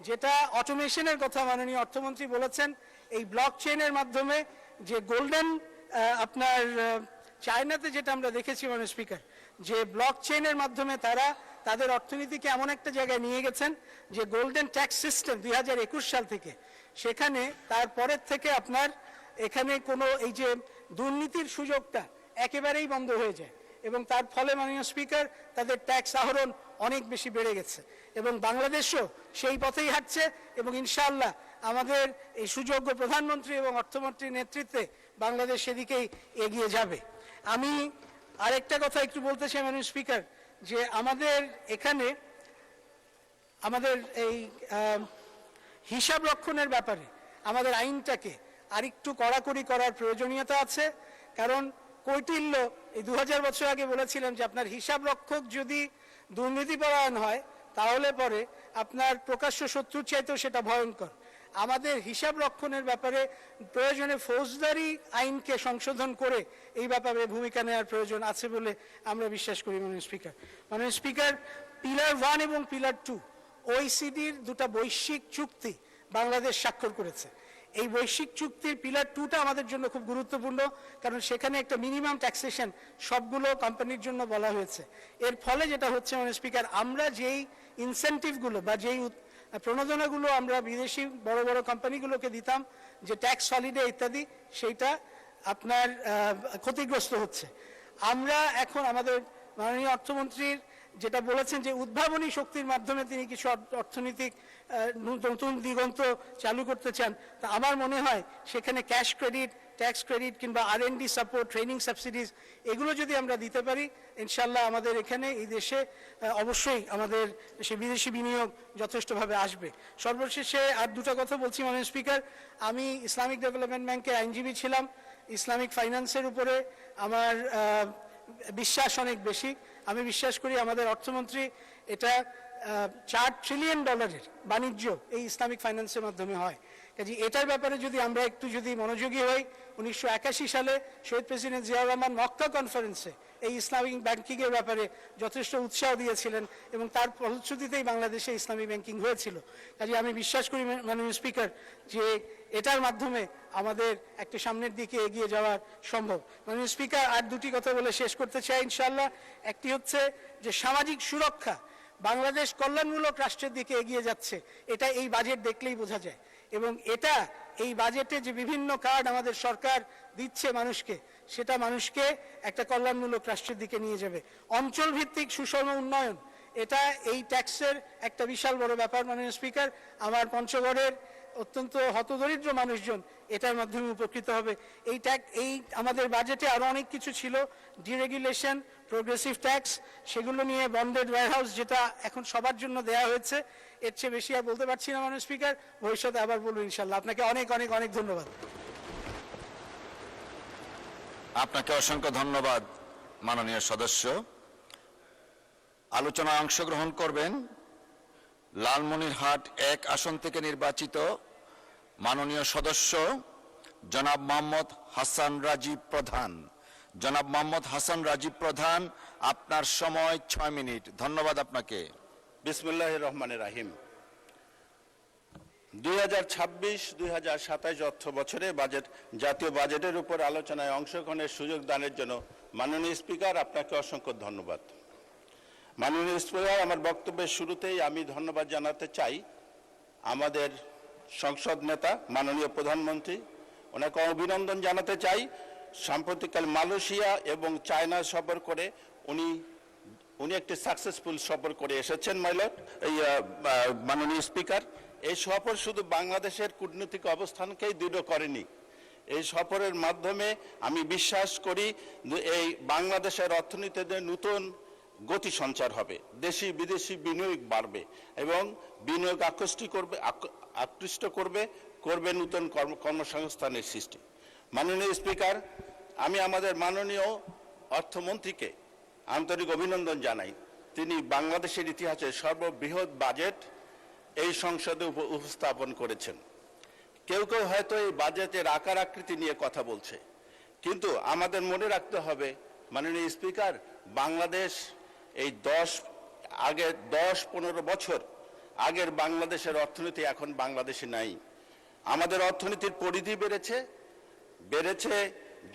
যেটা অটোমেশনের কথা মাননীয় অর্থমন্ত্রী বলেছেন, এই ব্লক চেইনের মাধ্যমে যে গোল্ডেন আপনার চায়নাতে যেটা আমরা দেখেছি মাননীয় স্পিকার, যে ব্লক চেইনের মাধ্যমে তারা তাদের অর্থনীতিকে এমন একটা জায়গায় নিয়ে গেছেন যে গোল্ডেন ট্যাক্স সিস্টেম 2021 সাল থেকে, সেখানে তারপরের থেকে আপনার এখানে কোনো এই যে দুর্নীতির সুযোগটা একেবারেই বন্ধ হয়ে যায় এবং তার ফলে মাননীয় স্পিকার তাদের ট্যাক্স আহরণ অনেক বেশি বেড়ে গেছে এবং বাংলাদেশও সেই পথেই হাঁটছে এবং ইনশাআল্লাহ আমাদের এই সুযোগ্য প্রধানমন্ত্রী এবং অর্থমন্ত্রীর নেতৃত্বে বাংলাদেশ সেদিকেই এগিয়ে যাবে। আমি আরেকটা কথা একটু বলতে চাই মাননীয় স্পিকার, যে আমাদের এখানে আমাদের এই হিসাব রক্ষণের ব্যাপারে আমাদের আইনটাকে আরেকটু কড়াকড়ি করার প্রয়োজনীয়তা আছে। কারণ কৌটিল্য এই 2000 বছর আগে বলেছিলেন যে আপনার হিসাব রক্ষক যদি দুর্নীতিপরায়ণ হয় তাহলে পরে আপনার প্রকাশ্য শত্রুর চাইতেও সেটা ভয়ঙ্কর। আমাদের হিসাব রক্ষণের ব্যাপারে প্রয়োজনে ফৌজদারি আইনকে সংশোধন করে এই ব্যাপারে ভূমিকা নেওয়ার প্রয়োজন আছে বলে আমরা বিশ্বাস করি। মাননীয় স্পিকার, পিলার 1 এবং পিলার 2 ওইসিডির দুটো বৈশ্বিক চুক্তি বাংলাদেশ স্বাক্ষর করেছে। এই বৈশ্বিক চুক্তির পিলার 2টা আমাদের জন্য খুব গুরুত্বপূর্ণ, কারণ সেখানে একটা মিনিমাম ট্যাক্সেশন সবগুলো কোম্পানির জন্য বলা হয়েছে। এর ফলে যেটা হচ্ছে মাননীয় স্পিকার, আমরা যেই ইনসেন্টিভগুলো বা যেই প্রণোদনাগুলো আমরা বিদেশি বড় বড় কোম্পানিগুলোকে দিতাম, যে ট্যাক্স হলিডে ইত্যাদি, সেইটা আপনার ক্ষতিগ্রস্ত হচ্ছে। আমরা এখন আমাদের মাননীয় অর্থমন্ত্রীর যেটা বলেছেন যে উদ্ভাবনী শক্তির মাধ্যমে তিনি কিছু অর্থনৈতিক নতুন দিগন্ত চালু করতে চান, তা আমার মনে হয় সেখানে ক্যাশ ক্রেডিট, ট্যাক্স ক্রেডিট কিংবা R&D সাপোর্ট, ট্রেনিং সাবসিডিজ, এগুলো যদি আমরা দিতে পারি ইনশাল্লাহ আমাদের এখানে এই দেশে অবশ্যই আমাদের সে বিদেশি বিনিয়োগ যথেষ্টভাবে আসবে। সর্বশেষে আর দুটো কথা বলছি মাননীয় স্পিকার, আমি ইসলামিক ডেভেলপমেন্ট ব্যাংকের আইনজীবী ছিলাম। ইসলামিক ফাইন্যান্সের উপরে আমার বিশ্বাস অনেক বেশি। আমি বিশ্বাস করি আমাদের অর্থমন্ত্রী এটা $4 ট্রিলিয়ন বাণিজ্য এই ইসলামিক ফাইন্যান্সের মাধ্যমে হয়। কাজে এটার ব্যাপারে যদি আমরা একটু যদি মনোযোগী হই, 1981 সালে শহীদ প্রেসিডেন্ট জিয়াউর রহমান মক্কা কনফারেন্সে এই ইসলামিক ব্যাংকিংয়ের ব্যাপারে যথেষ্ট উৎসাহ দিয়েছিলেন এবং তার ফলশ্রুতিতেই বাংলাদেশে ইসলামী ব্যাংকিং হয়েছিল। কাজে আমি বিশ্বাস করি মাননীয় স্পিকার যে এটার মাধ্যমে আমাদের একটা সামনের দিকে এগিয়ে যাওয়া সম্ভব। মাননীয় স্পিকার, আর দুটি কথা বলে শেষ করতে চাই ইনশাআল্লাহ। একটি হচ্ছে যে সামাজিক সুরক্ষা, বাংলাদেশ কল্যাণমূলক রাষ্ট্রের দিকে এগিয়ে যাচ্ছে, এটা এই বাজেট দেখলেই বোঝা যায় এবং এটা এই বাজেটে যে বিভিন্ন কার্ড আমাদের সরকার দিচ্ছে মানুষকে, সেটা মানুষকে একটা কল্যাণমূলক রাষ্ট্রের দিকে নিয়ে যাবে। অঞ্চল ভিত্তিক সুষম উন্নয়ন, এটা এই ট্যাক্সের একটা বিশাল বড় ব্যাপার। মাননীয় স্পিকার, আমার পঞ্চগড়ের অত্যন্ত হতদরিদ্র মানুষজন এটার মাধ্যমে উপকৃত হবে। এই আমাদের বাজেটে আরো অনেক কিছু ছিল, ডিরেগুলেশন, প্রোগ্রেসিভ ট্যাক্স, সেগুলো নিয়ে বন্ডেড ওয়্যারহাউস যেটা এখন সবার জন্য দেয়া হয়েছে। এর চেয়ে বেশি আর বলতে পারছি না মাননীয় স্পিকার, ভবিষ্যতে আবার বলবো ইনশাল্লাহ। আপনাকে অনেক অনেক অনেক ধন্যবাদ। আপনাকে অসংখ্য ধন্যবাদ মাননীয় সদস্য। আলোচনায় অংশগ্রহণ করবেন লালমনিরহাট 1 আসন থেকে নির্বাচিত মাননীয় সদস্য জনাব মোহাম্মদ হাসান রাজীব প্রধান। জনাব মোহাম্মদ হাসান রাজীব প্রধান, আপনার সময় 6 মিনিট। ধন্যবাদ আপনাকে। বিসমিল্লাহির রহমানির রাহিম। 2026-2027 অর্থ বছরে জাতীয় বাজেটের উপর আলোচনায় অংশগ্রহণের সুযোগ দানের জন্য মাননীয় স্পিকার আপনাকে অসংখ্য ধন্যবাদ। মাননীয় স্পিকার, আমার বক্তব্যের শুরুতেই আমি ধন্যবাদ জানাতে চাই আমাদের সংসদ নেতা মাননীয় প্রধানমন্ত্রী, ওনাকে অভিনন্দন জানাতে চাই। সাম্প্রতিককাল মালয়েশিয়া এবং চায়না সফর করে উনি একটি সাকসেসফুল সফর করে এসেছেন মাননীয় স্পিকার। এই সফর শুধু বাংলাদেশের কূটনৈতিক অবস্থানকেই দৃঢ় করেনি, এই সফরের মাধ্যমে আমি বিশ্বাস করি এই বাংলাদেশের অর্থনীতিতে নতুন গতি সঞ্চার হবে, দেশি বিদেশি বিনিয়োগ বাড়বে এবং বিনিয়োগ আকৃষ্ট করবে নতুন কর্মসংস্থানের সৃষ্টি। মাননীয় স্পিকার, আমি আমাদের মাননীয় অর্থমন্ত্রীকে আন্তরিক অভিনন্দন জানাই। তিনি বাংলাদেশের ইতিহাসে সর্ববৃহৎ বাজেট এই সংসদে উপস্থাপন করেছেন। কেউ কেউ হয়তো এই বাজেটের আকার আকৃতি নিয়ে কথা বলছে, কিন্তু আমাদের মনে রাখতে হবে মাননীয় স্পিকার, বাংলাদেশ এই 10-15 বছর আগের বাংলাদেশের অর্থনীতি এখন বাংলাদেশে নাই। আমাদের অর্থনীতির পরিধি বেড়েছে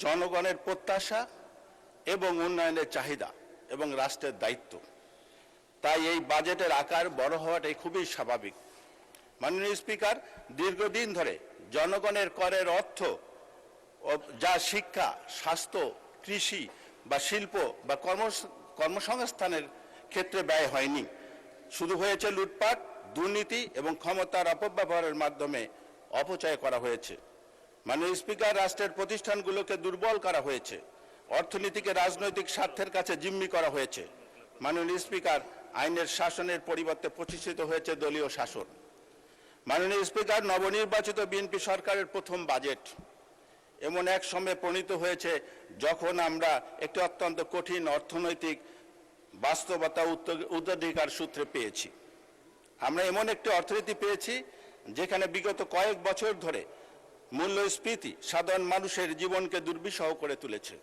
জনগণের প্রত্যাশা এবং উন্নয়নের চাহিদা এবং রাষ্ট্রের দায়িত্ব। তাই এই বাজেটের আকার বড় হওয়াটাই খুবই স্বাভাবিক। মাননীয় স্পিকার, দীর্ঘদিন ধরে জনগণের করের অর্থ যা শিক্ষা, স্বাস্থ্য, কৃষি বা শিল্প বা কর্মসংস্থানের ক্ষেত্রে ব্যয় হয়নি, শুধু হয়েছে লুটপাট, দুর্নীতি এবং ক্ষমতার অপব্যবহারের মাধ্যমে অপচয় করা হয়েছে। মাননীয় স্পিকার, রাষ্ট্রের প্রতিষ্ঠানগুলোকে দুর্বল করা হয়েছে, অর্থনীতিকে রাজনৈতিক স্বার্থের কাছে জিম্মি করা হয়েছে। মাননীয় স্পিকার, আইনের শাসনের পরিবর্তে প্রতিষ্ঠিত হয়েছে দলীয় শাসন। মাননীয় স্পিকার, নবনির্বাচিত বিএনপি সরকারের প্রথম বাজেট এমন এক সময়ে প্রণীত হয়েছে যখন আমরা একটি অত্যন্ত কঠিন অর্থনৈতিক বাস্তবতা উত্তরাধিকার সূত্রে পেয়েছি। আমরা এমন একটি অর্থনীতি পেয়েছি যেখানে বিগত কয়েক বছর ধরে মূল্যস্ফীতি সাধারণ মানুষের জীবনকে দুর্বিষহ করে তুলেছে,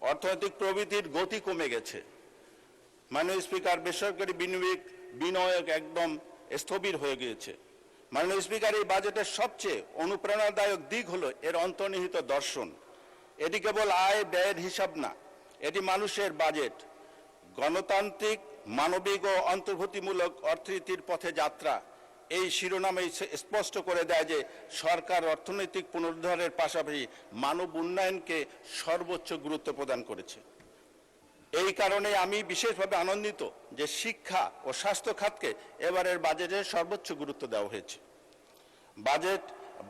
অর্থনৈতিক প্রবৃদ্ধির গতি কমে গেছে। মাননীয় স্পিকার, বেসরকারি বিনিয়োগ একদম স্থবির হয়ে গিয়েছে। মাননীয় স্পিকার, এই বাজেটের সবচেয়ে অনুপ্রেরণাদায়ক দিক হলো এর অন্তর্নিহিত দর্শন। এটি কেবল আয় ব্যয়ের হিসাব না, এটি মানুষের বাজেট। গণতান্ত্রিক, মানবিক ও অন্তর্ভুক্তিমূলক অর্থনীতির পথে যাত্রা এই শিরোনামে স্পষ্ট করে দেয় যে সরকার অর্থনৈতিক পুনরুদ্ধারের পাশাপাশি মানব উন্নয়নকে সর্বোচ্চ গুরুত্ব প্রদান করেছে। এই কারণে আমি বিশেষভাবে আনন্দিত যে শিক্ষা ও স্বাস্থ্য খাতকে এবারের বাজেটে সর্বোচ্চ গুরুত্ব দেওয়া হয়েছে।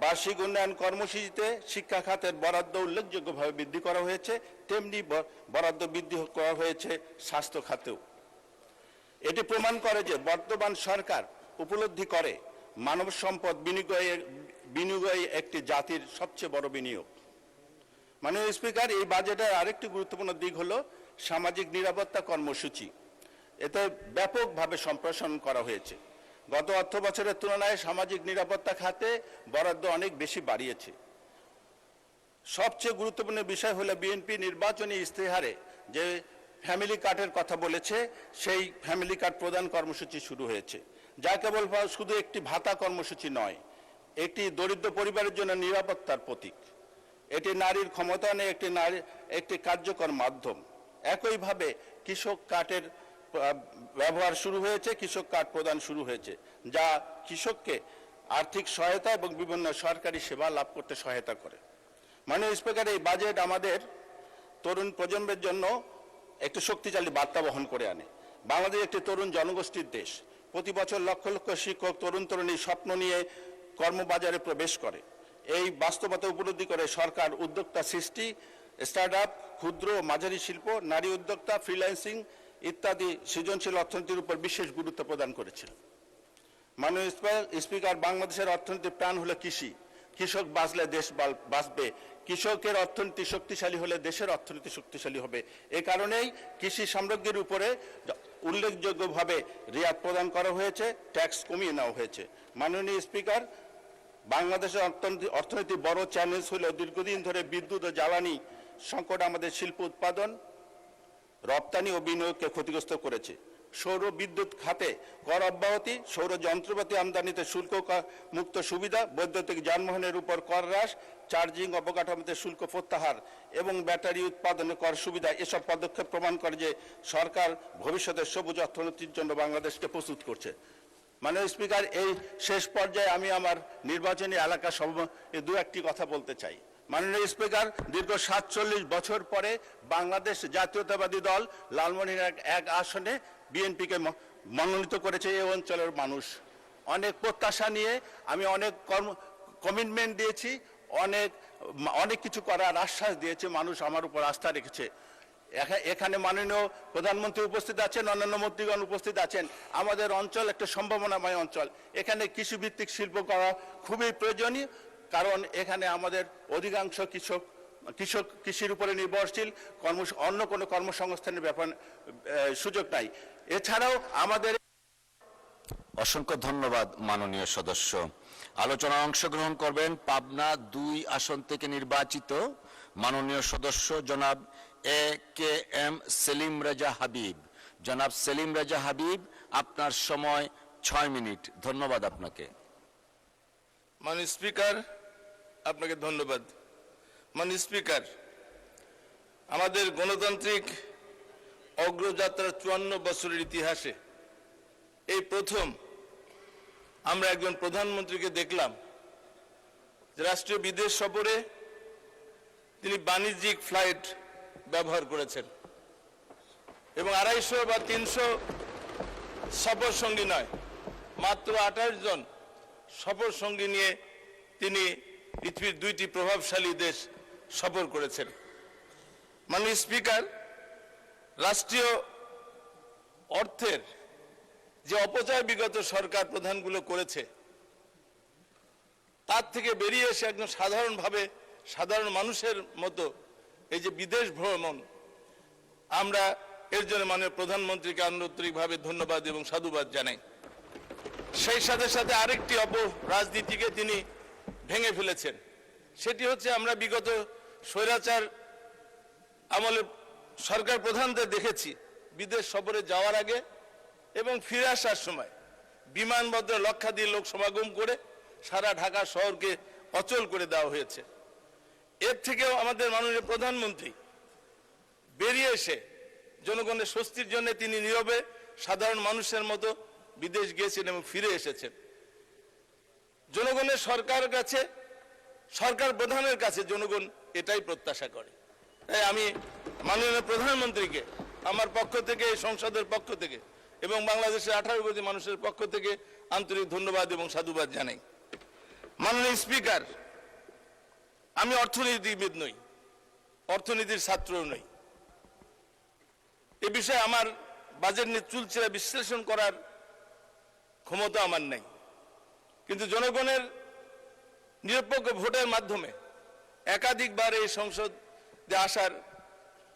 বার্ষিক উন্নয়ন কর্মসূচিতে শিক্ষা খাতের বরাদ্দ উল্লেখযোগ্যভাবে বৃদ্ধি করা হয়েছে, তেমনি বরাদ্দ বৃদ্ধি করা হয়েছে স্বাস্থ্য খাতেও। এটি প্রমাণ করে যে বর্তমান সরকার উপলব্ধি করে মানব সম্পদ বিনিয়োগ একটি জাতির সবচেয়ে বড় বিনিয়োগ। মাননীয় স্পিকার, এই বাজেটের আরেকটি গুরুত্বপূর্ণ দিক হলো সামাজিক নিরাপত্তা কর্মসূচি। এতে ব্যাপকভাবে সম্প্রসারণ করা হয়েছে। গত অর্থ বছরের তুলনায় সামাজিক নিরাপত্তা খাতে বরাদ্দ অনেক বেশি বাড়িয়েছে। সবচেয়ে গুরুত্বপূর্ণ বিষয় হলো বিএনপি নির্বাচনী ইস্তেহারে যে ফ্যামিলি কার্ডের কথা বলেছে, সেই ফ্যামিলি কার্ড প্রদান কর্মসূচি শুরু হয়েছে, যা কেবল শুধু একটি ভাতা কর্মসূচি নয়, একটি দরিদ্র পরিবারের জন্য নিরাপত্তার প্রতীক। এটি নারীর ক্ষমতায়নে একটি কার্যকর মাধ্যম। একইভাবে কৃষক কার্ডের ব্যবহার শুরু হয়েছে, কৃষক কার্ড প্রদান শুরু হয়েছে, যা কৃষককে আর্থিক সহায়তা এবং বিভিন্ন সরকারি সেবা লাভ করতে সহায়তা করে। মাননীয় স্পিকার, এই বাজেট আমাদের তরুণ প্রজন্মের জন্য একটি শক্তিশালী বার্তা বহন করে আনে। বাংলাদেশ একটি তরুণ জনগোষ্ঠীর দেশ। প্রতি বছর লক্ষ লক্ষ শিক্ষক তরুণ তরুণী স্বপ্ন নিয়ে কর্মবাজারে প্রবেশ করে, এই বাস্তবতা উপলব্ধি করে সরকার উদ্যোক্তা সৃষ্টি, স্টার্ট আপ, ক্ষুদ্র ও মাঝারি শিল্প, নারী উদ্যোক্তা, ফ্রিল্যান্সিং ইত্যাদি সৃজনশীল অর্থনীতির উপর বিশেষ গুরুত্ব প্রদান করেছে। মাননীয় স্পিকার, বাংলাদেশের অর্থনীতির প্রাণ হলো কৃষি। কৃষক বাঁচলে দেশ বাঁচবে। কৃষকের অর্থনীতি শক্তিশালী হলে দেশের অর্থনীতি শক্তিশালী হবে। এ কারণেই কৃষি সামগ্রীর উপরে উল্লেখযোগ্যভাবে রিয়াত প্রদান করা হয়েছে, ট্যাক্স কমিয়ে নেওয়া হয়েছে। মাননীয় স্পিকার, বাংলাদেশের অর্থনীতি বড় চ্যালেঞ্জ হলো দীর্ঘদিন ধরে বিদ্যুৎ ও জ্বালানি সংকট আমাদের শিল্প উৎপাদন, রপ্তানি ও বিনিয়োগকে ক্ষতিগ্রস্ত করেছে। সৌর বিদ্যুৎ খাতে কর অব্যাহতি, সৌর যন্ত্রপাতি আমদানিতে শুল্ক মুক্ত সুবিধা, বৈদ্যুতিক যানবাহনের উপর কর হ্রাস, চার্জিং অবকাঠামোতে শুল্ক প্রত্যাহার এবং ব্যাটারি উৎপাদনে কর সুবিধা, এসব পদক্ষেপ প্রমাণ করে যে সরকার ভবিষ্যতের সবুজ অর্থনীতির জন্য বাংলাদেশকে প্রস্তুত করছে। মাননীয় স্পিকার, এই শেষ পর্যায়ে আমি আমার নির্বাচনী এলাকা দু একটি কথা বলতে চাই। মাননীয় স্পিকার, দীর্ঘ 47 বছর পরে বাংলাদেশ জাতীয়তাবাদী দল লালমনিরহাট 1 আসনে বিএনপিকে মনোনীত করেছে। এই অঞ্চলের মানুষ অনেক প্রত্যাশা নিয়ে, আমি অনেক কমিটমেন্ট দিয়েছি, অনেক কিছু করার আশ্বাস দিয়েছে, মানুষ আমার উপর আস্থা রেখেছে। এখানে মাননীয় প্রধানমন্ত্রী উপস্থিত আছেন, অন্যান্য মন্ত্রীগণ উপস্থিত আছেন। আমাদের অঞ্চল একটা সম্ভাবনাময় অঞ্চল। এখানে কৃষিভিত্তিক শিল্প করা খুবই প্রয়োজনীয়, কারণ এখানে আমাদের অধিকাংশ কৃষক কৃষির উপরে নির্ভরশীল, অন্য কোনো কর্মসংস্থানের সুযোগ নাই। এছাড়াও আমাদের অসংখ্য ধন্যবাদ মাননীয় সদস্য। আলোচনায় অংশগ্রহণ করবেন পাবনা 2 আসন থেকে নির্বাচিত মাননীয় সদস্য জনাব AKM সেলিম রেজা হাবিব। জনাব সেলিম রেজা হাবিব, আপনার সময় 6 মিনিট। ধন্যবাদ আপনাকে। মাননীয় স্পিকার, আপনাকে ধন্যবাদ। মাননীয় স্পিকার, আমাদের গণতান্ত্রিক অগ্রযাত্রার 54 বছরের ইতিহাসে এই প্রথম আমরা একজন প্রধানমন্ত্রীকে দেখলাম যে রাষ্ট্রীয় বিদেশ সফরে তিনি বাণিজ্যিক ফ্লাইট ব্যবহার করেছেন এবং 250 বা 300 সফর সঙ্গী নয়, মাত্র 28 জন সফর সঙ্গী নিয়ে তিনি পৃথিবীর 2টি প্রভাবশালী দেশ সফর করেছেন। মাননীয় স্পিকার, রাষ্ট্রীয় অর্থের যে অপচয় বিগত সরকার প্রধানগুলো করেছে, তার থেকে বেরিয়ে এসে একজন সাধারণ মানুষের মতো এই যে বিদেশ ভ্রমণ, আমরা এর জন্য মাননীয় প্রধানমন্ত্রীকে আন্তরিকভাবে ধন্যবাদ এবং সাধুবাদ জানাই। সেই সাথে সাথে আরেকটি রাজনীতিকে তিনি ভেঙে ফেলেছেন, সেটি হচ্ছে আমরা বিগত স্বৈরাচার আমলে সরকার প্রধানদের দেখেছি বিদেশ সফরে যাওয়ার আগে এবং ফিরে আসার সময় বিমানবন্দরে লক্ষাধিক লোক সমাগম করে সারা ঢাকা শহরকে অচল করে দেওয়া হয়েছে। এর থেকেও আমাদের মাননীয় প্রধানমন্ত্রী বেরিয়ে এসে জনগণের স্বস্তির জন্য তিনি নীরবে সাধারণ মানুষের মতো বিদেশ গিয়েছেন এবং ফিরে এসেছেন। জনগণের সরকার প্রধানের কাছে জনগণ এটাই প্রত্যাশা করে। তাই আমি মাননীয় প্রধানমন্ত্রীকে আমার পক্ষ থেকে, সংসদের পক্ষ থেকে এবং বাংলাদেশের 18 কোটি মানুষের পক্ষ থেকে আন্তরিক ধন্যবাদ এবং সাধুবাদ জানাই। মাননীয় স্পিকার, আমি অর্থনীতিবিদ নই, অর্থনীতির ছাত্রও নই। এ বিষয়ে আমার বাজেট নিয়ে চুলচেরা বিশ্লেষণ করার ক্ষমতা আমার নাই, কিন্তু জনগণের নিরপেক্ষ ভোটের মাধ্যমে একাধিকবার এই সংসদে আসার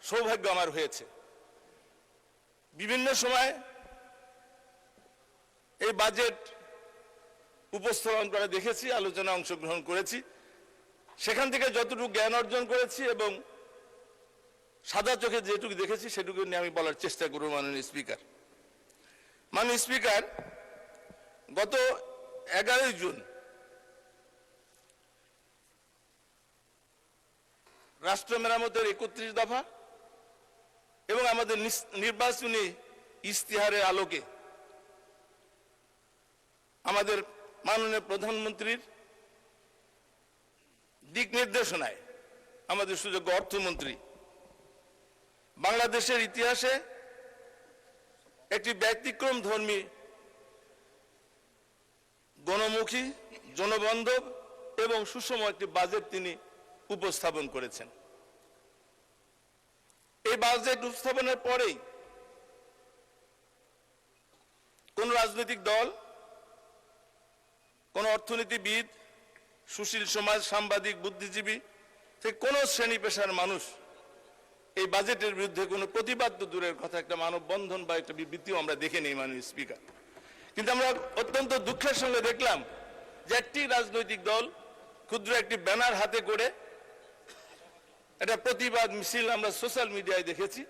সৌভাগ্য আমার হয়েছে। বিভিন্ন সময় এই বাজেট উপস্থাপন করে দেখেছি, আলোচনায় অংশগ্রহণ করেছি, সেখান থেকে যতটুকু জ্ঞান অর্জন করেছি এবং সাদা চোখে যেটুকু দেখেছি সেটুকু নিয়ে আমি বলার চেষ্টা করব। মাননীয় স্পিকার, গত 11 জুন রাষ্ট্র মেরামতের 31 দফা এবং আমাদের নির্বাচনী ইশতেহারের আলোকে আমাদের মাননীয় প্রধানমন্ত্রীর দিক নির্দেশনায় আমাদের সুযোগ্য অর্থমন্ত্রী বাংলাদেশের ইতিহাসে একটি ব্যতিক্রম ধর্মী, গণমুখী, জনবান্ধব এবং সুষম একটি বাজেট তিনি উপস্থাপন করেছেন। এই বাজেট উপস্থাপনের পরেই কোন রাজনৈতিক দল, কোন অর্থনীতিবিদ, সুশীল সমাজ, সাংবাদিক, বুদ্ধিজীবী থেকে কোন শ্রেণী পেশার মানুষ এই বাজেটের বিরুদ্ধে কোনো প্রতিবাদ তো দূরের কথা, একটা মানববন্ধন বা একটা বিবৃতিও আমরা দেখে নেই মাননীয় স্পিকার। কিন্তু আমরা অত্যন্ত দুঃখের সঙ্গে দেখলাম যে একটি রাজনৈতিক দল ক্ষুদ্র একটি ব্যানার হাতে করে একটা প্রতিবাদ মিছিল আমরা সোশ্যাল মিডিয়ায় দেখেছি।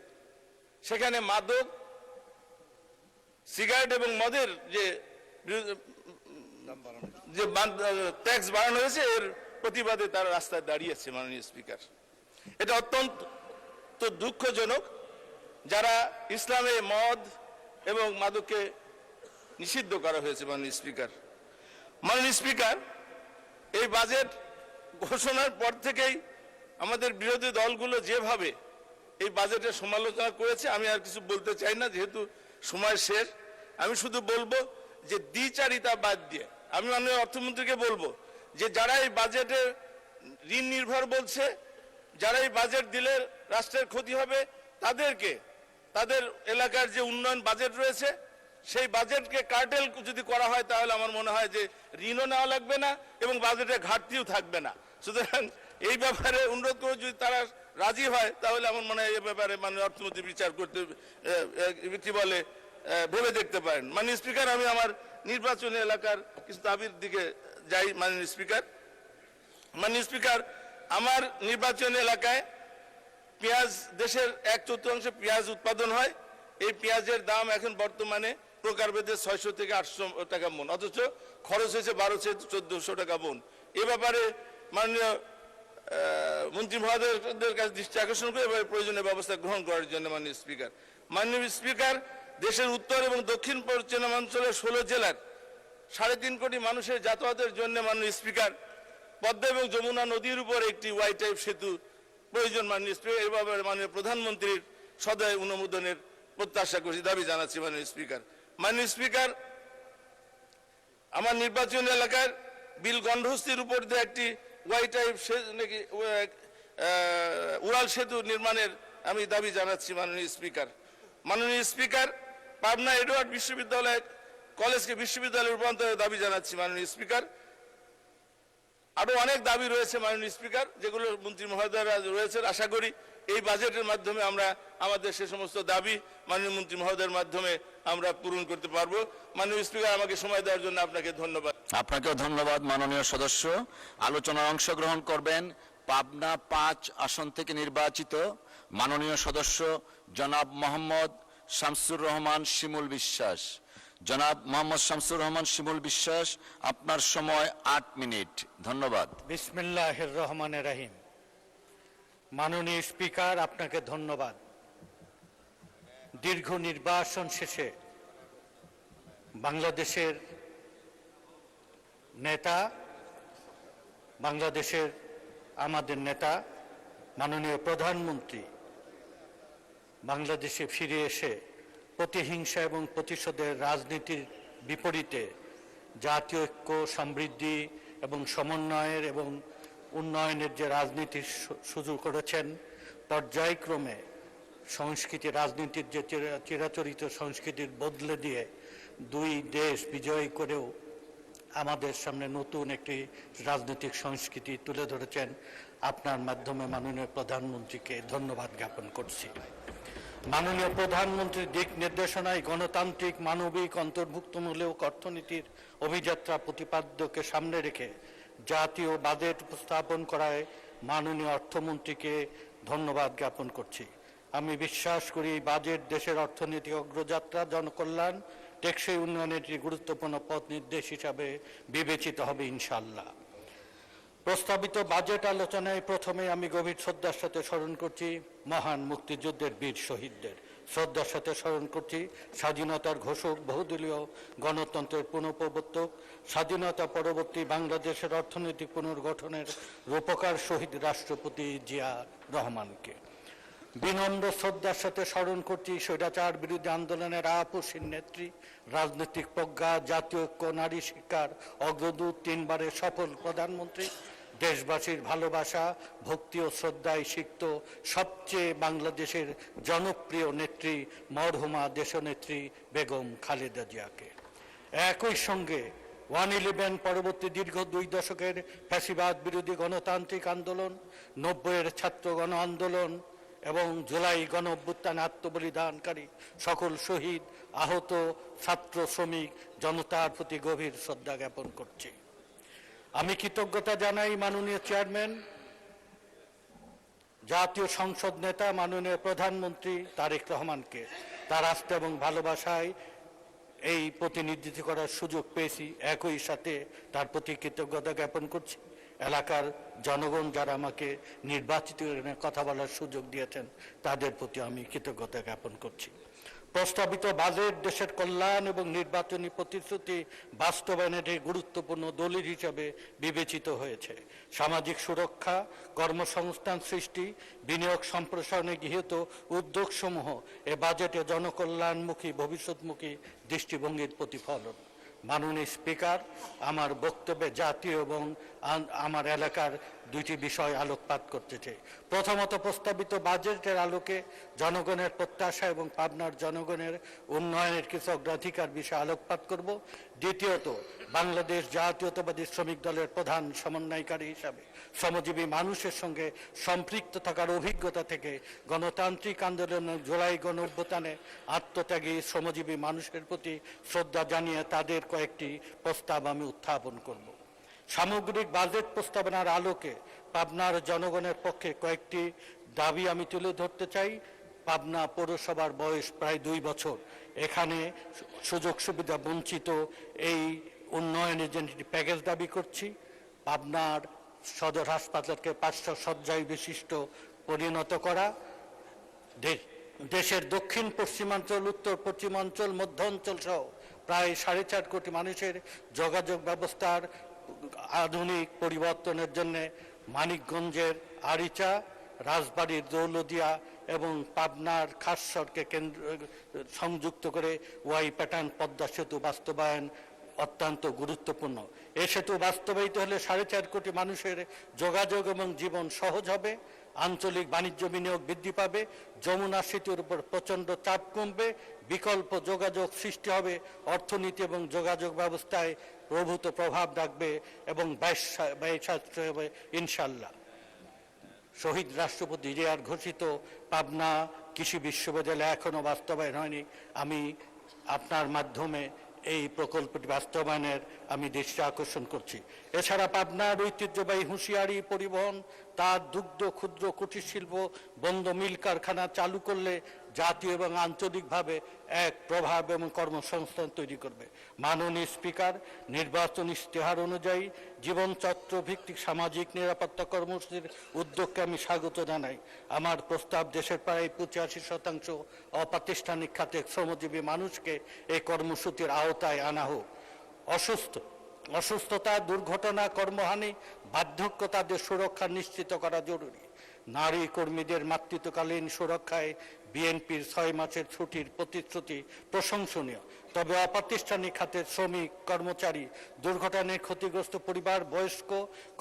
সেখানে মাদক, সিগারেট এবং মদের যে ট্যাক্স বাড়ানো হয়েছে এর প্রতিবাদে তারা রাস্তায় দাঁড়িয়েছে মাননীয় স্পিকার। এটা অত্যন্ত দুঃখজনক। যারা ইসলামে মদ এবং মাদককে নিষিদ্ধ করা হয়েছে মাননীয় স্পিকার। মাননীয় স্পিকার, এই বাজেট ঘোষণার পর থেকেই আমাদের বিরোধী দলগুলো যেভাবে এই বাজেটের সমালোচনা করেছে, আমি আর কিছু বলতে চাই না যেহেতু সময় শেষ। আমি শুধু বলবো যে দ্বিচারিতা বাদ দিয়ে আমি মাননীয় অর্থমন্ত্রীকে বলবো যে যারা এই বাজেটে ঋণ নির্ভর বলছে, যারা এই বাজেট দিলে রাষ্ট্রের ক্ষতি হবে, তাদেরকে তাদের এলাকার যে উন্নয়ন বাজেট রয়েছে সেই বাজেটকে কার্টেল যদি করা হয় তাহলে আমার মনে হয় যে ঋণও নেওয়া লাগবে না এবং বাজেটের ঘাটতিও থাকবে না। সুতরাং এই ব্যাপারে অনুরোধ করে যদি তারা রাজি হয় তাহলে আমার মনে হয় এই ব্যাপারে মাননীয় অর্থমন্ত্রী বিচার করতে কি বলে ভেবে দেখতে পারেন। মাননীয় স্পিকার, আমি আমার নির্বাচনী এলাকার কিছু দাবির দিকে যাই। মাননীয় স্পিকার, আমার নির্বাচনী এলাকায় পেঁয়াজ, দেশের 1/4 পেঁয়াজ উৎপাদন হয়। এই পেঁয়াজের দাম এখন বর্তমানে প্রকারভেদে 600 থেকে 800 টাকা মন, অথচ খরচ হয়েছে 1200-1400 টাকা মন। এ ব্যাপারে মাননীয় মন্ত্রী মহোদয়দের কাছে দৃষ্টি আকর্ষণ করে এবার প্রয়োজনীয় ব্যবস্থা গ্রহণ করার জন্য মাননীয় স্পিকার, দেশের উত্তর এবং দক্ষিণ পশ্চিমাঞ্চলের 16 জেলার 3.5 কোটি মানুষের যাতায়াতের জন্য মাননীয় স্পিকার পদ্মা এবং যমুনা নদীর উপর একটি ওয়াই টাইপ সেতু প্রয়োজন। মাননীয় স্পিকার, এই ব্যাপারে মাননীয় প্রধানমন্ত্রীর সদয় অনুমোদনের প্রত্যাশা করছি, দাবি জানাচ্ছি মাননীয় স্পিকার। মাননীয় স্পিকার, আমার নির্বাচনী এলাকার বিল গন্ডহস্তির উপর দিয়ে একটি ওয়াই টাইপ নাকি উড়াল সেতু নির্মাণের আমি দাবি জানাচ্ছি মাননীয় স্পিকার। পাবনা এডওয়ার্ড বিশ্ববিদ্যালয় কলেজকে বিশ্ববিদ্যালয়ে রূপান্তরের দাবি জানাচ্ছি মাননীয় স্পিকার। আরো অনেক দাবি রয়েছে মাননীয় স্পিকার, যেগুলো মন্ত্রী মহোদয়রা রয়েছেন। আশা করি এই বাজেটের মাধ্যমে আমরা আমাদের সে সমস্ত দাবি মাননীয় মন্ত্রী মহোদয়ের মাধ্যমে আমরা পূরণ করতে পারবো। মাননীয় স্পিকার, আমাকে সময় দেওয়ার জন্য আপনাকে ধন্যবাদ। আপনাকেও ধন্যবাদ মাননীয় সদস্য। আলোচনায় অংশগ্রহণ করবেন পাবনা 5 আসন থেকে নির্বাচিত মাননীয় সদস্য জনাব মোহাম্মদ শামসুর রহমান শিমুল বিশ্বাস। জনাব মোহাম্মদ শামসুর রহমান শিমুল বিশ্বাস, আপনার সময় 8 মিনিট। ধন্যবাদ। বিসমিল্লাহির রহমানির রহিম। মাননীয় স্পিকার, আপনাকে ধন্যবাদ। দীর্ঘ নির্বাচন শেষে বাংলাদেশের নেতা, বাংলাদেশের আমাদের নেতা মাননীয় প্রধানমন্ত্রী বাংলাদেশে ফিরে এসে প্রতিহিংসা এবং প্রতিশোধের রাজনীতির বিপরীতে জাতীয় ঐক্য, সমৃদ্ধি এবং সমন্বয়ের এবং উন্নয়নের যে রাজনীতি শুরু করেছেন, পর্যায়ক্রমে সংস্কৃতি রাজনীতির যে চিরাচরিত সংস্কৃতির বদলে দিয়ে দুই দেশ বিজয় করেও আমাদের সামনে নতুন একটি রাজনৈতিক সংস্কৃতি তুলে ধরেছেন। আপনার মাধ্যমে মাননীয় প্রধানমন্ত্রীকে ধন্যবাদ জ্ঞাপন করছি। মাননীয় প্রধানমন্ত্রীর দিক নির্দেশনায় গণতান্ত্রিক, মানবিক, অন্তর্ভুক্তমূলক অর্থনীতির অভিযাত্রা প্রতিপাদ্যকে সামনে রেখে জাতীয় বাজেট উপস্থাপন করায় মাননীয় অর্থমন্ত্রীকে ধন্যবাদ জ্ঞাপন করছি। আমি বিশ্বাস করি এই বাজেট দেশের অর্থনৈতিক অগ্রযাত্রা, জনকল্যাণ, টেকসই উন্নয়নের একটি গুরুত্বপূর্ণ পথ নির্দেশ হিসাবে বিবেচিত হবে ইনশাআল্লাহ। প্রস্তাবিত বাজেট আলোচনায় প্রথমে আমি গভীর শ্রদ্ধার সাথে স্মরণ করছি মহান মুক্তিযুদ্ধের বীর শহীদদের। শ্রদ্ধার সাথে স্মরণ করছি স্বাধীনতার ঘোষক, বহুদলীয় গণতন্ত্রের পুনঃপ্রবর্তক, স্বাধীনতা পরবর্তী বাংলাদেশের অর্থনৈতিক পুনর্গঠনের রূপকার শহীদ রাষ্ট্রপতি জিয়া রহমানকে। বিনম্র শ্রদ্ধার সাথে স্মরণ করছি স্বৈরাচার বিরোধী আন্দোলনের আপসীন নেত্রী, রাজনৈতিক প্রজ্ঞা, জাতীয় ঐক্য, নারী শিক্ষার অগ্রদূত, 3 বারের সফল প্রধানমন্ত্রী, দেশবাসীর ভালোবাসা, ভক্তি ও শ্রদ্ধায় সিক্ত সবচেয়ে বাংলাদেশের জনপ্রিয় নেত্রী মরহুমা দেশনেত্রী বেগম খালেদা জিয়াকে। একই সঙ্গে 111 পরবর্তী দীর্ঘ 2 দশকের ফ্যাসিবাদ বিরোধী গণতান্ত্রিক আন্দোলন, 90-এর ছাত্র গণ আন্দোলন এবং জুলাই গণ অভ্যুত্থানে আত্মবলিদানকারী সকল শহীদ, আহত ছাত্র, শ্রমিক জনতার প্রতি গভীর শ্রদ্ধা জ্ঞাপন করছি। আমি কৃতজ্ঞতা জানাই মাননীয় চেয়ারম্যান, জাতীয় সংসদ নেতা মাননীয় প্রধানমন্ত্রী তারেক রহমানকে তার আস্থা এবং ভালোবাসায় এই প্রতিনিধিত্ব করার সুযোগ পেয়েছি। একই সাথে তার প্রতি কৃতজ্ঞতা জ্ঞাপন করছি এলাকার জনগণ যারা আমাকে নির্বাচিত করে কথা বলার সুযোগ দিয়েছেন, তাদের প্রতি আমি কৃতজ্ঞতা জ্ঞাপন করছি। প্রস্তাবিত বাজেট দেশের কল্যাণ এবং নির্বাচনী প্রতিশ্রুতি বাস্তবায়নের একটি গুরুত্বপূর্ণ দলিল হিসেবে বিবেচিত হয়েছে। সামাজিক সুরক্ষা, কর্মসংস্থান সৃষ্টি, বিনিয়োগ সম্প্রসারণে গৃহীত উদ্যোগসমূহ এ বাজেটে জনকল্যাণমুখী, ভবিষ্যৎমুখী দৃষ্টিভঙ্গির প্রতিফলন। মাননীয় স্পিকার, আমার বক্তব্যে জাতীয় এবং আমার এলাকার 2টি বিষয় আলোকপাত করতে চাই। প্রথমত, প্রস্তাবিত বাজেটের আলোকে জনগণের প্রত্যাশা এবং পাবনার জনগণের উন্নয়নের কিছু অগ্রাধিকার বিষয়ে আলোকপাত করব। দ্বিতীয়ত, বাংলাদেশ জাতীয়তাবাদী শ্রমিক দলের প্রধান সমন্বয়কারী হিসাবে শ্রমজীবী মানুষের সঙ্গে সম্পৃক্ত থাকার অভিজ্ঞতা থেকে গণতান্ত্রিক আন্দোলন, জুলাই গণ অভ্যুত্থানে আত্মত্যাগী শ্রমজীবী মানুষের প্রতি শ্রদ্ধা জানিয়ে তাদের কয়েকটি প্রস্তাব আমি উত্থাপন করব। সামগ্রিক বাজেট প্রস্তাবনার আলোকে পাবনার জনগণের পক্ষে কয়েকটি দাবি আমি তুলে ধরতে চাই। পাবনা পৌরসভার বয়স প্রায় 2 বছর। এখানে সুযোগ সুবিধা বঞ্চিত এই উন্নয়নের জন্য প্যাকেজ দাবি করছি। পাবনার সদর হাসপাতালকে 500 শয্যায় বিশিষ্ট পরিণত করা, দেশের দক্ষিণ পশ্চিমাঞ্চল, উত্তর পশ্চিমাঞ্চল, মধ্য অঞ্চল সহ প্রায় 4.5 কোটি মানুষের যোগাযোগ ব্যবস্থার আধুনিক পরিবর্তনের জন্য মানিকগঞ্জের আরিচা, রাজবাড়ির দৌলদিয়া এবং পাবনার খাসসরকে কেন্দ্র সংযুক্ত করে ওয়াই প্যাটার্ন পদ্মা সেতু বাস্তবায়ন অত্যন্ত গুরুত্বপূর্ণ। এ সেতু বাস্তবায়িত হলে 4.5 কোটি মানুষের যোগাযোগ এবং জীবন সহজ হবে, আঞ্চলিক বাণিজ্য বিনিয়োগ বৃদ্ধি পাবে, যমুনা সেতুর উপর প্রচণ্ড চাপ কমবে, বিকল্প যোগাযোগ সৃষ্টি হবে, অর্থনীতি এবং যোগাযোগ ব্যবস্থায় প্রভূত প্রভাব রাখবে এবং ব্যয় সাশ্রয় হবে ইনশাল্লাহ। শহীদ রাষ্ট্রপতি জিয়ার ঘোষিত পাবনা কৃষি বিশ্ববিদ্যালয় এখনো বাস্তবায়ন হয়নি। আমি আপনার মাধ্যমে এই প্রকল্পটি বাস্তবায়নের আমি দৃষ্টি আকর্ষণ করছি। এছাড়া পাবনার ঐতিহ্যবাহী হুঁশিয়ারি পরিবহন, তার দুগ্ধ, ক্ষুদ্র কুটির শিল্প, বন্ধ মিল কারখানা চালু করলে জাতীয় এবং আঞ্চলিকভাবে এক প্রভাব এবং কর্মসংস্থান তৈরি করবে। মাননীয় স্পিকার, নির্বাচন ইশতেহার অনুযায়ী জীবনচক্র ভিত্তিক সামাজিক নিরাপত্তা কর্মসূচির উদ্যোগকে আমি স্বাগত জানাই। আমার প্রস্তাব দেশের প্রায় 85% অপ্রাতিষ্ঠানিক খাতে শ্রমজীবী মানুষকে এই কর্মসূচির আওতায় আনা হোক। অসুস্থতা, দুর্ঘটনা, কর্মহানি, বার্ধক্য, তাদের সুরক্ষা নিশ্চিত করা জরুরি। নারী কর্মীদের মাতৃত্বকালীন সুরক্ষায় বিএনপির 6 মাসের ছুটির প্রতিশ্রুতি প্রশংসনীয়। তবে অপ্রাতিষ্ঠানিক খাতের শ্রমিক, কর্মচারী, দুর্ঘটনায় ক্ষতিগ্রস্ত পরিবার, বয়স্ক,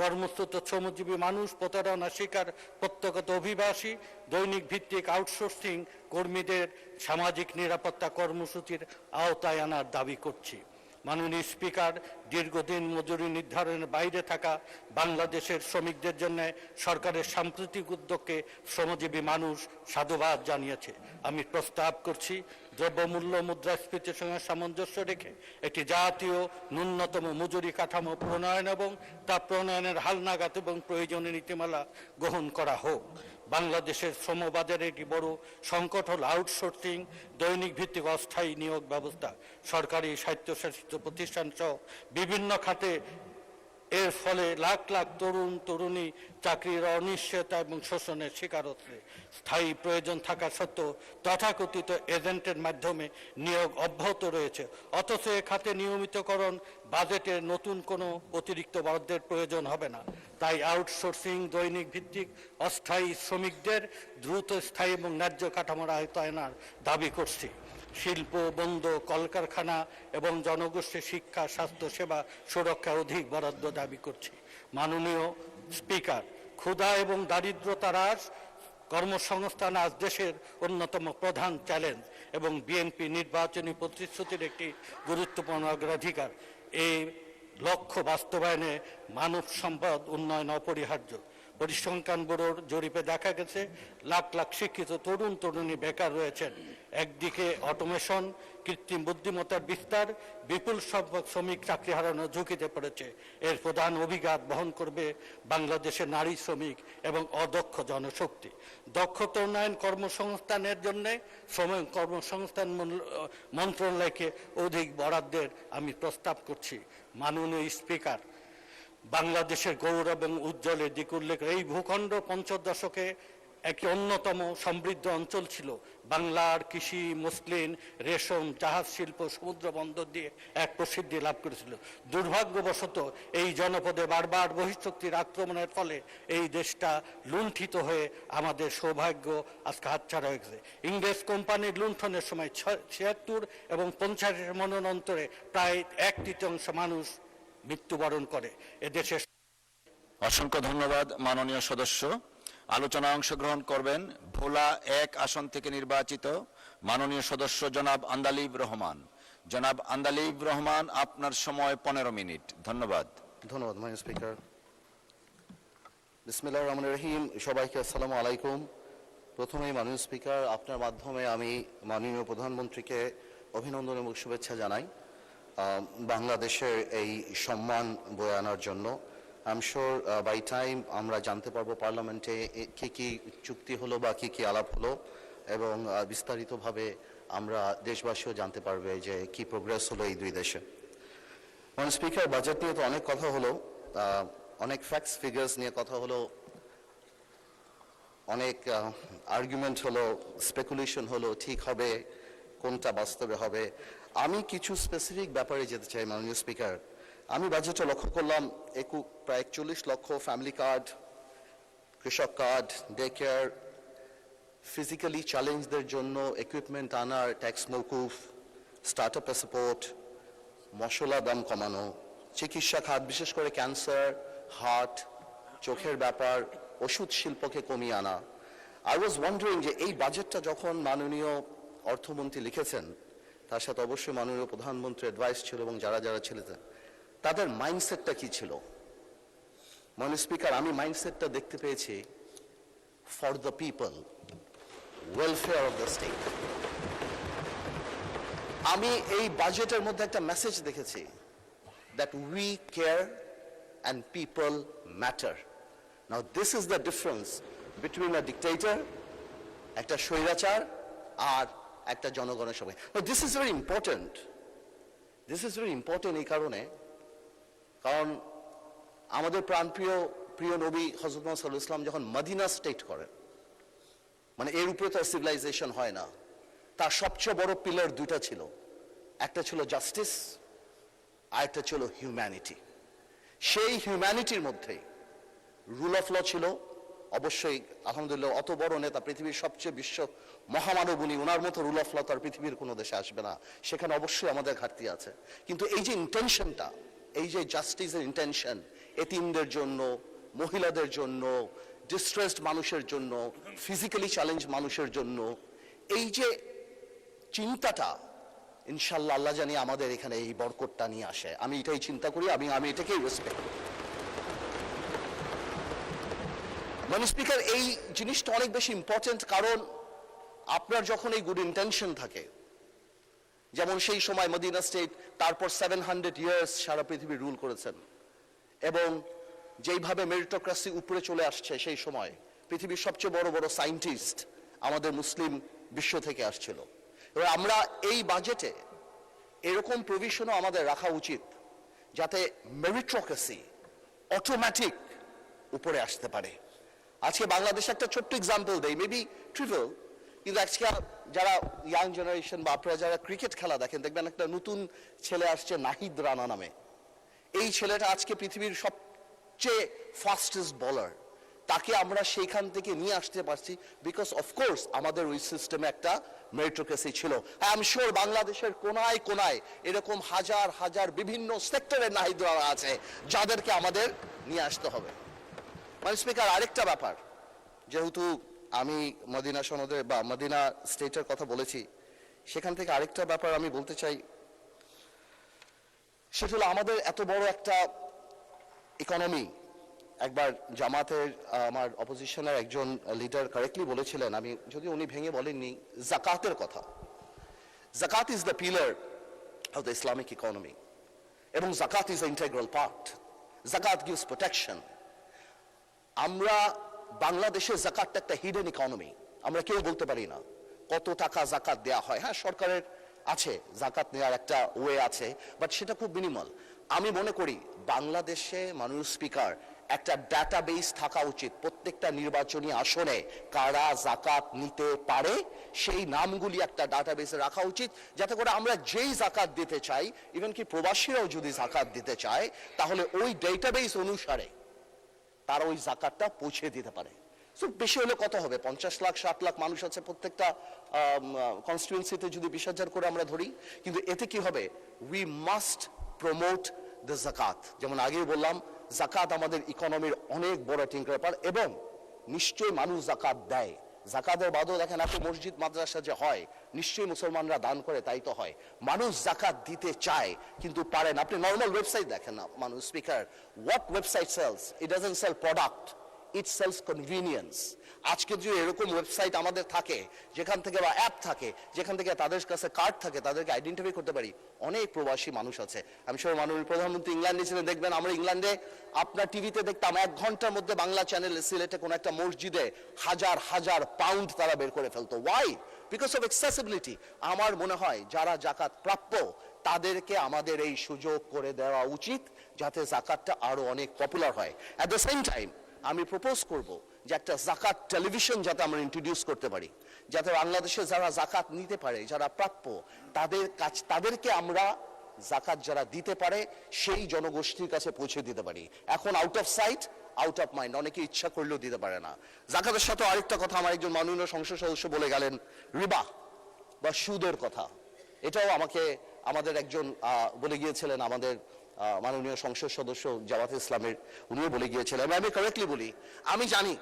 কর্মচ্যুত শ্রমজীবী মানুষ, প্রতারণা শিকার প্রত্যক্ষত অভিবাসী, দৈনিক ভিত্তিক আউটসোর্সিং কর্মীদের সামাজিক নিরাপত্তা কর্মসূচির আওতায় আনার দাবি করছি। মাননীয় স্পিকার, দীর্ঘদিন মজুরি নির্ধারণের বাইরে থাকা বাংলাদেশের শ্রমিকদের জন্য সরকারের সাম্প্রতিক উদ্যোগকে শ্রমজীবী মানুষ সাধুবাদ জানিয়েছে। আমি প্রস্তাব করছি দ্রব্যমূল্য মুদ্রাস্ফীতির সঙ্গে সামঞ্জস্য রেখে একটি জাতীয় ন্যূনতম মজুরি কাঠামো প্রণয়ন এবং তা প্রণয়নের হালনাগাদ এবং প্রয়োজনীয় নীতিমালা গ্রহণ করা হোক। বাংলাদেশের শ্রমবাজারে একটি বড় সংকট হল আউটসোর্সিং, দৈনিক ভিত্তিক অস্থায়ী নিয়োগ ব্যবস্থা। সরকারি স্বায়ত্তশাসিত প্রতিষ্ঠান সহ বিভিন্ন খাতে এর ফলে লাখ লাখ তরুণ তরুণী চাকরির অনিশ্চয়তা এবং শোষণের শিকার হচ্ছে। স্থায়ী প্রয়োজন থাকা সত্ত্বেও তথাকথিত এজেন্টের মাধ্যমে নিয়োগ অব্যাহত রয়েছে, অথচ এ খাতে নিয়মিতকরণ বাজেটের নতুন কোনো অতিরিক্ত বরাদ্দের প্রয়োজন হবে না। তাই আউটসোর্সিং, দৈনিক ভিত্তিক অস্থায়ী শ্রমিকদের দ্রুত স্থায়ী এবং ন্যায্য কাঠামোর আয়ত্তে আনার দাবি করছি। শিল্প, বন্দর, কলকারখানা এবং জনগোষ্ঠী শিক্ষা, স্বাস্থ্য সেবা, সুরক্ষা অধিক বরাদ্দ দাবি করছি। মাননীয় স্পিকার, ক্ষুধা এবং দারিদ্রতা হ্রাস, কর্মসংস্থান আজ দেশের অন্যতম প্রধান চ্যালেঞ্জ এবং বিএনপি নির্বাচনী প্রতিশ্রুতির একটি গুরুত্বপূর্ণ অগ্রাধিকার। এই লক্ষ্য বাস্তবায়নে মানব সম্পদ উন্নয়ন অপরিহার্য। পরিসংখ্যান ব্যুরোর জরিপে দেখা গেছে লাখ লাখ শিক্ষিত তরুণ তরুণী বেকার রয়েছেন। একদিকে অটোমেশন, কৃত্রিম বুদ্ধিমত্তার বিস্তার বিপুল সংখ্যক শ্রমিক চাকরি হারানোর ঝুঁকিতে পড়েছে। এর প্রধান অভিঘাত বহন করবে বাংলাদেশের নারী শ্রমিক এবং অদক্ষ জনশক্তি। দক্ষতা উন্নয়ন কর্মসংস্থানের জন্য শ্রম কর্মসংস্থান মন্ত্রণালয়কে অধিক বরাদ্দের আমি প্রস্তাব করছি। মাননীয় স্পিকার, বাংলাদেশের গৌরব এবং উজ্জ্বলের দিক উল্লেখ, এই ভূখণ্ড পঞ্চদশ দশকে একটি অন্যতম সমৃদ্ধ অঞ্চল ছিল। বাংলার কৃষি, মসলিন, রেশম, জাহাজ শিল্প, সমুদ্র বন্দর দিয়ে এক প্রসিদ্ধি লাভ করেছিল। দুর্ভাগ্যবশত এই জনপদে বারবার বহিঃশক্তির আক্রমণের ফলে এই দেশটা লুণ্ঠিত হয়ে আমাদের সৌভাগ্য আজকে হাতছাড়া হয়ে গেছে। ইংরেজ কোম্পানির লুণ্ঠনের সময় ৭৬ এবং ৫০-এর মনন্তরে প্রায় ১/৩ মানুষ মৃত্যুবরণ করে। এদেশের অসংখ্য ধন্যবাদ মাননীয় সদস্য। আলোচনায় অংশগ্রহণ করবেন ভোলা ১ আসন থেকে নির্বাচিত মাননীয় সদস্য জনাব আন্দালিব রহমান। জনাব আন্দালিব রহমান, আপনার সময় 15 মিনিট। ধন্যবাদ। ধন্যবাদ মাননীয় স্পিকার। বিসমিল্লাহির রহমানির রহিম। সবাইকে আসসালামু আলাইকুম। প্রথমেই মাননীয় স্পিকার, আপনার মাধ্যমে আমি মাননীয় প্রধানমন্ত্রীকে অভিনন্দন এবং শুভেচ্ছা জানাই বাংলাদেশের এই সম্মান বয়ে আনার জন্য। I am sure by time আমরা জানতে পারবো পার্লামেন্টে কি কি চুক্তি হলো বা কি কি আলাপ হলো, এবং বিস্তারিতভাবে আমরা দেশবাসীও জানতে পারবে যে কি প্রোগ্রেস হলো এই দুই দেশে। মাননীয় স্পিকার, বাজেট নিয়ে তো অনেক কথা হলো, অনেক ফ্যাক্টস ফিগার্স নিয়ে কথা হলো, অনেক আর্গুমেন্ট হলো, স্পেকুলেশন হলো, ঠিক হবে কোনটা বাস্তবে হবে। আমি কিছু স্পেসিফিক ব্যাপারে যেতে চাই মাননীয় স্পিকার। আমি বাজেটে লক্ষ্য করলাম প্রায় 41 লক্ষ ফ্যামিলি কার্ড, কৃষক কার্ড, ডে কেয়ার, ফিজিক্যালি চ্যালেঞ্জদের জন্য ইকুইপমেন্ট আনার ট্যাক্স মওকুফ, স্টার্টআপ সাপোর্ট, মশলা দাম কমানো, চিকিৎসা খাত বিশেষ করে ক্যান্সার, হার্ট, চোখের ব্যাপার, ওষুধ শিল্পকে কমিয়ে আনা। আই ওয়াজ ওয়ান্ডারিং যে এই বাজেটটা যখন মাননীয় অর্থমন্ত্রী লিখেছেন, তার সাথে অবশ্যই মাননীয় প্রধানমন্ত্রীর অ্যাডভাইস ছিল এবং যারা যারা ছিলেন তাদের মাইন্ডসেটটা কি ছিল। মাননীয় স্পিকার, আমি মাইন্ডসেটটা দেখতে পেয়েছি for the people, welfare of the state. আমি এই বাজেটের মধ্যে একটা মেসেজ দেখেছি, that we care and people matter. Now this is the difference between a dictator, একটা স্বৈরাচার, আর একটা জনগণের সঙ্গে। This is very important. This is very important এই কারণ আমাদের প্রিয় নবী হযরত মুহাম্মদ সাল্লাল্লাহু আলাইহি ওয়াসাল্লাম যখন মদিনা স্টেট করেন, মানে এর উপরে তো সিভিলাইজেশন হয় না, তার সবচেয়ে বড় পিলার দুইটা ছিল, একটা ছিল জাস্টিস আর একটা ছিল হিউম্যানিটি। সেই হিউম্যানিটির মধ্যে রুল অফ ল ছিল। অবশ্যই আলহামদুলিল্লাহ অত বড় নেতা, পৃথিবীর সবচেয়ে বিশ্ব মহামানব উনি, ওনার মতো রুল অফ ল তার পৃথিবীর কোনো দেশে আসবে না, সেখানে অবশ্যই আমাদের ঘাটতি আছে। কিন্তু এই যে ইন্টেনশনটা, এই যে জাস্টিসের ইন্টেনশন, এতিমদের জন্য, মহিলাদের জন্য, ডিস্ট্রেসড মানুষের জন্য, ফিজিক্যালি চ্যালেঞ্জ মানুষের জন্য, এই যে চিন্তাটা, ইনশাল্লাহ আল্লাহ জানি আমাদের এখানে এই বরকতটা নিয়ে আসে। আমি এটাই চিন্তা করি, আমি এটাকেই রেসপেক্ট করি। মাননীয় স্পিকার, এই জিনিসটা অনেক বেশি ইম্পর্টেন্ট, কারণ আপনার যখন এই গুড ইন্টেনশন থাকে, যেমন সেই সময় মদিনা স্টেট, তারপর 700 ইয়ার্স সারা পৃথিবী রুল করেছেন, এবং যেইভাবে মেরিটোক্রেসি উপরে চলে আসছে, সেই সময় পৃথিবীর সবচেয়ে বড় বড় সায়েন্টিস্ট আমাদের মুসলিম বিশ্ব থেকে আসছিল। এবার আমরা এই বাজেটে এরকম প্রভিশনও আমাদের রাখা উচিত, যাতে মেরিটোক্রেসি অটোমেটিক উপরে আসতে পারে। আজকে বাংলাদেশে একটা ছোট্ট এক্সাম্পল দেই, মেবি ট্রিভিয়াল, কিন্তু আজকে যারা ইয়াং জেনারেশন বা আপনারা যারা ক্রিকেট খেলা দেখেন, দেখবেন একটা নতুন ছেলে আসছে নাহিদ রানা নামে। এই ছেলেটা আজকে পৃথিবীর সবচেয়ে ফাস্টেস্ট বোলার। তাকে আমরা সেইখান থেকে নিয়ে আসতে পারছি বিকজ অফকোর্স আমাদের ওই সিস্টেমে একটা মেরিটোক্রেসি ছিল। আই এম শিওর বাংলাদেশের কোনায় কোনায় এরকম হাজার হাজার বিভিন্ন সেক্টরের নাহিদ রানা আছে যাদেরকে আমাদের নিয়ে আসতে হবে। মানে স্পিকার, আরেকটা ব্যাপার, যেহেতু আমি মদিনা সনদের বা মদিনা স্টেটের কথা বলেছি, সেখান থেকে আরেকটা ব্যাপার আমি বলতে চাই, সেটা হলো আমাদের এত বড় একটা ইকোনমি। একবার জামাতের আমার অপোজিশনের একজন লিডার কারেক্টলি বলেছিলেন, আমি যদি উনি ভেঙে বলেননি, জাকাতের কথা। জাকাত is the pillar of the Islamic economy এবং জাকাত ইজ দ্য ইন্টিগ্রাল পার্ট। জাকাত গিভস প্রোটেকশন। আমরা বাংলাদেশে জাকাতটা একটা হিডেন ইকোনমি, আমরা কেউ বলতে পারি না কত টাকা জাকাত দেয়া হয়। হ্যাঁ, সরকারের আছে জাকাত নেওয়ার একটা ওয়ে আছে, বাট সেটা খুব মিনিমাল। আমি মনে করি বাংলাদেশে মাননীয় স্পিকার একটা ডাটাবেস থাকা উচিত, প্রত্যেকটা নির্বাচনী আসনে কারা জাকাত নিতে পারে সেই নামগুলি একটা ডাটাবেসে রাখা উচিত, যাতে করে আমরা যেই জাকাত দিতে চাই, ইভেন কি প্রবাসীরাও যদি জাকাত দিতে চায়, তাহলে ওই ডেটাবেস অনুসারে তারা ওই জাকাতটা পৌঁছে দিতে পারে। সো বেশি হলে কত হবে, 50 লাখ 60 লাখ মানুষ আছে প্রত্যেকটা কনস্টিটুয়েন্সিতে, যদি 20,000 করে আমরা ধরি। কিন্তু এতে কি হবে, উই মাস্ট প্রমোট দ্য জাকাত। যেমন আগেই বললাম, জাকাত আমাদের ইকোনমির অনেক বড় ব্যাপার এবং নিশ্চয়ই মানুষ জাকাত দেয়। জাকাতের বাদও দেখেন এত মসজিদ মাদ্রাসা যে হয়, নিশ্চয়ই মুসলমানরা দান করে, তাই তো হয়। মানুষ জাকাত দিতে চায় কিন্তু পারে না। আপনি নর্মাল ওয়েবসাইট দেখেন না মানুষ speaker, what website sells? It doesn't sell product, it sells convenience. আজকে যদি এরকম ওয়েবসাইট আমাদের থাকে, যেখান থেকে বা অ্যাপ থাকে, যেখান থেকে তাদের কাছে কার্ড থাকে, তাদেরকে আইডেন্টিফাই করতে পারি, অনেক প্রবাসী মানুষ আছে। আমি সব মাননীয় প্রধানমন্ত্রী ইংল্যান্ডে ছিলেন, দেখবেন আমরা ইংল্যান্ডে আপনার টিভিতে দেখতাম 1 ঘন্টার মধ্যে বাংলা চ্যানেলে সিলেটে কোন একটা মসজিদে হাজার হাজার পাউন্ড তারা বের করে ফেলতো। ওয়াই? Because of accessibility. আমার মনে হয় যারা জাকাত প্রাপ্য তাদেরকে আমাদের এই সুযোগ করে দেওয়া উচিত, যাতে জাকাতটা আরো অনেক পপুলার হয়। অ্যাট দ্য সেম টাইম আমি প্রপোজ করব যে একটা জাকাত টেলিভিশন যাতে আমরা ইন্ট্রোডিউস করতে পারি, যাতে বাংলাদেশে যারা জাকাত নিতে পারে, যারা প্রাপ্য, তাদেরকে আমরা জাকাত যারা দিতে পারে সেই জনগোষ্ঠীর কাছে পৌঁছে দিতে পারি। এখন out of sight out of mind, অনেকে ইচ্ছা করলেও দিতে পারে না। জাকাতের সাথে আরেকটা কথা আমার একজন মাননীয় সংসদ সদস্য বলে গেলেন, রিবা বা সুদের কথা। এটাও আমাদের একজন বলে গিয়েছিলেন, আমাদের মাননীয় সংসদ সদস্য জামাতে ইসলামের, উনিও বলে গিয়েছিলেন। আমি কারেক্টলি বলি, আমি জানি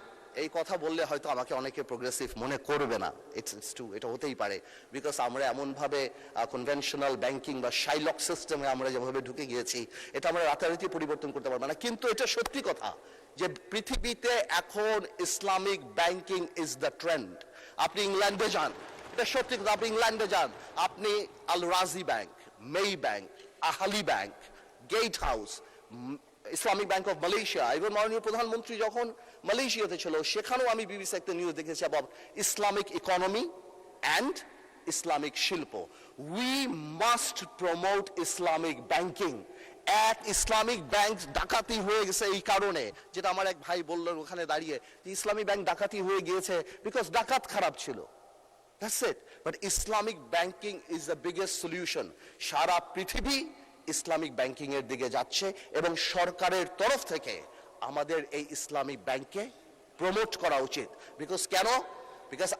এই কথা বললে হয়তো আমাকে অনেকে প্রোগ্রেসিভ মনে করবে না, ইটস ট্রু, এটা হতেই পারে, বিকজ আমরা এমনভাবে কনভেনশনাল ব্যাংকিং বা শাইলক সিস্টেমে আমরা যেভাবে ঢুকে গিয়েছি, এটা আমরা রাতারাতি পরিবর্তন করতে পারবো না। কিন্তু এটা সত্যি কথা যে পৃথিবীতে এখন Islamic banking is the trend. আপনি ইংল্যান্ডে যান, এটা সত্যি কথা, আপনি ইংল্যান্ডে যান, আপনি Al Rajhi bank, Maybank, Ahli bank, gate house, Islamic bank of Malaysia, এবং মাননীয় প্রধানমন্ত্রী যখন মালয়েশিয়াতে ছিল, সেখানেও আমি বিবিসি একটা নিউজ দেখেছি about Islamic economy and Islamic শিল্প। We must promote Islamic banking. এক ইসলামিক ব্যাংক ডাকাতি হয়ে গেছে এই কারণে, যেটা আমার এক ভাই বললেন ওখানে দাঁড়িয়ে, যে ইসলামী ব্যাংক ডাকাতি হয়ে গিয়েছে বিকজ ডাকাত খারাপ ছিল। That's it. But Islamic banking is the biggest solution. সারা পৃথিবী ইসলামিক ব্যাংকিং এর দিকে যাচ্ছে এবং সরকারের তরফ থেকে আমাদের এই ইসলামিক ব্যাংককে প্রমোট করা উচিত। বিকজ কেন? বিকজ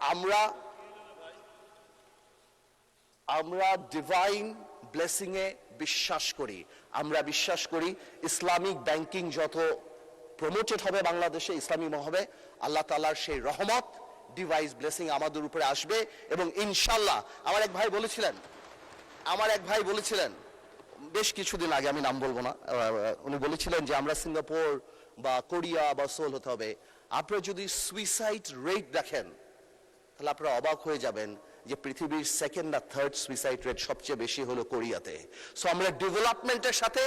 আমরা ডিভাইন ব্লেসিং এ বিশ্বাস করি। আমরা বিশ্বাস করি ইসলামিক ব্যাংকিং যত প্রমোটেড হবে বাংলাদেশে, ইসলামী হবে, আল্লাহ তাআলার সেই রহমত, ডিভাইস ব্লেসিং আমাদের উপরে আসবে। এবং ইনশাল্লাহ আমার এক ভাই বলেছিলেন বেশ কিছুদিন আগে, আমি নাম বলবো না, উনি বলেছিলেন যে আমরা সিঙ্গাপুর বা কোরিয়া বা সোল হতে হবে। আপনারা যদি সুইসাইড রেট দেখেন তাহলে আপনারা অবাক হয়ে যাবেন যে পৃথিবীর 2nd না 3rd সুইসাইড রেট সবচেয়ে বেশি হলো কোরিয়াতে। সো আমরা ডেভেলপমেন্টের সাথে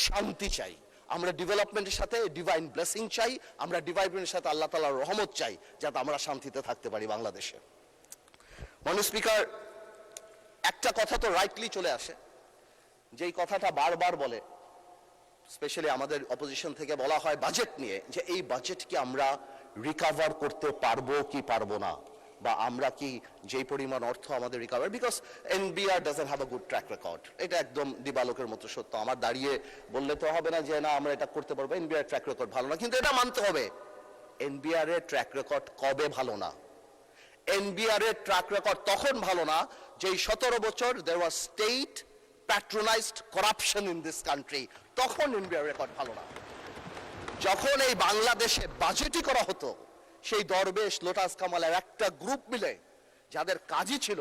শান্তি চাই, আমরা ডেভেলপমেন্টের সাথে ডিভাইন ব্লেসিং চাই, আমরা ডেভেলপমেন্টের সাথে আল্লাহ তাআলার রহমত চাই, যাতে আমরা শান্তিতে থাকতে পারি বাংলাদেশে। মাননীয় স্পিকার, একটা কথা তো রাইটলি চলে আসে, যেই কথাটা বারবার বলে স্পেশালি আমাদের অপোজিশন থেকে বলা হয় বাজেট নিয়ে যে এই বাজেটকে আমরা রিকভার করতে পারবো কি পারবো না, বা আমরা কি যেই পরিমাণ অর্থ আমাদের recover, because NBR doesn't have a good track record. এটা একদম দিবালোকের মতো সত্য। আমার দাঁড়িয়ে বললে তো হবে না যে না আমরা এটা করতে পারবো, এনবিআর ট্র্যাক রেকর্ড ভালো না, কিন্তু এটা মানতে হবে এনবিআর এর ট্র্যাক রেকর্ড কবে ভালো না? এনবিআর এর ট্র্যাক রেকর্ড তখন ভালো না যেই 17 বছর there was state patronized corruption in this country, তখন এনবিআর রেকর্ড ভালো না। যখন এই বাংলাদেশে বাজেটই করা হতো সেই দরবেশ লোটাস কামালের একটা গ্রুপ মিলে যাদের কাজই ছিল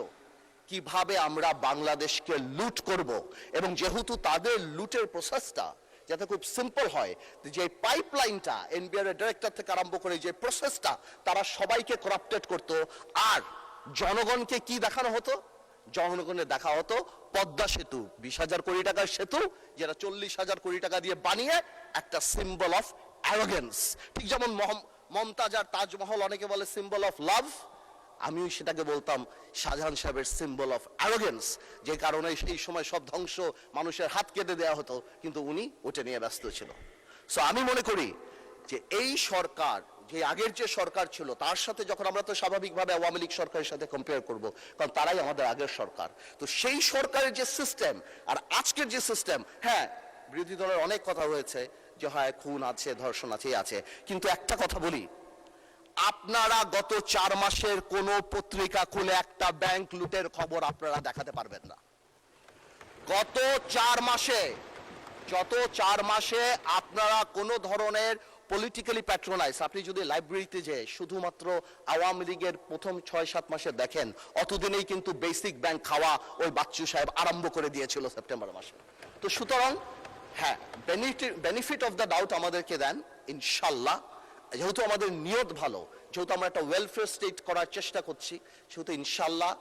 কিভাবে আমরা বাংলাদেশকে লুট করব, এবং যেহেতু তাদের লুটের প্রসেসটা যাতে খুব সিম্পল হয়, যে পাইপলাইনটা এনবিআর এর ডিরেক্টর থেকে আরম্ভ করে যে প্রসেসটা তারা সবাইকে করাপ্টেড করত, আর জনগণকে কি দেখানো হতো? জনগণের দেখা হতো পদ্মা সেতু, 20,000 কোটি টাকার সেতু যেটা 40,000 কোটি টাকা দিয়ে বানিয়ে একটা সিম্বল অফ অ্যারোগেন্স। ঠিক যেমন মমতাজ আর তাজমহল অনেকে বলে সিম্বল অফ লাভ, আমিও সেটাকে বলতাম শাহজাহান সাহেবের সিম্বল অফ অ্যারোগেন্স, যে কারণে সেই সময় সব ধ্বংস মানুষের হাত কেটে দেওয়া হতো, কিন্তু উনি ওটা নিয়ে ব্যস্ত ছিল। সো আমি মনে করি যে এই সরকার, যে আগের যে সরকার ছিল তার সাথে যখন আমরা তো স্বাভাবিকভাবে আওয়ামী লীগ সরকারের সাথে কম্পেয়ার করব, কারণ তারাই আমাদের আগের সরকার, তো সেই সরকারের যে সিস্টেম আর আজকের যে সিস্টেম, হ্যাঁ বিরোধী দলের অনেক কথা হয়েছে যে হয় খুন আছে, ধর্ষণ আছে, আছে, কিন্তু একটা কথা বলি, আপনারা গত 4 মাসের কোন পত্রিকা খুলে একটা ব্যাংক লুটের খবর আপনারা দেখাতে পারবেন না। গত 4 মাসে আপনারা কোন ধরনের পলিটিক্যালি প্যাট্রোনাইজ, আপনি যদি লাইব্রেরিতে যে শুধুমাত্র আওয়ামী লীগের প্রথম 6-7 মাসে দেখেন, অতদিনেই কিন্তু বেসিক ব্যাংক খাওয়া ওই বাচ্চু সাহেব আরম্ভ করে দিয়েছিল সেপ্টেম্বর মাসে। তো সুতরাং হ্যাঁ, বেনিফিট অফ দ্য ডাউট আমাদেরকে দেন ইনশাল্লাহ, যেহেতু আমাদের নিয়ত ভালো, যেহেতু আমরা একটা ওয়েলফেয়ার স্টেট করার চেষ্টা করছি, সেহেতু ইনশাল্লাহ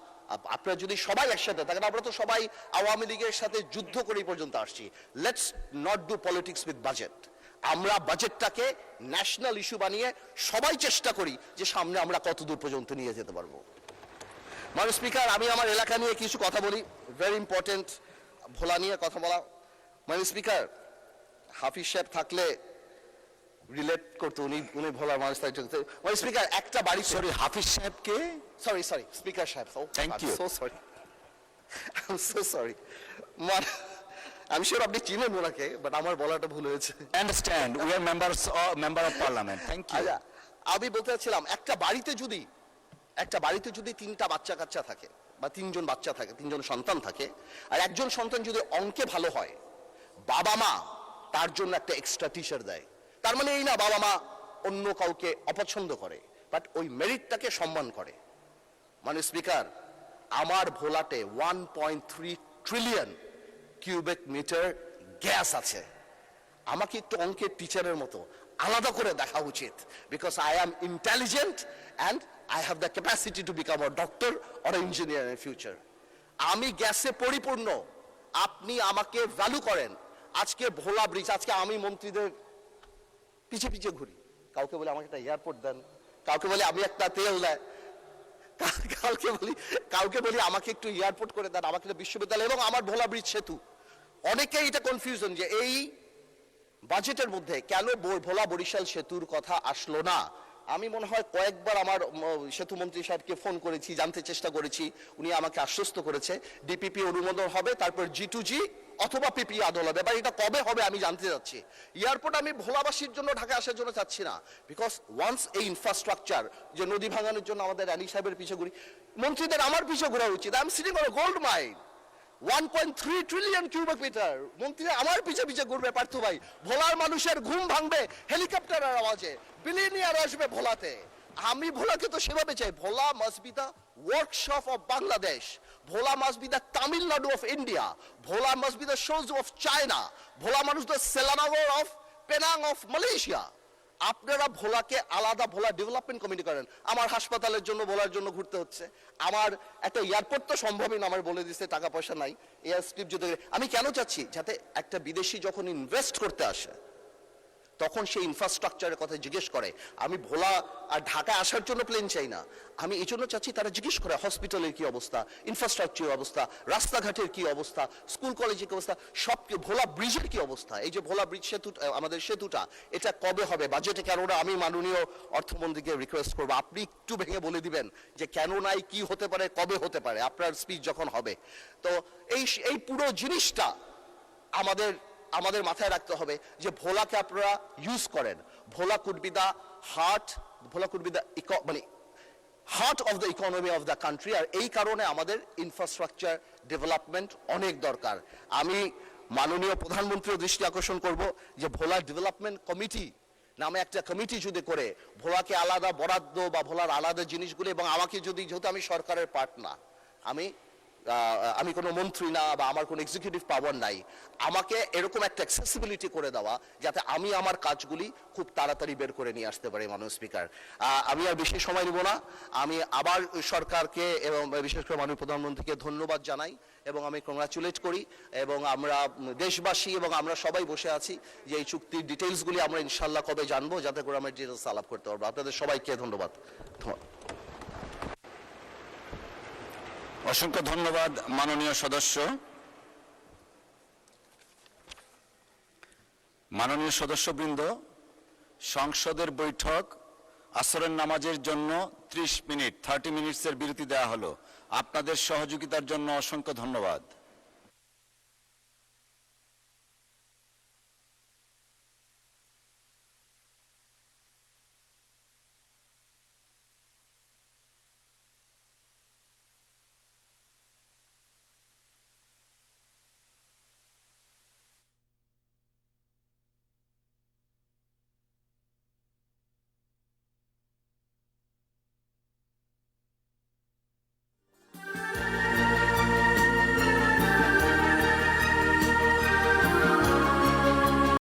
আপনারা যদি সবাই একসাথে থাকেন, আমরা তো সবাই আওয়ামী লীগের সাথে যুদ্ধ করেই পর্যন্ত আসছি, let's not do politics with budget. আমরা বাজেটটাকে ন্যাশনাল ইস্যু বানিয়ে সবাই চেষ্টা করি যে সামনে আমরা কতদূর পর্যন্ত নিয়ে যেতে পারবো। মাননীয় স্পিকার, আমি আমার এলাকা নিয়ে কিছু কথা বলি, ভেরি ইম্পর্টেন্ট, ভোলা নিয়ে কথা বলা। মাননীয় স্পিকার, হাফিজ সাহেব থাকলে রিলেট করতে, উনি ভোলার মানুষ। মাননীয় স্পিকার, একটা বাড়ি, সরি হাফিজ সাহেবকে, সরি স্পিকার সাহেব, thank you, so sorry, I am so sorry, আমি শিওর আপনি চিনেন ওনাকে, বাট আমার বলাটা ভুল হয়েছে। Understand, we are member of parliament, thank you. আচ্ছা, আমি বলতে চাচ্ছিলাম একটা বাড়িতে যদি 3টা বাচ্চা কাচ্চা থাকে, বা 3জন বাচ্চা থাকে, 3জন সন্তান থাকে, আর একজন সন্তান যদি অঙ্কে ভালো হয়, বাবা মা তার জন্য একটা এক্সট্রা টিচার দেয়। তার মানে এই না বাবা মা অন্য কাউকে অপছন্দ করে, বাট ওই মেরিটটাকে সম্মান করে। মানে স্পিকার, আমার ভোলাতে 1.3 ট্রিলিয়ন কিউবিক মিটার গ্যাস আছে। আমাকে একটু অঙ্কের টিচারের মতো আলাদা করে দেখা উচিত, because I am intelligent and I have the capacity to become a doctor or engineer in future. আমি গ্যাসে পরিপূর্ণ, আপনি আমাকে ভ্যালু করেন। আজকে ভোলা ব্রিজ, আজকে আমি মন্ত্রীদের পিছে পিছে ঘুরি, কাউকে বলে আমাকে একটা এয়ারপোর্ট দেন, কাউকে বলে আমি একটা তেল দেয়, কাউকে বলি আমাকে একটু এয়ারপোর্ট করে দেন, আমাকে বিশ্ববিদ্যালয়, এবং আমার ভোলা ব্রিজ সেতু। অনেকেই এটা কনফিউশন যে এই বাজেটের মধ্যে কেন ভোলা বরিশাল সেতুর কথা আসলো না। আমি মনে হয় কয়েকবার আমার সেতু মন্ত্রী সাহেবকে ফোন করেছি, জানতে চেষ্টা করেছি, উনি আমাকে আশ্বস্ত করেছে ডিপিপি অনুমোদন হবে, তারপর G2G অথবা পিপি আদল হবে, বা এটা কবে হবে আমি জানতে চাচ্ছি। এয়ারপোর্ট আমি ভোলাবাসীর জন্য ঢাকা আসার জন্য চাচ্ছি না, বিকজ ওয়ান্স এই ইনফ্রাস্ট্রাকচার, যে নদী ভাঙানোর জন্য আমাদের আলী সাহেবের পিছে ঘুরি, মন্ত্রীদের আমার পিছে ঘোরা উচিত। I am sitting on gold mine, 1.3 trillion cubic metre, মন্ত্রীরা আমার পিছে পিছে ঘুরবে। পার্থ ভাই, ভোলার মানুষের ঘুম ভাঙবে হেলিকপ্টারের আওয়াজে, বিলিনিয়ার আসবে ভোলাতে। আমি ভোলাকে তো সেভাবে চাই, Bhola must be the workshop of Bangladesh, Bhola must be the Tamil Nadu of India, Bhola must be the Suzhou of China, Bhola মানুষ the Selangor of Penang of Malaysia. আপনারা ভোলাকে আলাদা, ভোলা ডেভেলপমেন্ট কমিটি করেন। আমার হাসপাতালের জন্য ভোলার জন্য ঘুরতে হচ্ছে, আমার একটা এয়ারপোর্ট তো সম্ভবই না, আমার বলে দিচ্ছে টাকা পয়সা নাই, এয়ার স্ট্রিপ যদি। আমি কেন চাচ্ছি, যাতে একটা বিদেশি যখন ইনভেস্ট করতে আসে তখন সেই ইনফ্রাস্ট্রাকচারের কথা জিজ্ঞেস করে। আমি ভোলা আর ঢাকায় আসার জন্য প্লেন চাই না, আমি এই জন্য চাচ্ছি তারা জিজ্ঞেস করে হসপিটালের কি অবস্থা, ইনফ্রাস্ট্রাকচারের অবস্থা, রাস্তাঘাটের কি অবস্থা, স্কুল কলেজের কি অবস্থা, সব ভোলা ব্রিজের কি অবস্থা। এই যে ভোলা ব্রিজ সেতু, আমাদের সেতুটা, এটা কবে হবে বাজেটে কেন না? আমি মাননীয় অর্থমন্ত্রীকে রিকোয়েস্ট করবো আপনি একটু ভেঙে বলে দিবেন যে কেন নাই, কি হতে পারে, কবে হতে পারে আপনার স্পিচ যখন হবে। তো এই পুরো জিনিসটা আমাদের মাথায় রাখতে হবে যে ভোলাকে আপনারা ইউজ করেন। Bhola could be the heart, Bhola could be the মানে heart of the economy of the country. আর এই কারণে আমাদের ইনফ্রাস্ট্রাকচার ডেভেলপমেন্ট অনেক দরকার। আমি মাননীয় প্রধানমন্ত্রীর দৃষ্টি আকর্ষণ করব যে ভোলা ডেভেলপমেন্ট কমিটি নামে একটা কমিটি যদি করে ভোলাকে আলাদা বরাদ্দ বা ভোলার আলাদা জিনিসগুলো, এবং আমাকে যদি, যেহেতু আমি সরকারের পার্ট না, আমি কোনো মন্ত্রী না বা আমার কোনো এক্সিকিউটিভ পাওয়ার নাই, আমাকে এরকম একটা অ্যাক্সেসিবিলিটি করে দেওয়া যাতে আমি আমার কাজগুলি খুব তাড়াতাড়ি বের করে নিয়ে আসতে পারি। মাননীয় স্পিকার, আমি আর বেশি সময় নেব না। আমি আবার সরকারকে এবং বিশেষ করে মাননীয় প্রধানমন্ত্রীকে ধন্যবাদ জানাই এবং আমি কংগ্রাচুলেট করি। এবং আমরা দেশবাসী এবং আমরা সবাই বসে আছি যে এই চুক্তির ডিটেইলসগুলি আমরা ইনশাল্লাহ কবে জানবো, যাতে করে আমরা ডিটেইলস আলাপ করতে পারবো। আপনাদের সবাইকে ধন্যবাদ। অসংখ্য ধন্যবাদ মাননীয় সদস্য। মাননীয় সদস্যবৃন্দ, সংসদের বৈঠক আসরের নামাজের জন্য 30 মিনিটের বিরতি দেওয়া হলো। আপনাদের সহযোগিতার জন্য অসংখ্য ধন্যবাদ।